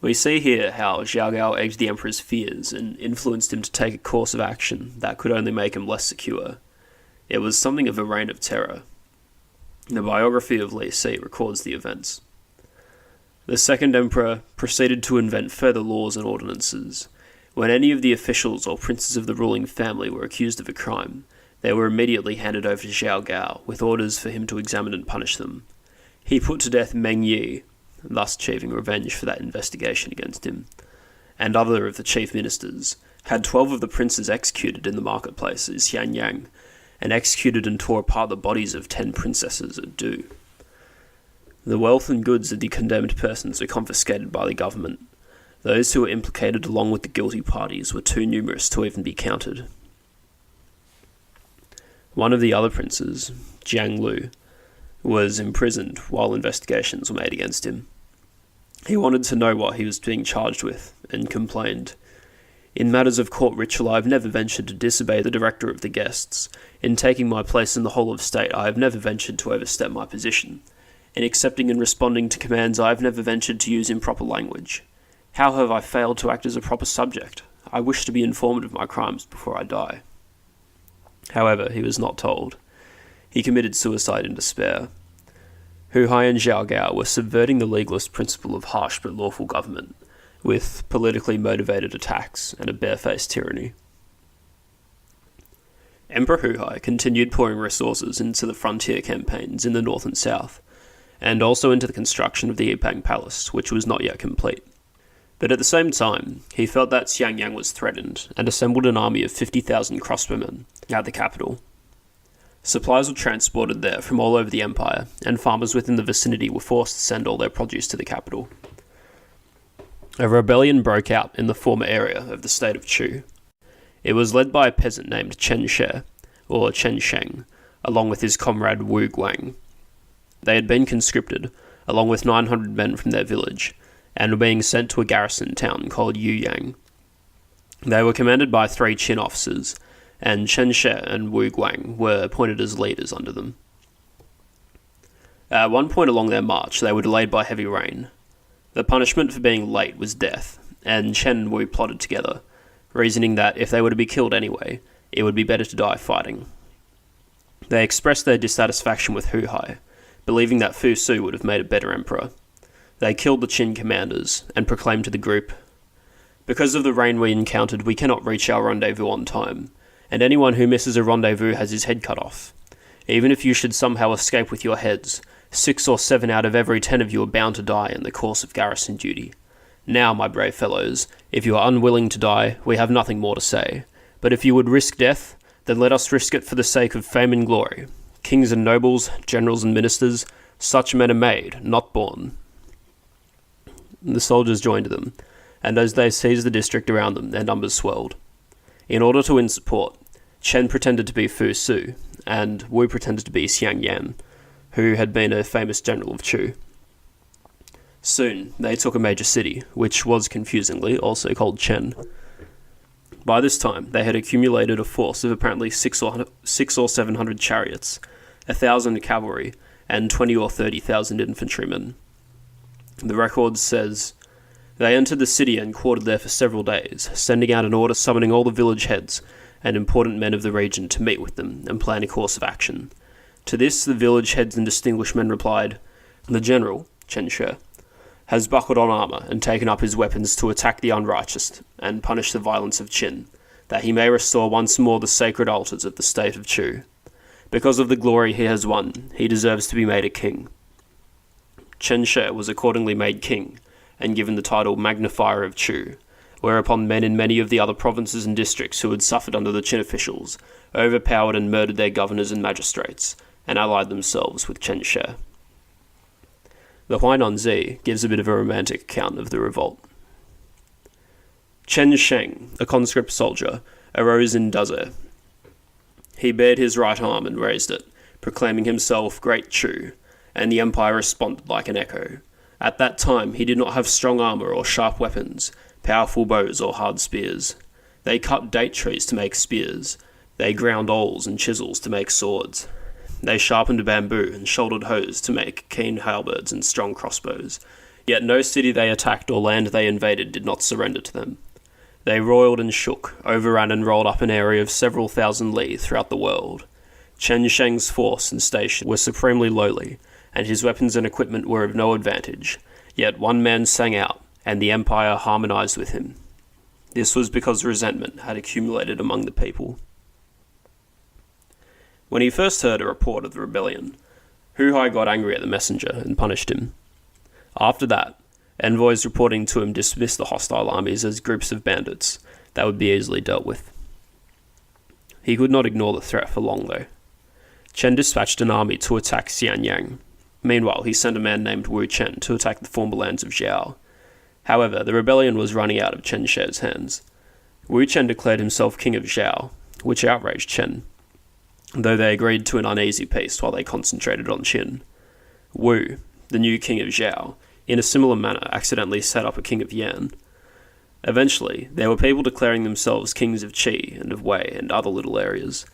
[SPEAKER 1] We see here how Zhao Gao egged the emperor's fears and influenced him to take a course of action that could only make him less secure. It was something of a reign of terror. The biography of Li Si records the events. The second emperor proceeded to invent further laws and ordinances. When any of the officials or princes of the ruling family were accused of a crime, they were immediately handed over to Zhao Gao, with orders for him to examine and punish them. He put to death Meng Yi, thus achieving revenge for that investigation against him, and other of the chief ministers, had 12 of the princes executed in the marketplace at Xianyang, and executed and tore apart the bodies of 10 princesses at Du. The wealth and goods of the condemned persons were confiscated by the government. Those who were implicated along with the guilty parties were too numerous to even be counted. One of the other princes, Jiang Lu, was imprisoned while investigations were made against him. He wanted to know what he was being charged with, and complained, "In matters of court ritual I have never ventured to disobey the director of the guests. In taking my place in the whole of state I have never ventured to overstep my position. In accepting and responding to commands I have never ventured to use improper language. How have I failed to act as a proper subject? I wish to be informed of my crimes before I die." However, he was not told. He committed suicide in despair. Hu Hai and Zhao Gao were subverting the legalist principle of harsh but lawful government, with politically motivated attacks and a barefaced tyranny. Emperor Hu Hai continued pouring resources into the frontier campaigns in the north and south, and also into the construction of the Epping Palace, which was not yet complete. But at the same time, he felt that Xiangyang was threatened, and assembled an army of 50,000 crossbowmen at the capital. Supplies were transported there from all over the empire, and farmers within the vicinity were forced to send all their produce to the capital. A rebellion broke out in the former area of the state of Chu. It was led by a peasant named Chen She, or Chen Sheng, along with his comrade Wu Guang. They had been conscripted, along with 900 men from their village, and were being sent to a garrison town called Yuyang. They were commanded by 3 Qin officers, and Chen She and Wu Guang were appointed as leaders under them. At one point along their march, they were delayed by heavy rain. The punishment for being late was death, and Chen and Wu plotted together, reasoning that if they were to be killed anyway, it would be better to die fighting. They expressed their dissatisfaction with Hu Hai, believing that Fu Su would have made a better emperor. They killed the Qin commanders, and proclaimed to the group, "Because of the rain we encountered, we cannot reach our rendezvous on time, and anyone who misses a rendezvous has his head cut off. Even if you should somehow escape with your heads, 6 or 7 out of every 10 of you are bound to die in the course of garrison duty. Now, my brave fellows, if you are unwilling to die, we have nothing more to say. But if you would risk death, then let us risk it for the sake of fame and glory. Kings and nobles, generals and ministers, such men are made, not born." The soldiers joined them, and as they seized the district around them, their numbers swelled. In order to win support, Chen pretended to be Fu Su, and Wu pretended to be Xiang Yan, who had been a famous general of Chu. Soon, they took a major city, which was confusingly also called Chen. By this time, they had accumulated a force of apparently 6 or 700 chariots, 1,000 cavalry, and 20 or 30,000 infantrymen. The record says, "They entered the city and quartered there for several days, sending out an order summoning all the village heads and important men of the region to meet with them and plan a course of action. To this, the village heads and distinguished men replied, 'The general, Chen She, has buckled on armour and taken up his weapons to attack the unrighteous and punish the violence of Qin, that he may restore once more the sacred altars of the state of Chu. Because of the glory he has won, he deserves to be made a king.' Chen She was accordingly made king, and given the title Magnifier of Chu, whereupon men in many of the other provinces and districts who had suffered under the Qin officials overpowered and murdered their governors and magistrates, and allied themselves with Chen She." The Huainan Zi gives a bit of a romantic account of the revolt. Chen Sheng, a conscript soldier, arose in Daze. He bared his right arm and raised it, proclaiming himself Great Chu, and the empire responded like an echo. At that time, he did not have strong armour or sharp weapons, powerful bows or hard spears. They cut date trees to make spears. They ground awls and chisels to make swords. They sharpened bamboo and shouldered hoes to make keen halberds and strong crossbows. Yet no city they attacked or land they invaded did not surrender to them. They roiled and shook, overran and rolled up an area of several thousand li throughout the world. Chen Sheng's force and station were supremely lowly, and his weapons and equipment were of no advantage. Yet one man sang out, and the empire harmonized with him. This was because resentment had accumulated among the people. When he first heard a report of the rebellion, Hu Hai got angry at the messenger and punished him. After that, envoys reporting to him dismissed the hostile armies as groups of bandits that would be easily dealt with. He could not ignore the threat for long, though. Chen dispatched an army to attack Xianyang. Meanwhile, he sent a man named Wu Chen to attack the former lands of Zhao. However, the rebellion was running out of Chen She's hands. Wu Chen declared himself king of Zhao, which outraged Chen, though they agreed to an uneasy peace while they concentrated on Qin. Wu, the new king of Zhao, in a similar manner accidentally set up a king of Yan. Eventually, there were people declaring themselves kings of Qi and of Wei and other little areas.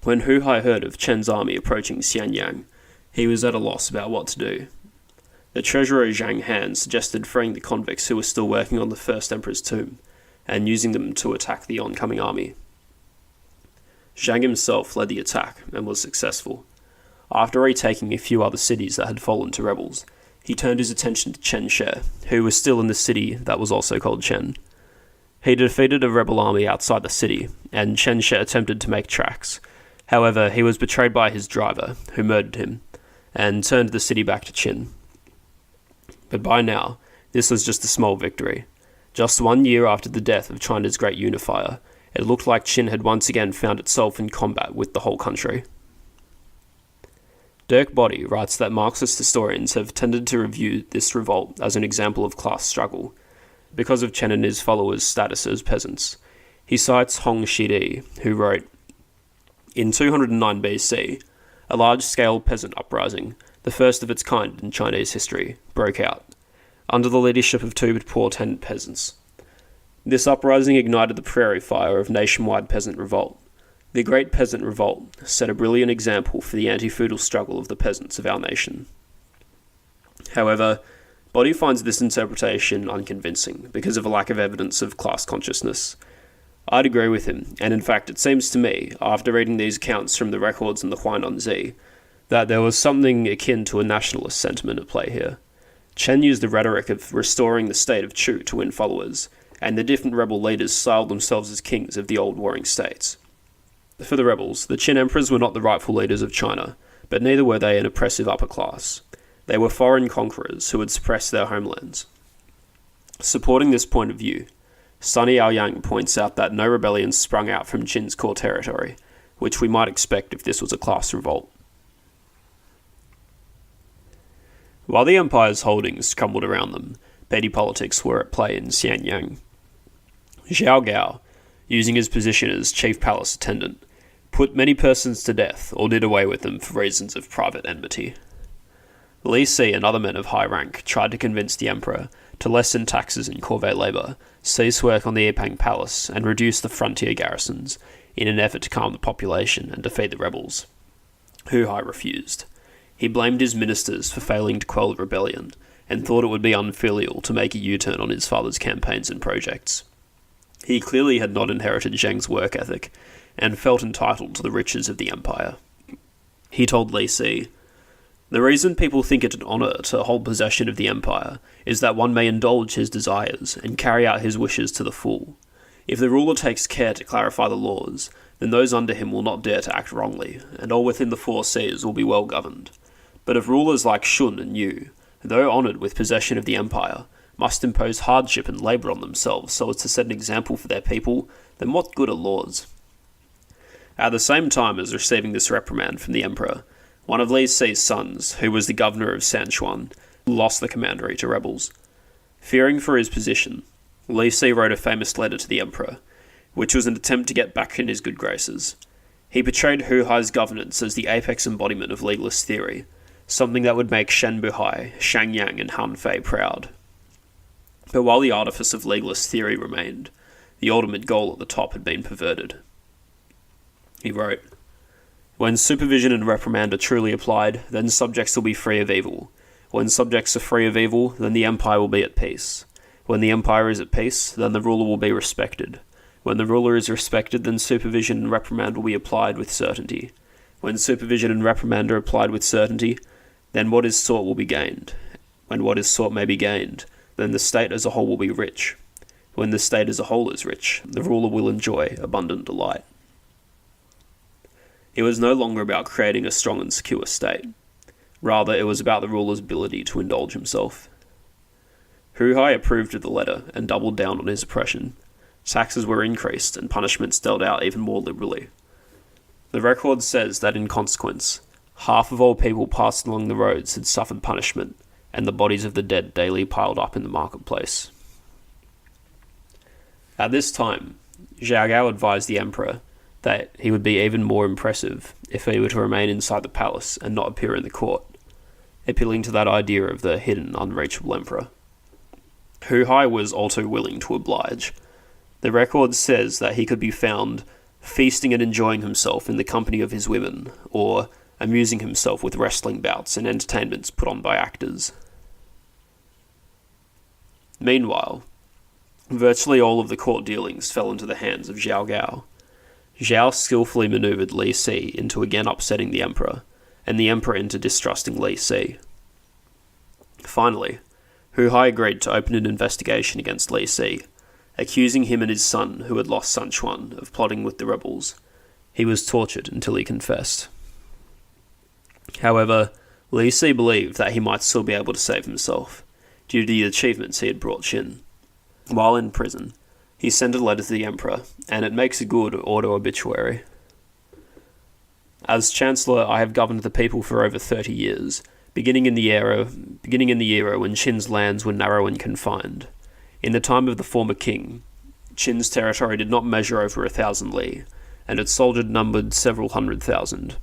[SPEAKER 1] When Hu Hai heard of Chen's army approaching Xianyang, he was at a loss about what to do. The treasurer Zhang Han suggested freeing the convicts who were still working on the first emperor's tomb, and using them to attack the oncoming army. Zhang himself led the attack, and was successful. After retaking a few other cities that had fallen to rebels, he turned his attention to Chen She, who was still in the city that was also called Chen. He defeated a rebel army outside the city, and Chen She attempted to make tracks. However, he was betrayed by his driver, who murdered him, and turned the city back to Qin. But by now, this was just a small victory. Just 1 year after the death of China's great unifier, it looked like Qin had once again found itself in combat with the whole country. Dirk Boddy writes that Marxist historians have tended to review this revolt as an example of class struggle, because of Chen and his followers' status as peasants. He cites Hong Shidi, who wrote, "In 209 BC, a large-scale peasant uprising, the first of its kind in Chinese history, broke out, under the leadership of two poor tenant peasants. This uprising ignited the prairie fire of nationwide peasant revolt. The Great Peasant Revolt set a brilliant example for the anti-feudal struggle of the peasants of our nation." However, Boddy finds this interpretation unconvincing because of a lack of evidence of class consciousness. I'd agree with him, and in fact it seems to me, after reading these accounts from the records in the Huainan Zi, that there was something akin to a nationalist sentiment at play here. Chen used the rhetoric of restoring the state of Chu to win followers, and the different rebel leaders styled themselves as kings of the old warring states. For the rebels, the Qin emperors were not the rightful leaders of China, but neither were they an oppressive upper class. They were foreign conquerors who had suppressed their homelands. Supporting this point of view, Sunny Aoyang points out that no rebellions sprung out from Qin's core territory, which we might expect if this was a class revolt. While the empire's holdings crumbled around them, petty politics were at play in Xianyang. Zhao Gao, using his position as chief palace attendant, put many persons to death or did away with them for reasons of private enmity. Li Si and other men of high rank tried to convince the emperor to lessen taxes and corvée labour, cease work on the Epping palace, and reduce the frontier garrisons in an effort to calm the population and defeat the rebels. Hu Hai refused. He blamed his ministers for failing to quell the rebellion, and thought it would be unfilial to make a U-turn on his father's campaigns and projects. He clearly had not inherited Zheng's work ethic, and felt entitled to the riches of the empire. He told Li Si, "The reason people think it an honour to hold possession of the empire is that one may indulge his desires and carry out his wishes to the full. If the ruler takes care to clarify the laws, then those under him will not dare to act wrongly, and all within the four seas will be well governed. But if rulers like Shun and Yu, though honoured with possession of the empire, must impose hardship and labour on themselves so as to set an example for their people, then what good are laws?" At the same time as receiving this reprimand from the emperor, one of Li Si's sons, who was the governor of Sanchuan, lost the commandery to rebels. Fearing for his position, Li Si wrote a famous letter to the emperor, which was an attempt to get back in his good graces. He portrayed Hu Hai's governance as the apex embodiment of legalist theory, something that would make Shen Buhai, Shang Yang, and Han Fei proud. But while the artifice of legalist theory remained, the ultimate goal at the top had been perverted. He wrote, "When supervision and reprimand are truly applied, then subjects will be free of evil. When subjects are free of evil, then the empire will be at peace. When the empire is at peace, then the ruler will be respected. When the ruler is respected, then supervision and reprimand will be applied with certainty. When supervision and reprimand are applied with certainty, then what is sought will be gained. When what is sought may be gained, then the state as a whole will be rich. When the state as a whole is rich, the ruler will enjoy abundant delight." It was no longer about creating a strong and secure state. Rather, it was about the ruler's ability to indulge himself. Hu Hai approved of the letter and doubled down on his oppression. Taxes were increased and punishments dealt out even more liberally. The record says that in consequence, half of all people passing along the roads had suffered punishment, and the bodies of the dead daily piled up in the marketplace. At this time, Zhao Gao advised the emperor that he would be even more impressive if he were to remain inside the palace and not appear in the court, appealing to that idea of the hidden, unreachable emperor. Hu Hai was all too willing to oblige. The record says that he could be found feasting and enjoying himself in the company of his women, or amusing himself with wrestling bouts and entertainments put on by actors. Meanwhile, virtually all of the court dealings fell into the hands of Zhao Gao. Zhao skillfully manoeuvred Li Si into again upsetting the emperor, and the emperor into distrusting Li Si. Finally, Hu Hai agreed to open an investigation against Li Si, accusing him and his son, who had lost Sanchuan, of plotting with the rebels. He was tortured until he confessed. However, Li Si believed that he might still be able to save himself, due to the achievements he had brought Qin. While in prison, he sent a letter to the emperor, and it makes a good auto-obituary. As Chancellor, I have governed the people for over 30 years, beginning in the era when Qin's lands were narrow and confined. In the time of the former king, Qin's territory did not measure over 1,000 li, and its soldiers numbered several 100,000.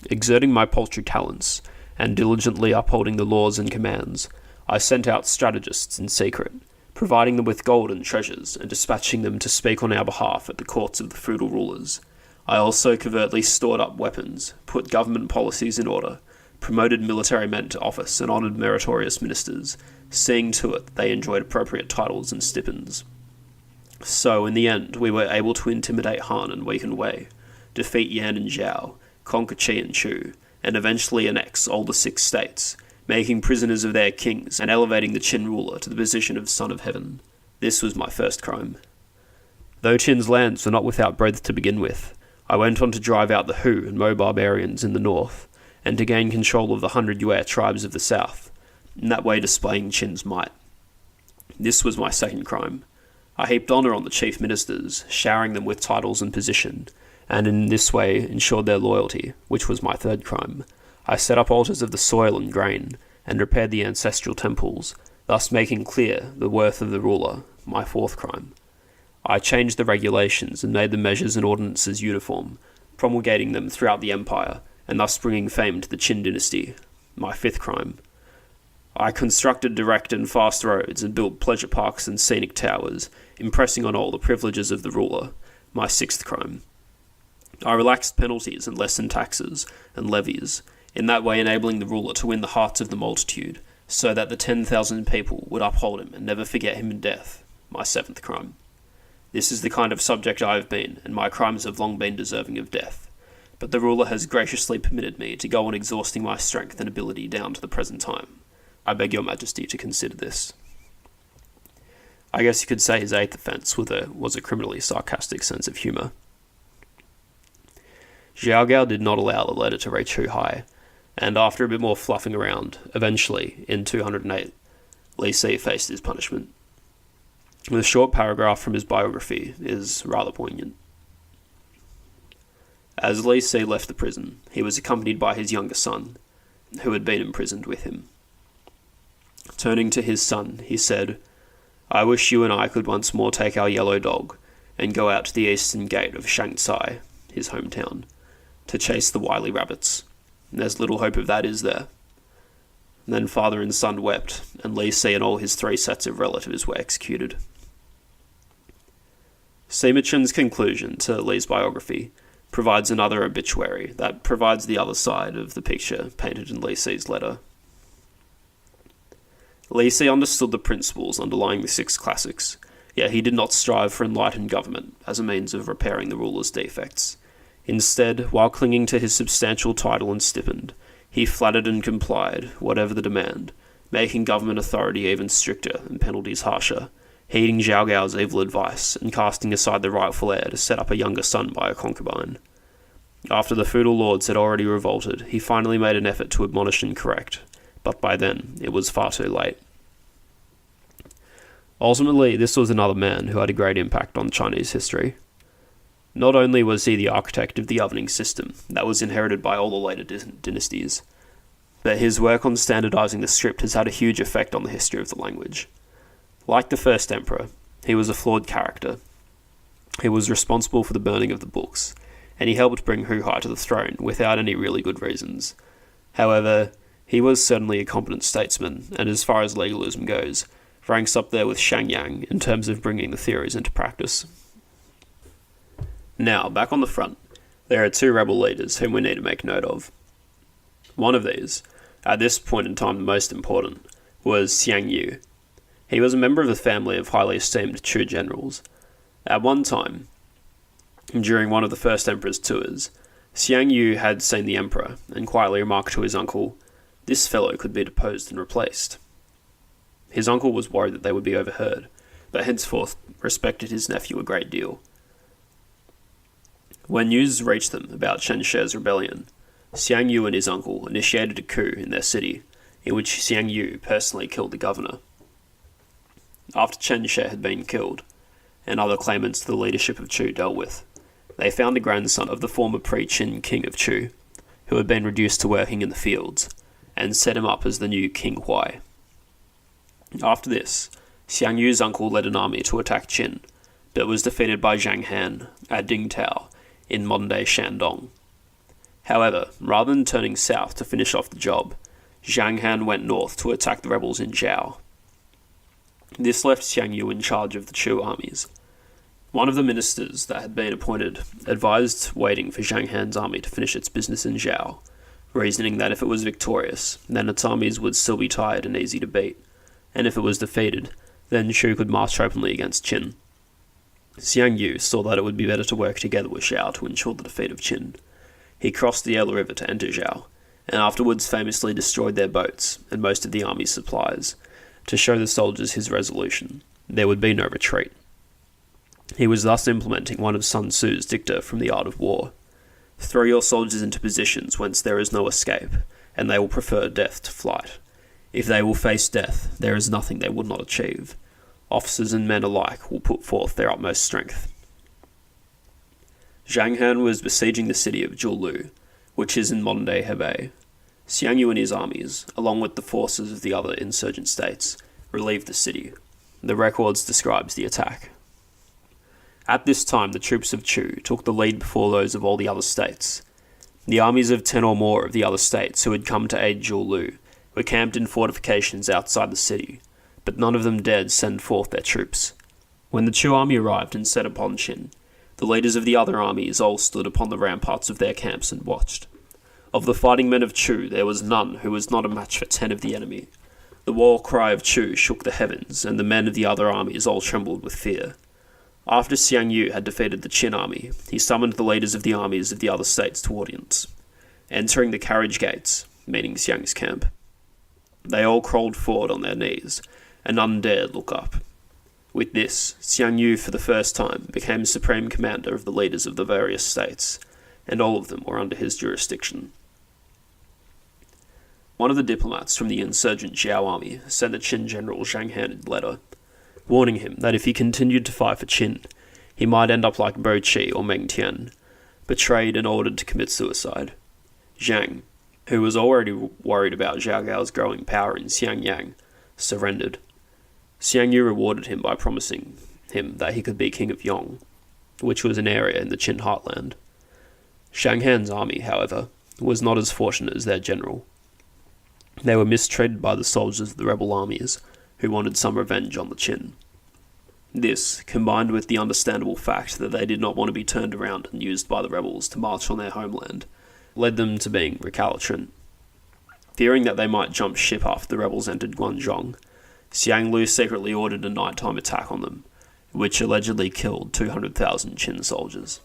[SPEAKER 1] Exerting my paltry talents, and diligently upholding the laws and commands, I sent out strategists in secret, providing them with gold and treasures, and dispatching them to speak on our behalf at the courts of the feudal rulers. I also covertly stored up weapons, put government policies in order, promoted military men to office, and honoured meritorious ministers, seeing to it that they enjoyed appropriate titles and stipends. So, in the end, we were able to intimidate Han and weaken Wei, defeat Yan and Zhao, conquer Qi and Chu, and eventually annex all the 6 states, making prisoners of their kings and elevating the Qin ruler to the position of Son of Heaven. This was my first crime. Though Qin's lands were not without breadth to begin with, I went on to drive out the Hu and Mo barbarians in the north, and to gain control of the 100 Yue tribes of the south, in that way displaying Qin's might. This was my second crime. I heaped honour on the chief ministers, showering them with titles and position, and in this way ensured their loyalty, which was my third crime. I set up altars of the soil and grain, and repaired the ancestral temples, thus making clear the worth of the ruler, my fourth crime. I changed the regulations and made the measures and ordinances uniform, promulgating them throughout the empire, and thus bringing fame to the Qin dynasty, my fifth crime. I constructed direct and fast roads and built pleasure parks and scenic towers, impressing on all the privileges of the ruler, my sixth crime. I relaxed penalties and lessened taxes and levies, in that way enabling the ruler to win the hearts of the multitude, so that the 10,000 people would uphold him and never forget him in death, my seventh crime. This is the kind of subject I have been, and my crimes have long been deserving of death. But the ruler has graciously permitted me to go on exhausting my strength and ability down to the present time. I beg your majesty to consider this. I guess you could say his eighth offence was a criminally sarcastic sense of humour. Zhao did not allow the letter to reach Hu Hai, and after a bit more fluffing around, eventually, in 208, Li Si faced his punishment. The short paragraph from his biography is rather poignant. As Li Si left the prison, he was accompanied by his younger son, who had been imprisoned with him. Turning to his son, he said, "I wish you and I could once more take our yellow dog and go out to the eastern gate of Shanghai, his hometown, to chase the wily rabbits. There's little hope of that, is there?" Then father and son wept, and Li Si and all his 3 sets of relatives were executed. Sima Qian's conclusion to Li's biography provides another obituary that provides the other side of the picture painted in Li Si's letter. Li Si understood the principles underlying the 6 classics, yet he did not strive for enlightened government as a means of repairing the ruler's defects. Instead, while clinging to his substantial title and stipend, he flattered and complied, whatever the demand, making government authority even stricter and penalties harsher, heeding Zhao Gao's evil advice and casting aside the rightful heir to set up a younger son by a concubine. After the feudal lords had already revolted, he finally made an effort to admonish and correct, but by then it was far too late. Ultimately, this was another man who had a great impact on Chinese history. Not only was he the architect of the governing system that was inherited by all the later dynasties, but his work on standardizing the script has had a huge effect on the history of the language. Like the first emperor, he was a flawed character. He was responsible for the burning of the books, and he helped bring Hu Hai to the throne without any really good reasons. However, he was certainly a competent statesman, and as far as legalism goes, ranks up there with Shang Yang in terms of bringing the theories into practice. Now, back on the front, there are 2 rebel leaders whom we need to make note of. One of these, at this point in time the most important, was Xiang Yu. He was a member of the family of highly esteemed Chu generals. At one time, during one of the first emperor's tours, Xiang Yu had seen the emperor and quietly remarked to his uncle, "This fellow could be deposed and replaced." His uncle was worried that they would be overheard, but henceforth respected his nephew a great deal. When news reached them about Chen She's rebellion, Xiang Yu and his uncle initiated a coup in their city, in which Xiang Yu personally killed the governor. After Chen She had been killed, and other claimants to the leadership of Chu dealt with, they found the grandson of the former pre-Qin king of Chu, who had been reduced to working in the fields, and set him up as the new King Huai. After this, Xiang Yu's uncle led an army to attack Qin, but was defeated by Zhang Han at Dingtao in modern-day Shandong. However, rather than turning south to finish off the job, Zhang Han went north to attack the rebels in Zhao. This left Xiang Yu in charge of the Chu armies. One of the ministers that had been appointed advised waiting for Zhang Han's army to finish its business in Zhao, reasoning that if it was victorious, then its armies would still be tired and easy to beat, and if it was defeated, then Chu could march openly against Qin. Xiang Yu saw that it would be better to work together with Zhao to ensure the defeat of Qin. He crossed the Yellow River to enter Zhao, and afterwards famously destroyed their boats and most of the army's supplies, to show the soldiers his resolution. There would be no retreat. He was thus implementing one of Sun Tzu's dicta from The Art of War. Throw your soldiers into positions whence there is no escape, and they will prefer death to flight. If they will face death, there is nothing they will not achieve. Officers and men alike will put forth their utmost strength. Zhang Han was besieging the city of Zhulu, which is in modern-day Hebei. Xiang Yu and his armies, along with the forces of the other insurgent states, relieved the city. The records describes the attack. At this time, the troops of Chu took the lead before those of all the other states. The armies of 10 or more of the other states who had come to aid Zhulu were camped in fortifications outside the city, but none of them dared send forth their troops. When the Chu army arrived and set upon Qin, the leaders of the other armies all stood upon the ramparts of their camps and watched. Of the fighting men of Chu, there was none who was not a match for 10 of the enemy. The war cry of Chu shook the heavens, and the men of the other armies all trembled with fear. After Xiang Yu had defeated the Qin army, he summoned the leaders of the armies of the other states to audience. Entering the carriage gates, meaning Xiang's camp, they all crawled forward on their knees, and none dared look up. With this, Xiang Yu for the first time became supreme commander of the leaders of the various states, and all of them were under his jurisdiction. One of the diplomats from the insurgent Zhao army sent the Qin general Zhang Han a letter, warning him that if he continued to fight for Qin, he might end up like Bo Qi or Meng Tian, betrayed and ordered to commit suicide. Zhang, who was already worried about Zhao Gao's growing power in Xiangyang, surrendered. Xiang Yu rewarded him by promising him that he could be king of Yong, which was an area in the Qin heartland. Zhang Han's army, however, was not as fortunate as their general. They were mistreated by the soldiers of the rebel armies, who wanted some revenge on the Qin. This, combined with the understandable fact that they did not want to be turned around and used by the rebels to march on their homeland, led them to being recalcitrant. Fearing that they might jump ship after the rebels entered Guangzhong, Xiang Lu secretly ordered a nighttime attack on them, which allegedly killed 200,000 Qin soldiers.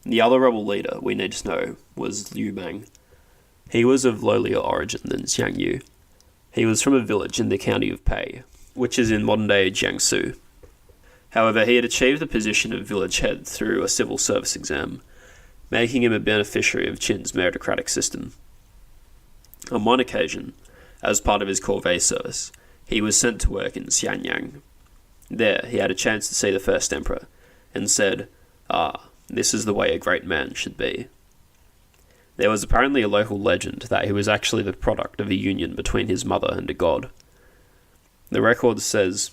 [SPEAKER 1] The other rebel leader we need to know was Liu Bang. He was of lowlier origin than Xiang Yu. He was from a village in the county of Pei, which is in modern-day Jiangsu. However, he had achieved the position of village head through a civil service exam, making him a beneficiary of Qin's meritocratic system. On one occasion, as part of his corvée service, he was sent to work in Xianyang. There, he had a chance to see the first emperor, and said, this is the way a great man should be." There was apparently a local legend that he was actually the product of a union between his mother and a god. The record says,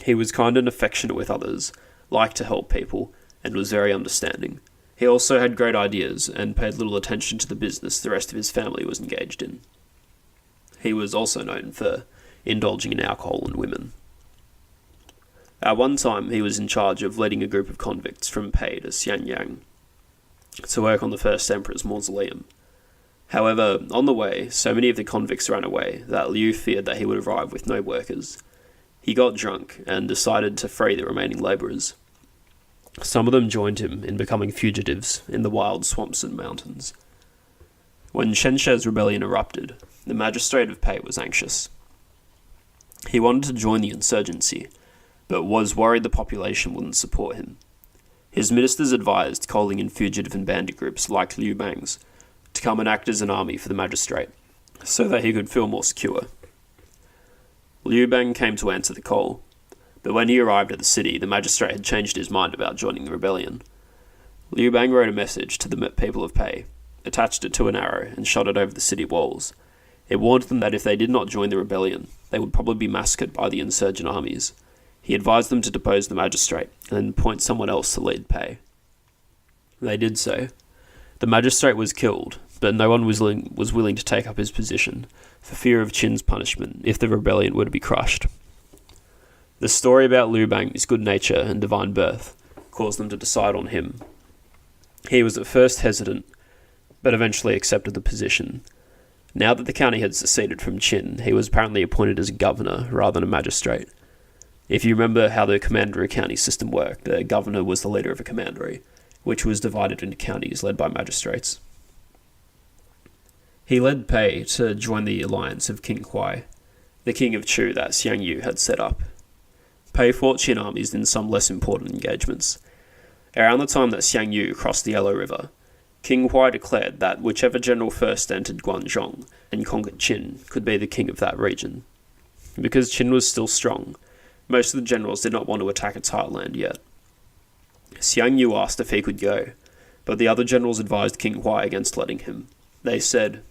[SPEAKER 1] "He was kind and affectionate with others, liked to help people, and was very understanding. He also had great ideas, and paid little attention to the business the rest of his family was engaged in." He was also known for indulging in alcohol and women. At one time, he was in charge of leading a group of convicts from Pei to Xianyang to work on the first emperor's mausoleum. However, on the way, so many of the convicts ran away that Liu feared that he would arrive with no workers. He got drunk and decided to free the remaining labourers. Some of them joined him in becoming fugitives in the wild swamps and mountains. When Chen She's rebellion erupted, the magistrate of Pei was anxious. He wanted to join the insurgency, but was worried the population wouldn't support him. His ministers advised calling in fugitive and bandit groups like Liu Bang's to come and act as an army for the magistrate, so that he could feel more secure. Liu Bang came to answer the call, but when he arrived at the city, the magistrate had changed his mind about joining the rebellion. Liu Bang wrote a message to the people of Pei, attached it to an arrow, and shot it over the city walls. It warned them that if they did not join the rebellion, they would probably be massacred by the insurgent armies. He advised them to depose the magistrate and then appoint someone else to lead Pei. They did so. The magistrate was killed, but no one was willing to take up his position, for fear of Qin's punishment if the rebellion were to be crushed. The story about Liu Bang's good nature and divine birth caused them to decide on him. He was at first hesitant, but eventually accepted the position. Now that the county had seceded from Qin, he was apparently appointed as a governor rather than a magistrate. If you remember how the commandery county system worked, the governor was the leader of a commandery, which was divided into counties led by magistrates. He led Pei to join the alliance of King Huai, the king of Chu that Xiang Yu had set up. Pei fought Qin armies in some less important engagements. Around the time that Xiang Yu crossed the Yellow River, King Huai declared that whichever general first entered Guangzhong and conquered Qin could be the king of that region. Because Qin was still strong, most of the generals did not want to attack its heartland yet. Xiang Yu asked if he could go, but the other generals advised King Huai against letting him. They said,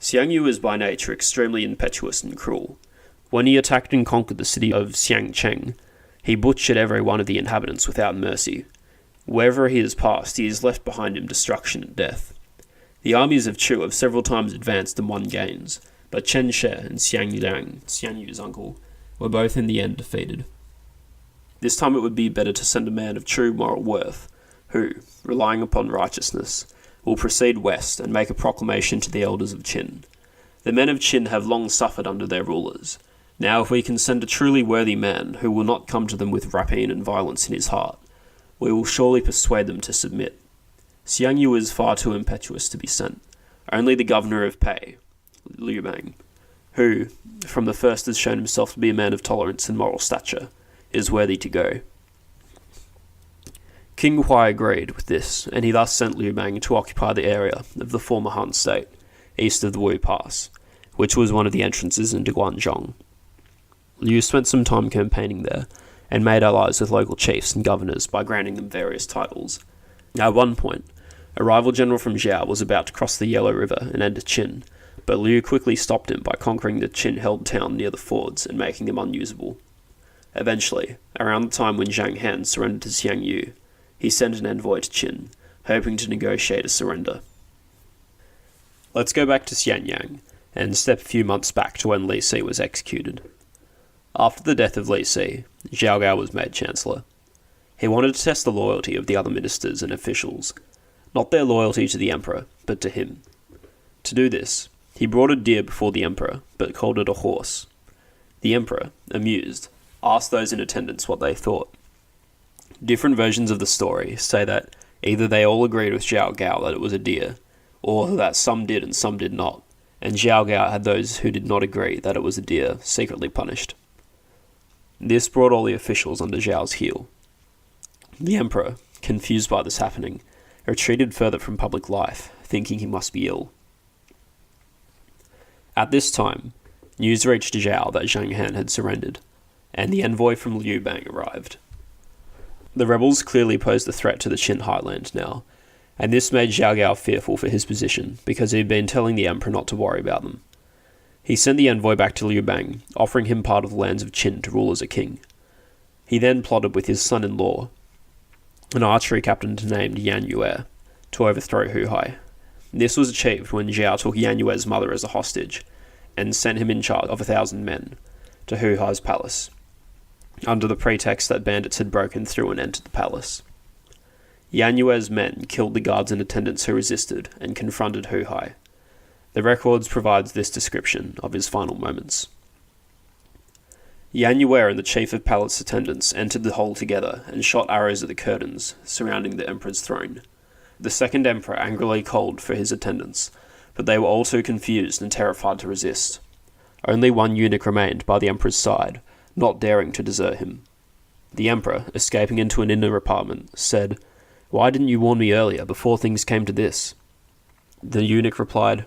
[SPEAKER 1] "Xiang Yu is by nature extremely impetuous and cruel. When he attacked and conquered the city of Cheng, he butchered every one of the inhabitants without mercy. Wherever he has passed, he has left behind him destruction and death. The armies of Chu have several times advanced and won gains, but Chen She and Xiang Liang, Xiang Yu's uncle, were both in the end defeated. This time it would be better to send a man of true moral worth, who, relying upon righteousness, will proceed west and make a proclamation to the elders of Qin. The men of Qin have long suffered under their rulers. Now if we can send a truly worthy man who will not come to them with rapine and violence in his heart, we will surely persuade them to submit. Xiang Yu is far too impetuous to be sent. Only the governor of Pei, Liu Bang, who, from the first has shown himself to be a man of tolerance and moral stature, is worthy to go." King Huai agreed with this, and he thus sent Liu Bang to occupy the area of the former Han state, east of the Wu Pass, which was one of the entrances into Guangzhong. Liu spent some time campaigning there, and made allies with local chiefs and governors by granting them various titles. At one point, a rival general from Zhao was about to cross the Yellow River and enter Qin, but Liu quickly stopped him by conquering the Qin-held town near the fords and making them unusable. Eventually, around the time when Zhang Han surrendered to Xiang Yu, he sent an envoy to Qin, hoping to negotiate a surrender. Let's go back to Xianyang, and step a few months back to when Li Si was executed. After the death of Li Si, Zhao Gao was made chancellor. He wanted to test the loyalty of the other ministers and officials, not their loyalty to the emperor, but to him. To do this, he brought a deer before the emperor, but called it a horse. The emperor, amused, asked those in attendance what they thought. Different versions of the story say that either they all agreed with Zhao Gao that it was a deer, or that some did and some did not, and Zhao Gao had those who did not agree that it was a deer secretly punished. This brought all the officials under Zhao's heel. The emperor, confused by this happening, retreated further from public life, thinking he must be ill. At this time, news reached Zhao that Zhang Han had surrendered, and the envoy from Liu Bang arrived. The rebels clearly posed a threat to the Qin highland now, and this made Zhao Gao fearful for his position, because he had been telling the emperor not to worry about them. He sent the envoy back to Liu Bang, offering him part of the lands of Qin to rule as a king. He then plotted with his son-in-law, an archery captain named Yan Yue, to overthrow Hu Hai. This was achieved when Zhao took Yan Yue's mother as a hostage, and sent him in charge of 1,000 men to Hu Hai's palace, under the pretext that bandits had broken through and entered the palace. Yan Yue's men killed the guards and attendants who resisted and confronted Hu Hai. The records provides this description of his final moments. Yan Yue and the chief of palace attendants entered the hall together and shot arrows at the curtains surrounding the emperor's throne. The second emperor angrily called for his attendants, but they were all too confused and terrified to resist. Only one eunuch remained by the emperor's side, not daring to desert him. The emperor, escaping into an inner apartment, said, "Why didn't you warn me earlier, before things came to this?" The eunuch replied,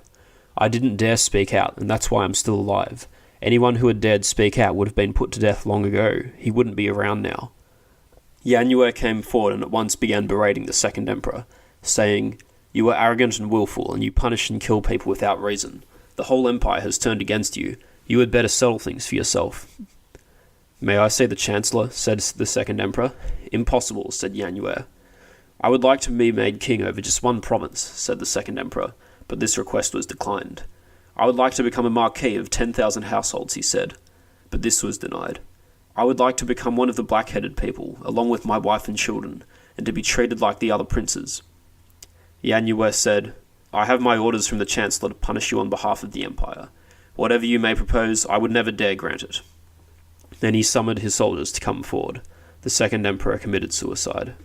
[SPEAKER 1] "I didn't dare speak out, and that's why I'm still alive. Anyone who had dared speak out would have been put to death long ago. He wouldn't be around now." Langmuir came forward and at once began berating the second emperor, saying, "You are arrogant and willful, and you punish and kill people without reason. The whole empire has turned against you. You had better settle things for yourself." "May I see the Chancellor?" said the second emperor. "Impossible," said Langmuir. "I would like to be made king over just one province," said the second emperor, but this request was declined. "I would like to become a marquis of 10,000 households," he said, but this was denied. "I would like to become one of the black-headed people, along with my wife and children, and to be treated like the other princes." Langmuir said, "I have my orders from the Chancellor to punish you on behalf of the Empire. Whatever you may propose, I would never dare grant it." Then he summoned his soldiers to come forward. The second emperor committed suicide.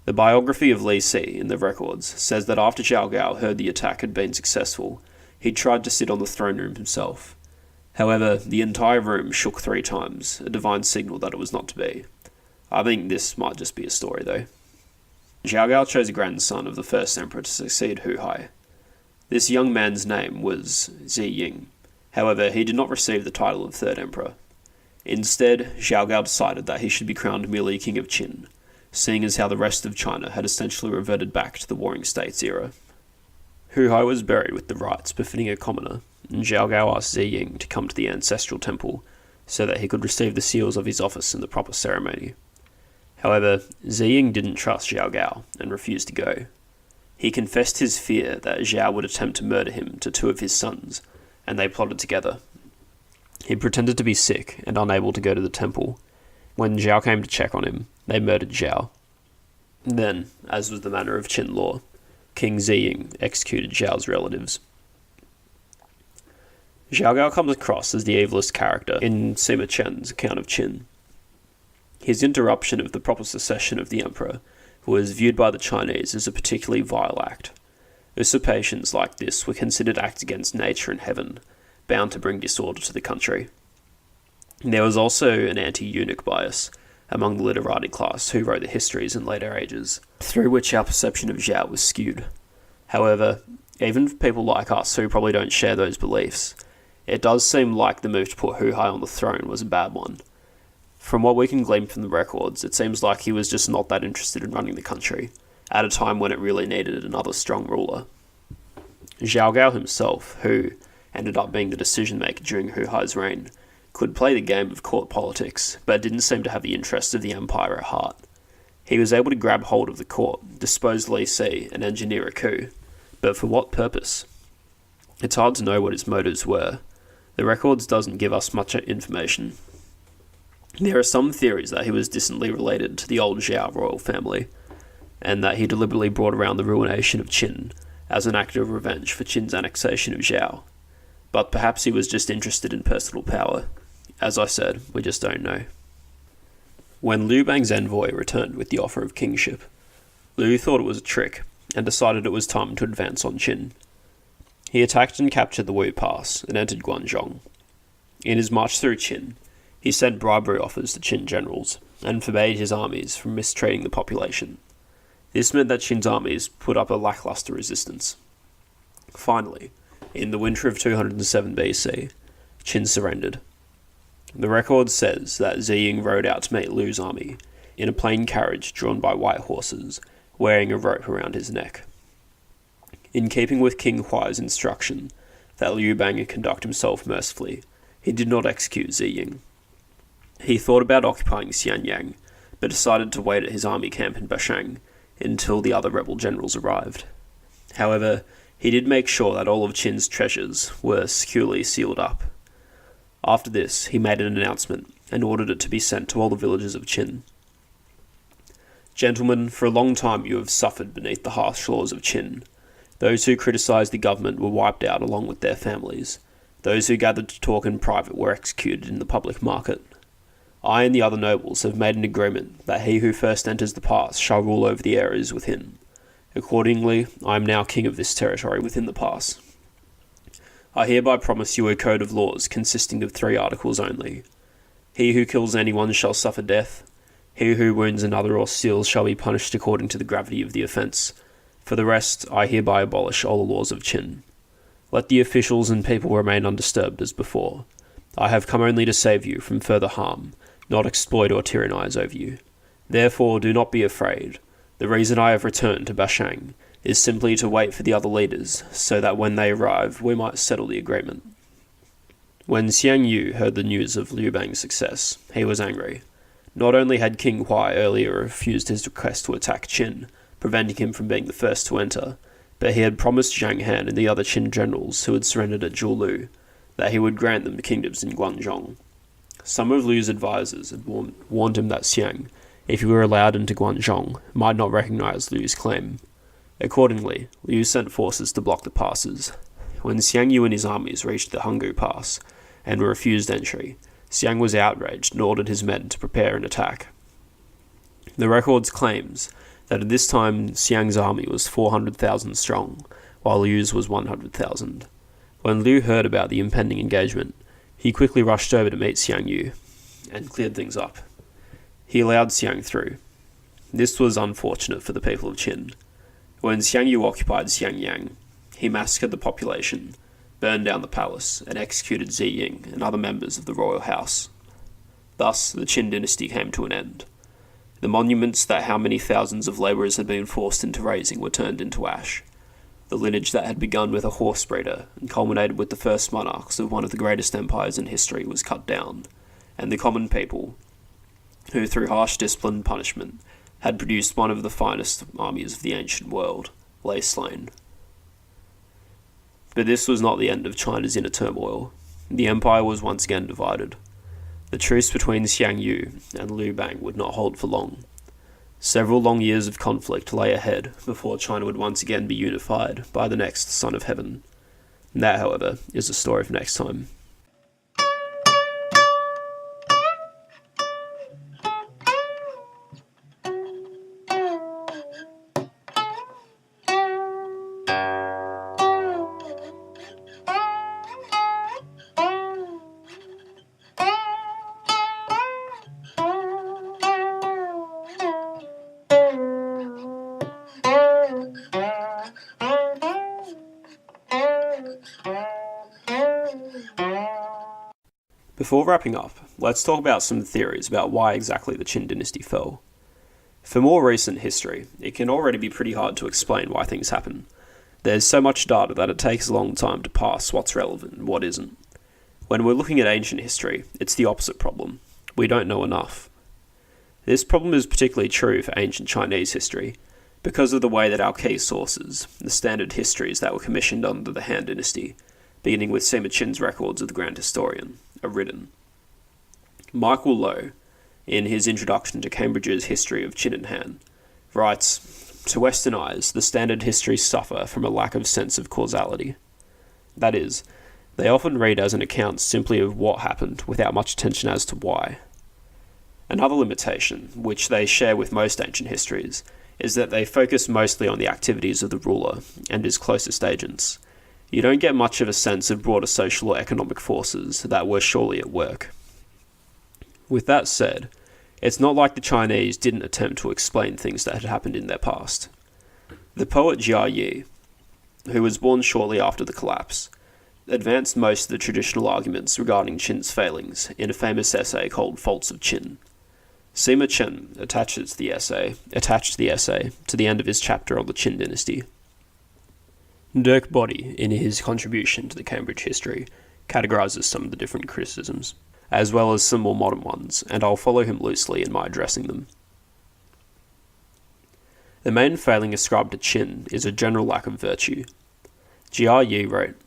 [SPEAKER 1] The biography of Li Si in the records says that after Zhao Gao heard the attack had been successful, he tried to sit on the throne room himself. However, the entire room shook 3 times, a divine signal that it was not to be. I think this might just be a story, though. Zhao Gao chose a grandson of the first emperor to succeed Hu Hai. This young man's name was Jing. However, he did not receive the title of third emperor. Instead, Zhao Gao decided that he should be crowned merely king of Qin, seeing as how the rest of China had essentially reverted back to the Warring States era. Hu Hai was buried with the rites befitting a commoner, and Zhao Gao asked Jing to come to the ancestral temple so that he could receive the seals of his office in the proper ceremony. However, Jing didn't trust Zhao Gao and refused to go. He confessed his fear that Zhao would attempt to murder him to 2 of his sons, and they plotted together. He pretended to be sick and unable to go to the temple. When Zhao came to check on him, they murdered Zhao. Then, as was the manner of Qin law, King Jing executed Zhao's relatives. Zhao Gao comes across as the evilest character in Sima Qian's account of Qin. His interruption of the proper succession of the emperor was viewed by the Chinese as a particularly vile act. Usurpations like this were considered acts against nature and heaven, bound to bring disorder to the country. There was also an anti-eunuch bias among the literati class who wrote the histories in later ages, through which our perception of Zhao was skewed. However, even for people like us who probably don't share those beliefs, it does seem like the move to put Hu Hai on the throne was a bad one. From what we can glean from the records, it seems like he was just not that interested in running the country, at a time when it really needed another strong ruler. Zhao Gao himself, who ended up being the decision-maker during Hu Hai's reign, could play the game of court politics, but didn't seem to have the interests of the empire at heart. He was able to grab hold of the court, dispose Li Si, and engineer a coup, but for what purpose? It's hard to know what his motives were. The records doesn't give us much information. There are some theories that he was distantly related to the old Zhao royal family, and that he deliberately brought around the ruination of Qin as an act of revenge for Qin's annexation of Zhao. But perhaps he was just interested in personal power. As I said, we just don't know. When Liu Bang's envoy returned with the offer of kingship, Liu thought it was a trick, and decided it was time to advance on Qin. He attacked and captured the Wu Pass, and entered Guangzhong. In his march through Qin, he sent bribery offers to Qin generals, and forbade his armies from mistreating the population. This meant that Qin's armies put up a lackluster resistance. Finally, in the winter of 207 BC, Qin surrendered. The record says that Jing rode out to meet Liu's army, in a plain carriage drawn by white horses, wearing a rope around his neck. In keeping with King Huai's instruction that Liu Bang conduct himself mercifully, he did not execute Jing. He thought about occupying Xianyang, but decided to wait at his army camp in Bashang until the other rebel generals arrived. However, he did make sure that all of Qin's treasures were securely sealed up. After this, he made an announcement and ordered it to be sent to all the villages of Qin. "Gentlemen, for a long time you have suffered beneath the harsh laws of Qin. Those who criticised the government were wiped out along with their families. Those who gathered to talk in private were executed in the public market. I and the other nobles have made an agreement that he who first enters the pass shall rule over the areas within. Accordingly, I am now king of this territory within the pass. I hereby promise you a code of laws consisting of 3 articles only. He who kills anyone shall suffer death. He who wounds another or steals shall be punished according to the gravity of the offence. For the rest, I hereby abolish all the laws of Qin. Let the officials and people remain undisturbed as before. I have come only to save you from further harm, not exploit or tyrannize over you. Therefore, do not be afraid. The reason I have returned to Bashang is simply to wait for the other leaders, so that when they arrive, we might settle the agreement. When Xiang Yu heard the news of Liu Bang's success, he was angry. Not only had King Huai earlier refused his request to attack Qin, preventing him from being the first to enter, but he had promised Zhang Han and the other Qin generals who had surrendered at Zhulu that he would grant them the kingdoms in Guangzhong. Some of Liu's advisors had warned him that Xiang, if he were allowed into Guangzhong, might not recognize Liu's claim. Accordingly, Liu sent forces to block the passes. When Xiang Yu and his armies reached the Hungu Pass and were refused entry, Xiang was outraged and ordered his men to prepare an attack. The records claims that at this time Xiang's army was 400,000 strong, while Liu's was 100,000. When Liu heard about the impending engagement, he quickly rushed over to meet Xiang Yu and cleared things up. He allowed Xiang through. This was unfortunate for the people of Qin. When Xiang Yu occupied Xiangyang, he massacred the population, burned down the palace, and executed Jing and other members of the royal house. Thus, the Qin dynasty came to an end. The monuments that how many thousands of labourers had been forced into raising were turned into ash. The lineage that had begun with a horse breeder and culminated with the first monarchs of one of the greatest empires in history was cut down, and the common people, who through harsh discipline and punishment had produced one of the finest armies of the ancient world, lay slain. But this was not the end of China's inner turmoil. The empire was once again divided. The truce between Xiang Yu and Liu Bang would not hold for long. Several long years of conflict lay ahead before China would once again be unified by the next Son of Heaven. That, however, is a story for next time. Before wrapping up, let's talk about some theories about why exactly the Qin dynasty fell. For more recent history, it can already be pretty hard to explain why things happen. There's so much data that it takes a long time to parse what's relevant and what isn't. When we're looking at ancient history, it's the opposite problem. We don't know enough. This problem is particularly true for ancient Chinese history, because of the way that our key sources, the standard histories that were commissioned under the Han dynasty, beginning with Sima Qin's records of the Grand Historian, are written. Michael Lowe, in his introduction to Cambridge's History of Qin and Han, writes, "To Western eyes, the standard histories suffer from a lack of sense of causality. That is, they often read as an account simply of what happened without much attention as to why. Another limitation, which they share with most ancient histories, is that they focus mostly on the activities of the ruler and his closest agents. You don't get much of a sense of broader social or economic forces that were surely at work. With that said, it's not like the Chinese didn't attempt to explain things that had happened in their past. The poet Jia Yi, who was born shortly after the collapse, advanced most of the traditional arguments regarding Qin's failings in a famous essay called Faults of Qin. Sima Qin attached the essay to the end of his chapter on the Qin dynasty. Dirk Body, in his contribution to the Cambridge history, categorises some of the different criticisms, as well as some more modern ones, and I'll follow him loosely in my addressing them. The main failing ascribed to Qin is a general lack of virtue. Jia Yi wrote,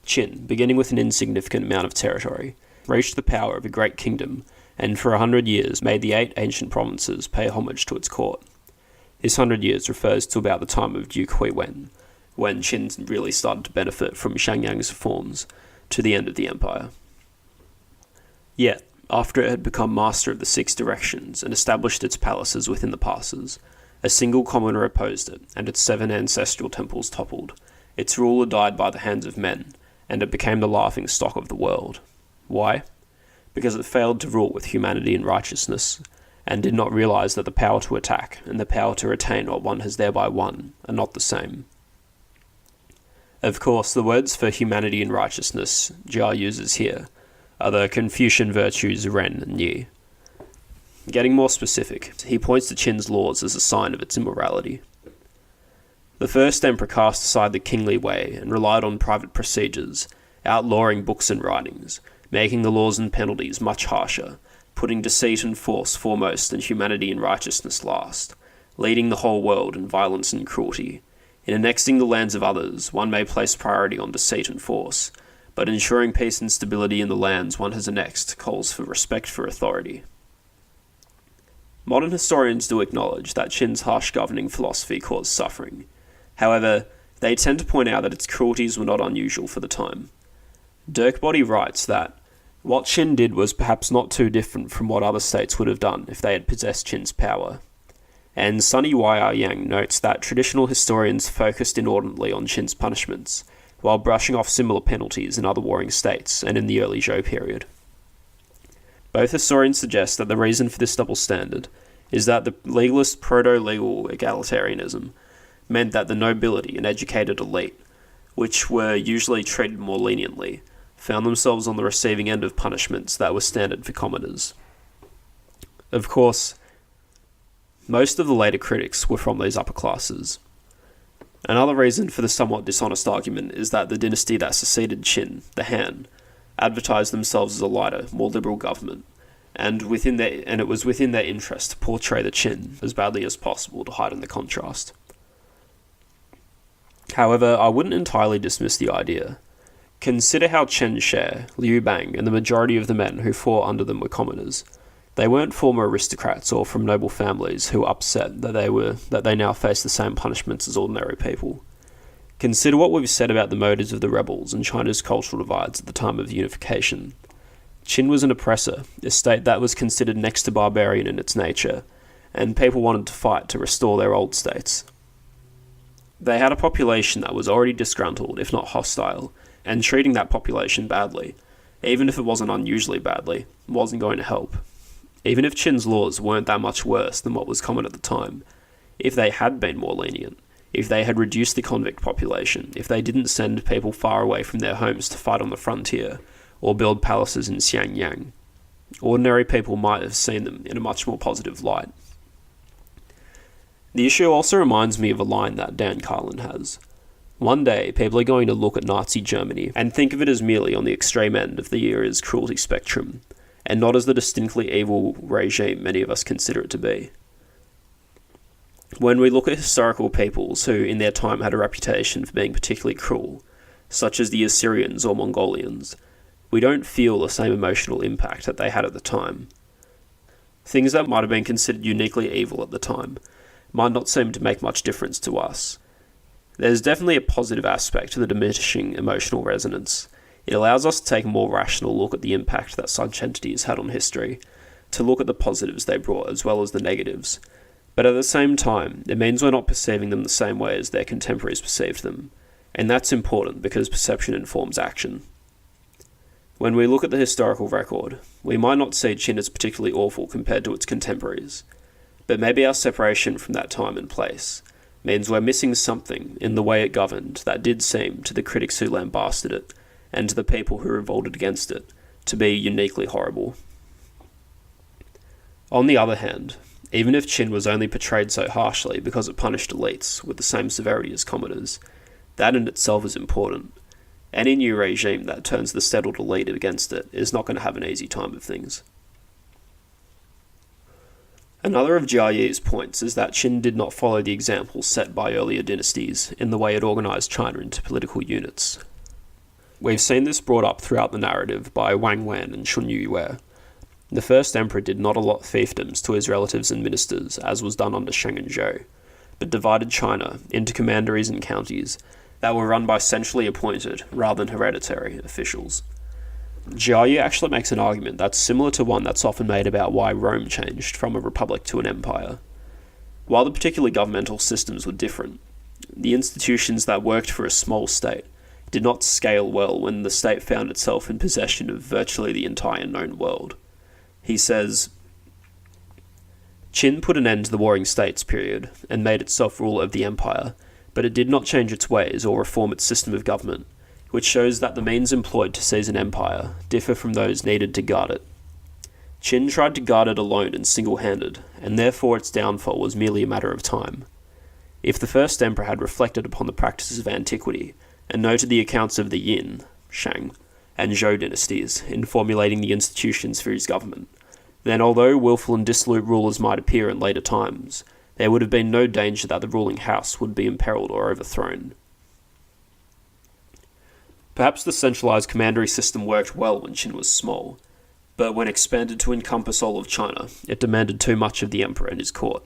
[SPEAKER 1] "Qin, beginning with an insignificant amount of territory, reached the power of a great kingdom, and for 100 years made the 8 ancient provinces pay homage to its court. This 100 years refers to about the time of Duke Huiwen, when Qin really started to benefit from Xiangyang's reforms, to the end of the empire. Yet, after it had become master of the 6 directions and established its palaces within the passes, a single commoner opposed it, and its 7 ancestral temples toppled. Its ruler died by the hands of men, and it became the laughing stock of the world. Why? because it failed to rule with humanity and righteousness, and did not realize that the power to attack and the power to retain what one has thereby won are not the same. Of course, the words for humanity and righteousness Jia uses here are the Confucian virtues Ren and Yi. Getting more specific, he points to Qin's laws as a sign of its immorality. The first emperor cast aside the kingly way and relied on private procedures, outlawing books and writings, making the laws and penalties much harsher, putting deceit and force foremost and humanity and righteousness last, leading the whole world in violence and cruelty. In annexing the lands of others, one may place priority on deceit and force, but ensuring peace and stability in the lands one has annexed calls for respect for authority. Modern historians do acknowledge that Qin's harsh governing philosophy caused suffering. However, they tend to point out that its cruelties were not unusual for the time. Dirkbody writes that what Qin did was perhaps not too different from what other states would have done if they had possessed Qin's power. And Sunny Y.R. Yang notes that traditional historians focused inordinately on Qin's punishments, while brushing off similar penalties in other warring states and in the early Zhou period. Both historians suggest that the reason for this double standard is that the legalist proto-legal egalitarianism meant that the nobility and educated elite, which were usually treated more leniently, found themselves on the receiving end of punishments that were standard for commoners. Of course, most of the later critics were from these upper classes. Another reason for the somewhat dishonest argument is that the dynasty that succeeded Qin, the Han, advertised themselves as a lighter, more liberal government, and it was within their interest to portray the Qin as badly as possible to heighten the contrast. However, I wouldn't entirely dismiss the idea. Consider how Chen Shi, Liu Bang, and the majority of the men who fought under them were commoners. They weren't former aristocrats or from noble families who were upset that they now faced the same punishments as ordinary people. Consider what we've said about the motives of the rebels and China's cultural divides at the time of unification. Qin was an oppressor, a state that was considered next to barbarian in its nature, and people wanted to fight to restore their old states. They had a population that was already disgruntled, if not hostile, and treating that population badly, even if it wasn't unusually badly, wasn't going to help. Even if Qin's laws weren't that much worse than what was common at the time, if they had been more lenient, if they had reduced the convict population, if they didn't send people far away from their homes to fight on the frontier, or build palaces in Xiangyang, ordinary people might have seen them in a much more positive light. The issue also reminds me of a line that Dan Carlin has. One day, people are going to look at Nazi Germany and think of it as merely on the extreme end of the era's cruelty spectrum, and not as the distinctly evil regime many of us consider it to be. When we look at historical peoples who in their time had a reputation for being particularly cruel, such as the Assyrians or Mongolians, we don't feel the same emotional impact that they had at the time. Things that might have been considered uniquely evil at the time might not seem to make much difference to us. There's definitely a positive aspect to the diminishing emotional resonance. It allows us to take a more rational look at the impact that such entities had on history, to look at the positives they brought as well as the negatives. But at the same time, it means we're not perceiving them the same way as their contemporaries perceived them, and that's important because perception informs action. When we look at the historical record, we might not see Qin as particularly awful compared to its contemporaries, but maybe our separation from that time and place means we're missing something in the way it governed that did seem, to the critics who lambasted it, and to the people who revolted against it, to be uniquely horrible. On the other hand, even if Qin was only portrayed so harshly because it punished elites with the same severity as commoners, that in itself is important. Any new regime that turns the settled elite against it is not going to have an easy time of things. Another of Jia Yi's points is that Qin did not follow the example set by earlier dynasties in the way it organised China into political units. We've seen this brought up throughout the narrative by Wang Wen and Shun Yue. The first emperor did not allot fiefdoms to his relatives and ministers, as was done under Cheng and Zhou, but divided China into commanderies and counties that were run by centrally appointed, rather than hereditary, officials. Jia Yi actually makes an argument that's similar to one that's often made about why Rome changed from a republic to an empire. While the particular governmental systems were different, the institutions that worked for a small state did not scale well when the state found itself in possession of virtually the entire known world. He says, Qin put an end to the Warring States period and made itself ruler of the empire, but it did not change its ways or reform its system of government, which shows that the means employed to seize an empire differ from those needed to guard it. Qin tried to guard it alone and single-handed, and therefore its downfall was merely a matter of time. If the first emperor had reflected upon the practices of antiquity, and noted the accounts of the Yin, Shang, and Zhou dynasties in formulating the institutions for his government, then although willful and dissolute rulers might appear in later times, there would have been no danger that the ruling house would be imperiled or overthrown. Perhaps the centralized commandery system worked well when Qin was small, but when expanded to encompass all of China, it demanded too much of the emperor and his court.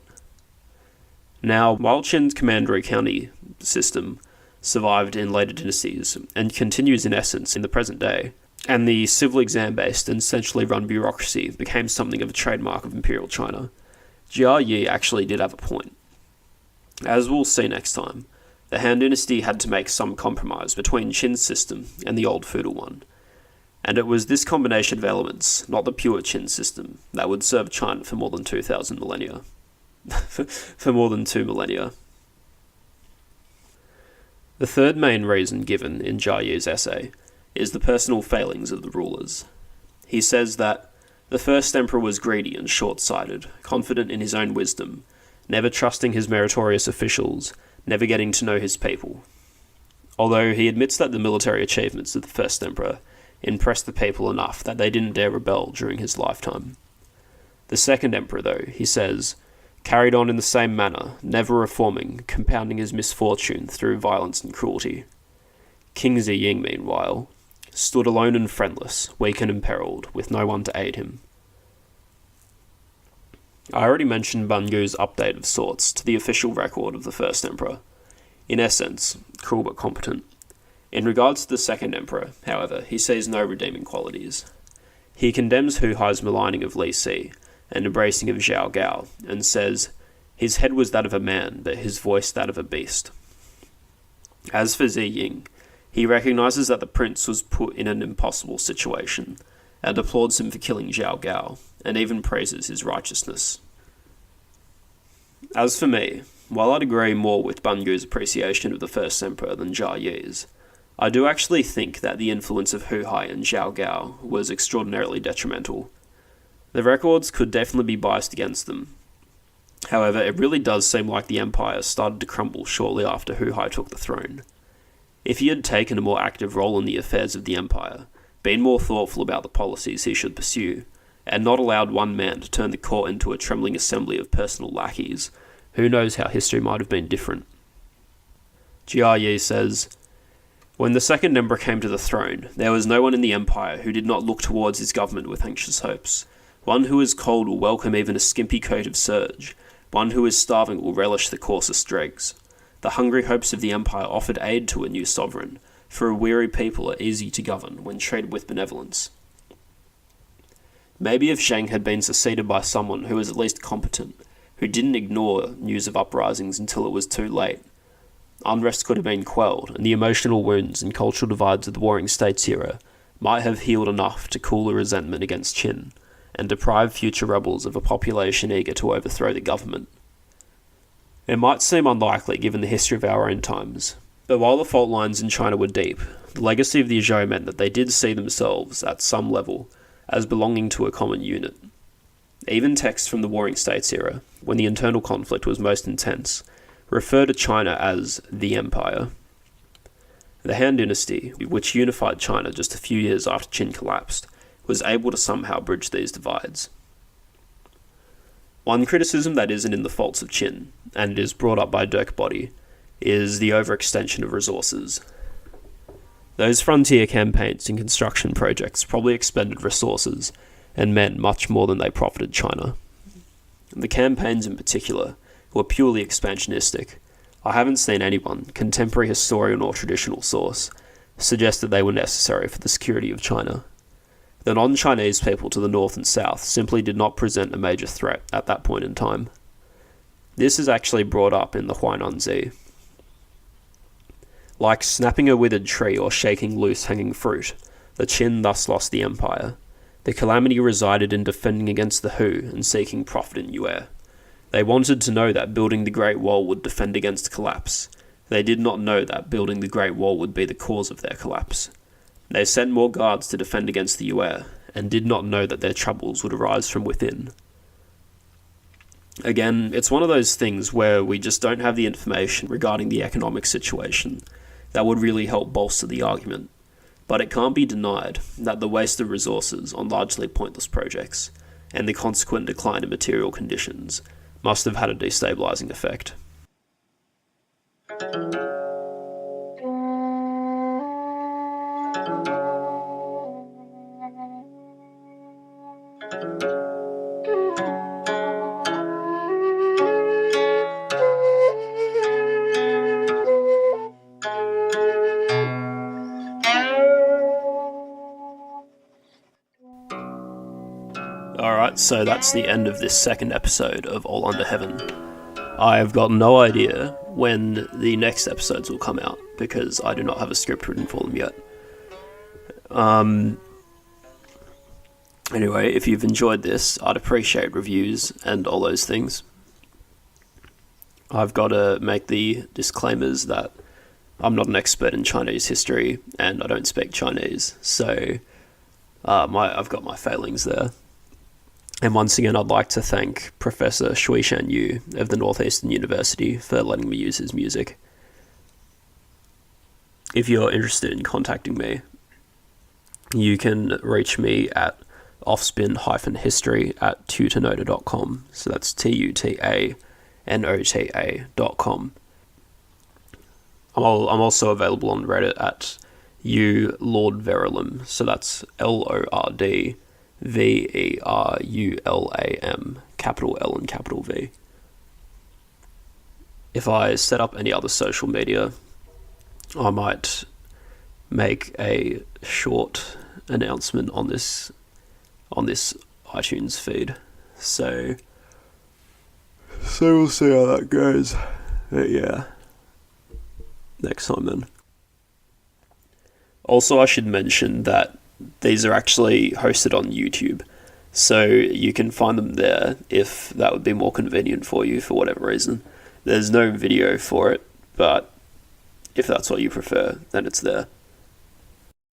[SPEAKER 1] Now, while Qin's commandery county system survived in later dynasties and continues in essence in the present day, and the civil exam-based and centrally run bureaucracy became something of a trademark of imperial China, Jia Yi actually did have a point. As we'll see next time, the Han dynasty had to make some compromise between Qin's system and the old feudal one, and it was this combination of elements, not the pure Qin system, that would serve China for more than 2,000 millennia. for more than 2 millennia. The third main reason given in Jia Yi's essay is the personal failings of the rulers. He says that the first emperor was greedy and short-sighted, confident in his own wisdom, never trusting his meritorious officials, never getting to know his people. Although he admits that the military achievements of the first emperor impressed the people enough that they didn't dare rebel during his lifetime. The second emperor, though, he says, carried on in the same manner, never reforming, compounding his misfortune through violence and cruelty. King Jing, meanwhile, stood alone and friendless, weak and imperiled, with no one to aid him. I already mentioned Bangu's update of sorts to the official record of the first emperor. In essence, cruel but competent. In regards to the second emperor, however, he sees no redeeming qualities. He condemns Hu Hai's maligning of Li Si and embracing of Zhao Gao, and says, his head was that of a man, but his voice that of a beast. As for Zi Ying, he recognises that the prince was put in an impossible situation, and applauds him for killing Zhao Gao, and even praises his righteousness. As for me, while I'd agree more with Bangu's appreciation of the first emperor than Jia Yi's, I do actually think that the influence of Hu Hai and Zhao Gao was extraordinarily detrimental. The records could definitely be biased against them. However, it really does seem like the empire started to crumble shortly after Hu Hai took the throne. If he had taken a more active role in the affairs of the empire, been more thoughtful about the policies he should pursue, and not allowed one man to turn the court into a trembling assembly of personal lackeys, who knows how history might have been different. Jia Yi says, when the second emperor came to the throne, there was no one in the empire who did not look towards his government with anxious hopes. One who is cold will welcome even a skimpy coat of serge. One who is starving will relish the coarsest dregs. The hungry hopes of the empire offered aid to a new sovereign, for a weary people are easy to govern when treated with benevolence. Maybe if Cheng had been succeeded by someone who was at least competent, who didn't ignore news of uprisings until it was too late, unrest could have been quelled, and the emotional wounds and cultural divides of the Warring States era might have healed enough to cool the resentment against Qin, and deprive future rebels of a population eager to overthrow the government. It might seem unlikely given the history of our own times, but while the fault lines in China were deep, the legacy of the Zhou meant that they did see themselves, at some level, as belonging to a common unit. Even texts from the Warring States era, when the internal conflict was most intense, refer to China as the Empire. The Han dynasty, which unified China just a few years after Qin collapsed, was able to somehow bridge these divides. One criticism that isn't in the faults of Qin, and it is brought up by Dirk Body, is the overextension of resources. Those frontier campaigns and construction projects probably expended resources and meant much more than they profited China. The campaigns in particular were purely expansionistic. I haven't seen anyone, contemporary historian or traditional source, suggest that they were necessary for the security of China. The non-Chinese people to the north and south simply did not present a major threat at that point in time. This is actually brought up in the Huainanzi. Like snapping a withered tree or shaking loose hanging fruit, the Qin thus lost the empire. The calamity resided in defending against the Hu and seeking profit in Yue. They wanted to know that building the Great Wall would defend against collapse. They did not know that building the Great Wall would be the cause of their collapse. They sent more guards to defend against the Yue, and did not know that their troubles would arise from within. Again, it's one of those things where we just don't have the information regarding the economic situation that would really help bolster the argument. But it can't be denied that the waste of resources on largely pointless projects, and the consequent decline in material conditions, must have had a destabilizing effect. Alright, so that's the end of this second episode of All Under Heaven. I have got no idea when the next episodes will come out, because I do not have a script written for them yet. Anyway, if you've enjoyed this, I'd appreciate reviews and all those things. I've got to make the disclaimers that I'm not an expert in Chinese history, and I don't speak Chinese, so I've got my failings there. And once again, I'd like to thank Professor Shui-Shan Yu of the Northeastern University for letting me use his music. If you're interested in contacting me, you can reach me at offspin-history@tutanota.com. So that's tutanota.com. I'm also available on Reddit at Lord so that's LORDVERULAM, capital L and capital V. If I set up any other social media, I might make a short announcement on this iTunes feed. So we'll see how that goes. But yeah, next time then. Also, I should mention that these are actually hosted on YouTube, so you can find them there if that would be more convenient for you for whatever reason. There's no video for it, but if that's what you prefer, then it's there.